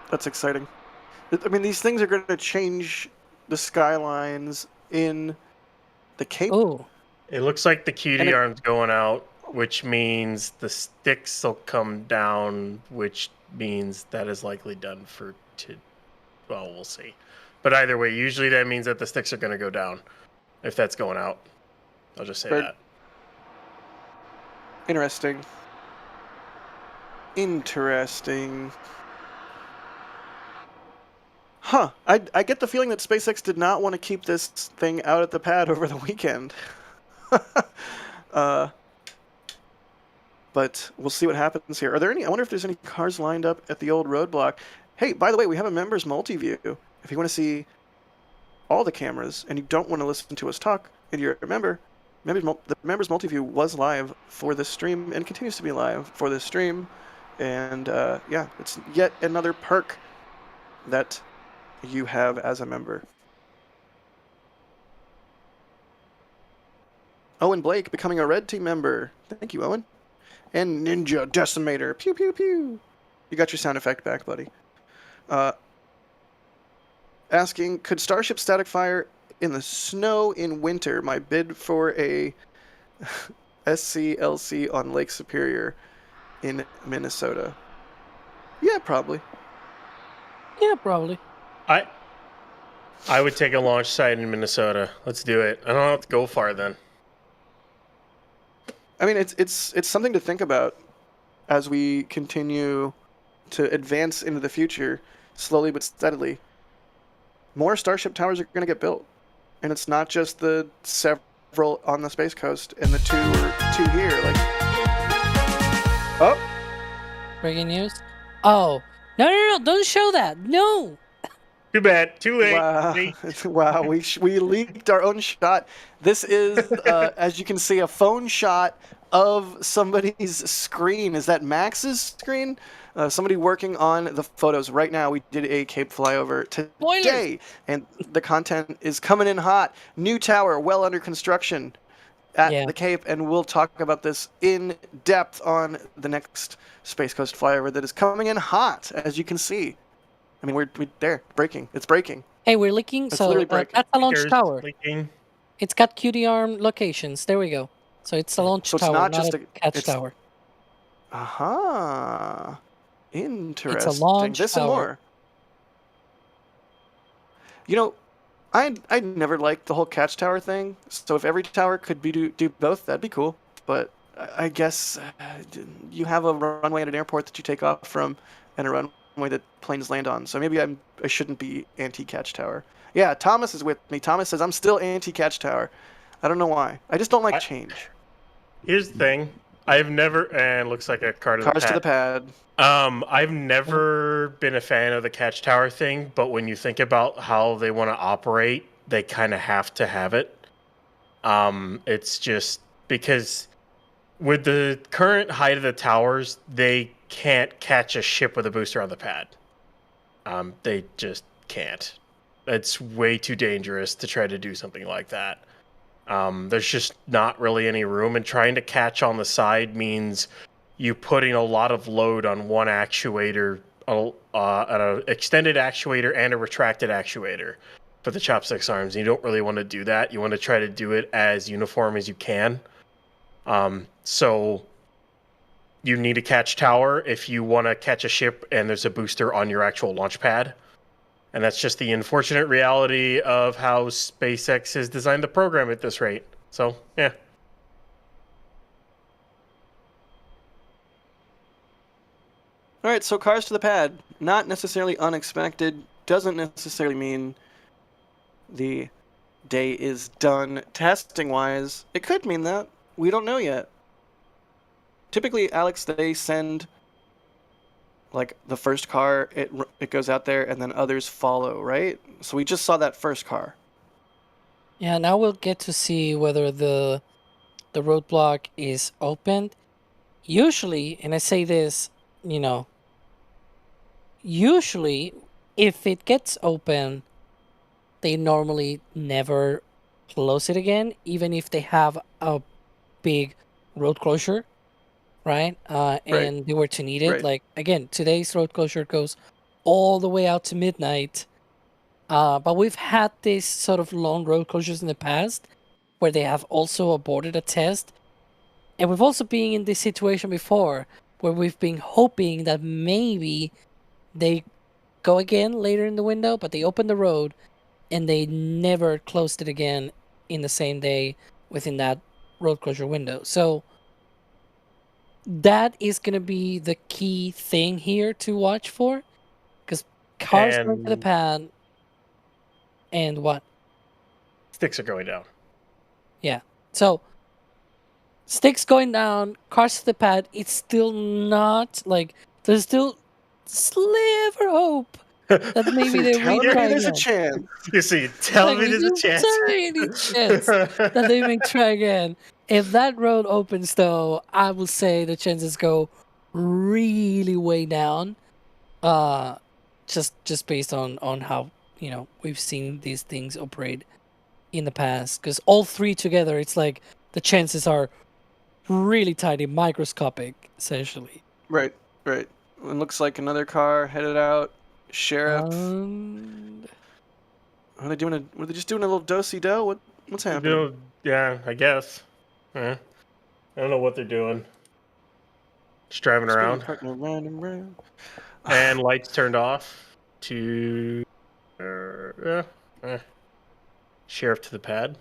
That's exciting. I mean, these things are going to change the skylines in the Cape. Oh. It looks like the QD arm's going out which means the sticks will come down, which means that is likely done for well, we'll see. But either way, usually that means that the sticks are going to go down if that's going out. I'll just say that. Interesting. Interesting. Huh. I get the feeling that SpaceX did not want to keep this thing out at the pad over the weekend. But we'll see what happens here. Are there any? I wonder if there's any cars lined up at the old roadblock. Hey, by the way, we have a members multi-view. If you want to see all the cameras and you don't want to listen to us talk, and you're a member, the members multi-view was live for this stream and continues to be live for this stream. And yeah, it's yet another perk that you have as a member. Owen Blake becoming a Red Team member. Thank you, Owen. And Ninja Decimator. Pew, pew, pew. You got your sound effect back, buddy. Asking, could Starship static fire in the snow in winter? My bid for a SCLC on Lake Superior in Minnesota. Yeah, probably. Yeah, probably. I would take a launch site in Minnesota. Let's do it. I don't have to go far then. I mean, it's something to think about as we continue to advance into the future, slowly but steadily. More Starship towers are going to get built, and it's not just the several on the Space Coast and the two here. Like, oh, breaking news. Oh, no! Don't show that. No. Too bad. Too late. Wow, wow. We leaked our own shot. This is, as you can see, a phone shot of somebody's screen. Is that Max's screen? Somebody working on the photos right now. We did a Cape flyover today, and the content is coming in hot. New tower, well under construction at the Cape, and we'll talk about this in depth on the next Space Coast flyover that is coming in hot, as you can see. I mean, we're there, breaking. It's breaking. Hey, we're leaking. It's So literally breaking. that's a launch tower. Leaking. It's got QD locations. There we go. So it's a launch So it's tower, not not just a catch tower. Aha. Interesting. It's a launch this tower. and more. You know, I never liked the whole catch tower thing. So if every tower could do both, that'd be cool. But I guess you have a runway at an airport that you take off from, and a runway that planes land on. So maybe I shouldn't be anti-catch tower. Yeah, Thomas is with me. Thomas says I'm still anti-catch tower. I don't know why. I just don't like change. Here's the thing. I've never, and looks like a car to the pad. Cars to the pad. I've never been a fan of the catch tower thing, but when you think about how they want to operate, they kind of have to have it. It's just because with the current height of the towers, they can't catch a ship with a booster on the pad. They just can't. It's way too dangerous to try to do something like that. There's just not really any room, and trying to catch on the side means you putting a lot of load on one actuator, an extended actuator and a retracted actuator for the chopsticks arms. You don't really want to do that. You want to try to do it as uniform as you can. So you need a catch tower if you want to catch a ship and there's a booster on your actual launch pad. And that's just the unfortunate reality of how SpaceX has designed the program at this rate. So, yeah. All right, so cars to the pad, not necessarily unexpected, doesn't necessarily mean the day is done testing-wise. It could mean that. We don't know yet. Typically, Alex, they send like the first car, it goes out there, and then others follow, right? So we just saw that first car. Yeah, now we'll get to see whether the roadblock is opened. Usually, and I say this, usually if it gets open, they normally never close it again, even if they have a big road closure, right? And they were to need it. Right. Like, again, today's road closure goes all the way out to midnight. But we've had these sort of long road closures in the past where they have also aborted a test. And we've also been in this situation before where we've been hoping that maybe they go again later in the window, but they open the road and they never closed it again in the same day within that road closure window. So that is going to be the key thing here to watch for, because cars going to the And pad and what? sticks are going down. Yeah. So sticks going down, cars to the pad. It's still not like there's still sliver hope that So maybe you're they telling me retry there's a again. chance. You see, tell me there's a Like, chance. tiny chance that they may try again. If that road opens, though, I will say the chances go really way down. Just based on how we've seen these things operate in the past. Because all three together, it's like the chances are really tiny, microscopic, essentially. Right. It looks like another car headed out. Sheriff. Are they doing were they just doing a little do-si-do? What's happening? Yeah, I guess. I don't know what they're doing. Just driving around. Round and round. And lights turned off to sheriff to the pad.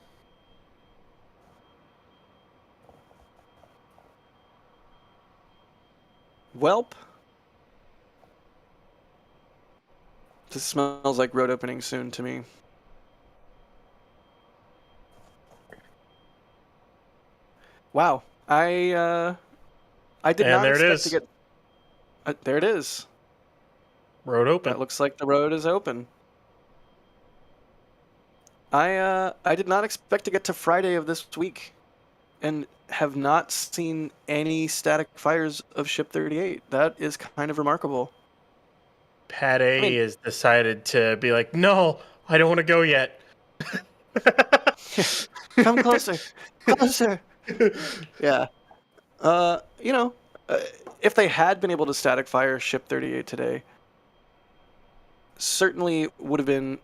Welp. This smells like road opening soon to me. Wow. I did not expect to get... there it is. Road open. That looks like the road is open. I did not expect to get to Friday of this week and have not seen any static fires of Ship 38. That is kind of remarkable. Pad A has decided to be like, no, I don't want to go yet. Come closer. Closer. Yeah. If they had been able to static fire Ship 38 today, certainly would have been,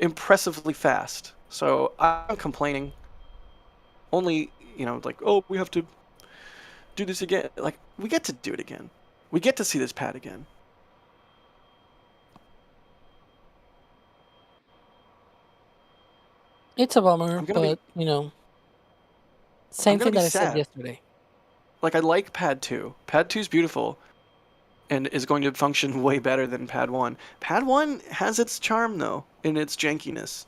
impressively fast. So I'm complaining. Only, like, oh, we have to do this again. Like, we get to do it again. We get to see this pad again. It's a bummer, but, same thing that I said yesterday. Like, I like Pad 2. Pad 2 is beautiful and is going to function way better than Pad 1. Pad 1 has its charm, though, in its jankiness.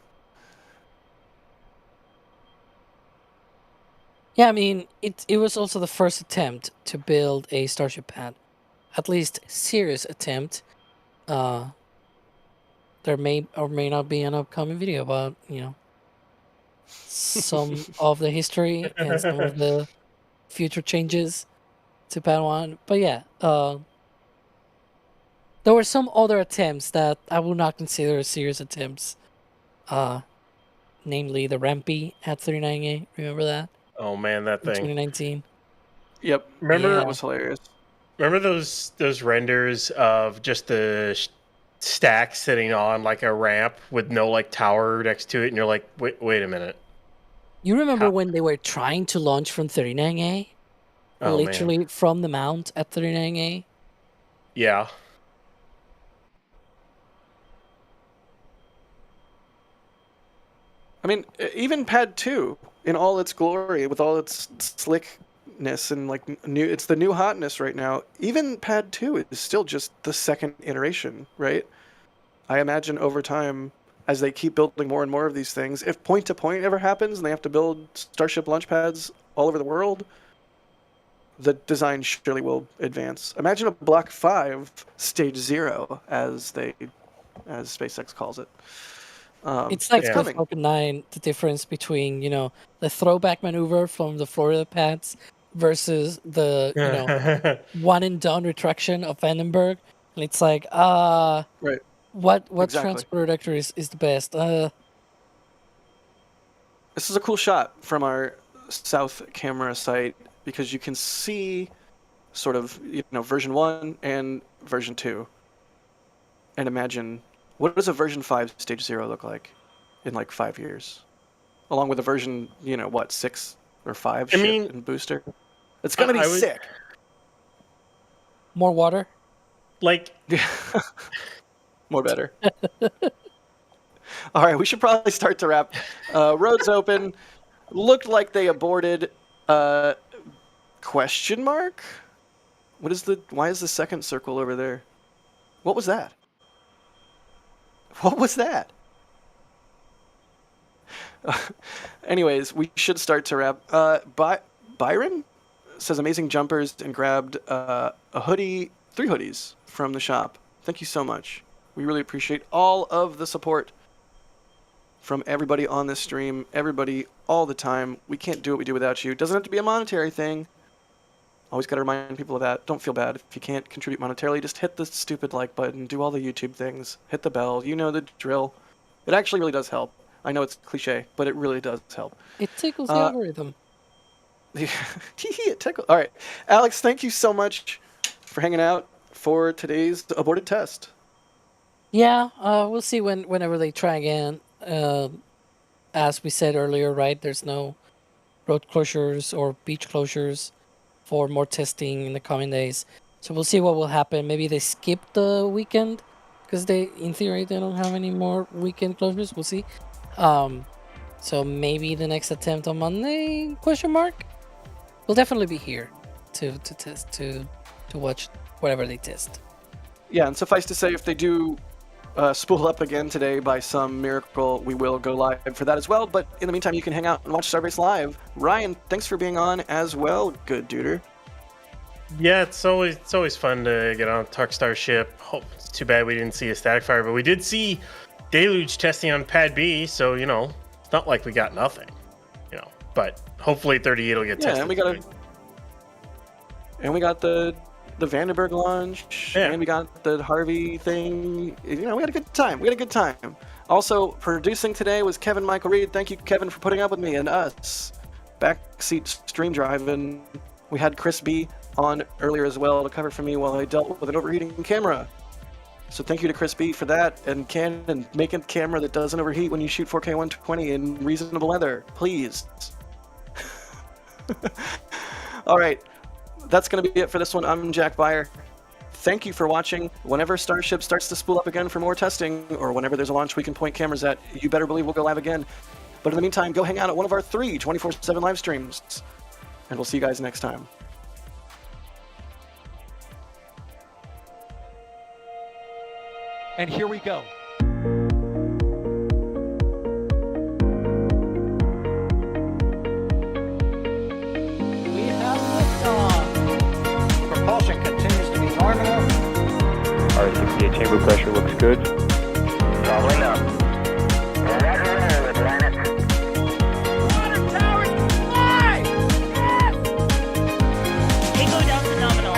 Yeah, I mean, it was also the first attempt to build a Starship pad. At least serious attempt. There may or may not be an upcoming video about, some of the history and some of the future changes to Pad 1. But yeah, there were some other attempts that I would not consider serious attempts. Namely the Rampy at 39A. Remember that? Oh man, that thing. 2019. Yep. Remember that was hilarious. Remember those renders of just the stack sitting on like a ramp with no like tower next to it, and you're like, wait a minute. You remember when they were trying to launch from 39A? Oh, literally man. from the mount at 39A? Yeah. I mean, even Pad 2, in all its glory, with all its slickness and like it's the new hotness right now. Even Pad 2 is still just the second iteration, right? I imagine over time, as they keep building more and more of these things, if point-to-point ever happens and they have to build Starship launch pads all over the world, the design surely will advance. Imagine a Block 5 Stage 0, as SpaceX calls it. It's like it's the coming. Falcon 9, the difference between, the throwback maneuver from the Florida pads versus the, one-and-done retraction of Vandenberg. And it's like, right. What Exactly. transport vector is the best? This is a cool shot from our south camera site because you can see sort of, version 1 and version 2. And imagine, what does a version 5 stage 0 look like in like 5 years? Along with a version, 6 or 5 I ship mean, and booster. It's gonna be I would- sick. More water. Like, More better. All right, we should probably start to wrap. Roads open. Looked like they aborted. Question mark? Why is the second circle over there? What was that? What was that? Anyways, we should start to wrap. Byron says amazing jumpers and grabbed a hoodie, 3 hoodies from the shop. Thank you so much. We really appreciate all of the support from everybody on this stream, everybody all the time. We can't do what we do without you. It doesn't have to be a monetary thing. Always got to remind people of that. Don't feel bad if you can't contribute monetarily. Just hit the stupid like button, do all the YouTube things, hit the bell. You know the drill. It actually really does help. I know it's cliche, but it really does help. It tickles the algorithm. It tickles. All right. Alex, thank you so much for hanging out for today's aborted test. Yeah, we'll see whenever they try again. As we said earlier, right? There's no road closures or beach closures for more testing in the coming days. So we'll see what will happen. Maybe they skip the weekend because in theory, they don't have any more weekend closures. We'll see. So maybe the next attempt on Monday? Question mark. We'll definitely be here to test to watch whatever they test. Yeah, and suffice to say, if they do spool up again today by some miracle, we will go live for that as well. But in the meantime, you can hang out and watch Starbase live. Ryan, thanks for being on as well. Good duder. yeah, it's always fun to get on talk Starship. It's too bad we didn't see a static fire, but we did see Deluge testing on Pad B. So it's not like we got nothing. But hopefully 38 will get tested. And we got the Vandenberg launch, and we got the Harvey thing. We had a good time. Also, producing today was Kevin Michael Reed. Thank you, Kevin, for putting up with me and us. Backseat stream driving. We had Chris B on earlier as well to cover for me while I dealt with an overheating camera. So thank you to Chris B for that, and Canon making a camera that doesn't overheat when you shoot 4K 120 in reasonable weather. Please. All right. That's going to be it for this one. I'm Jack Beyer. Thank you for watching. Whenever Starship starts to spool up again for more testing, or whenever there's a launch we can point cameras at, you better believe we'll go live again. But in the meantime, go hang out at one of our 3 24/7 live streams. And we'll see you guys next time. And here we go. We have liftoff. Propulsion continues to be normal. R68 chamber pressure looks good. Doubling up. Roger, Atlantic. Water towers fly! Yes! Echo down to nominal.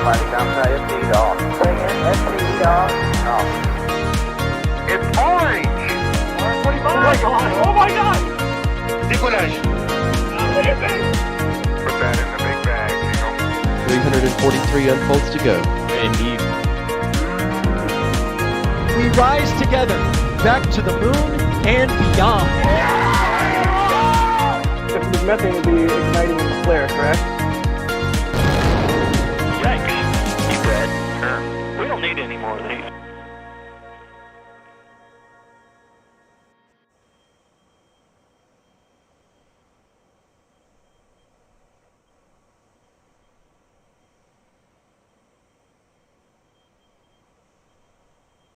Fighting downside FD off. Bring in FD off. It's orange! 145! Oh my god! Oh my god! Decollage! Put that in the big bag, 343 unfolds to go. Indeed. We rise together, back to the moon and beyond. If the methane would be igniting in the flare, correct? Yikes. You read? Sure. We don't need any more of these.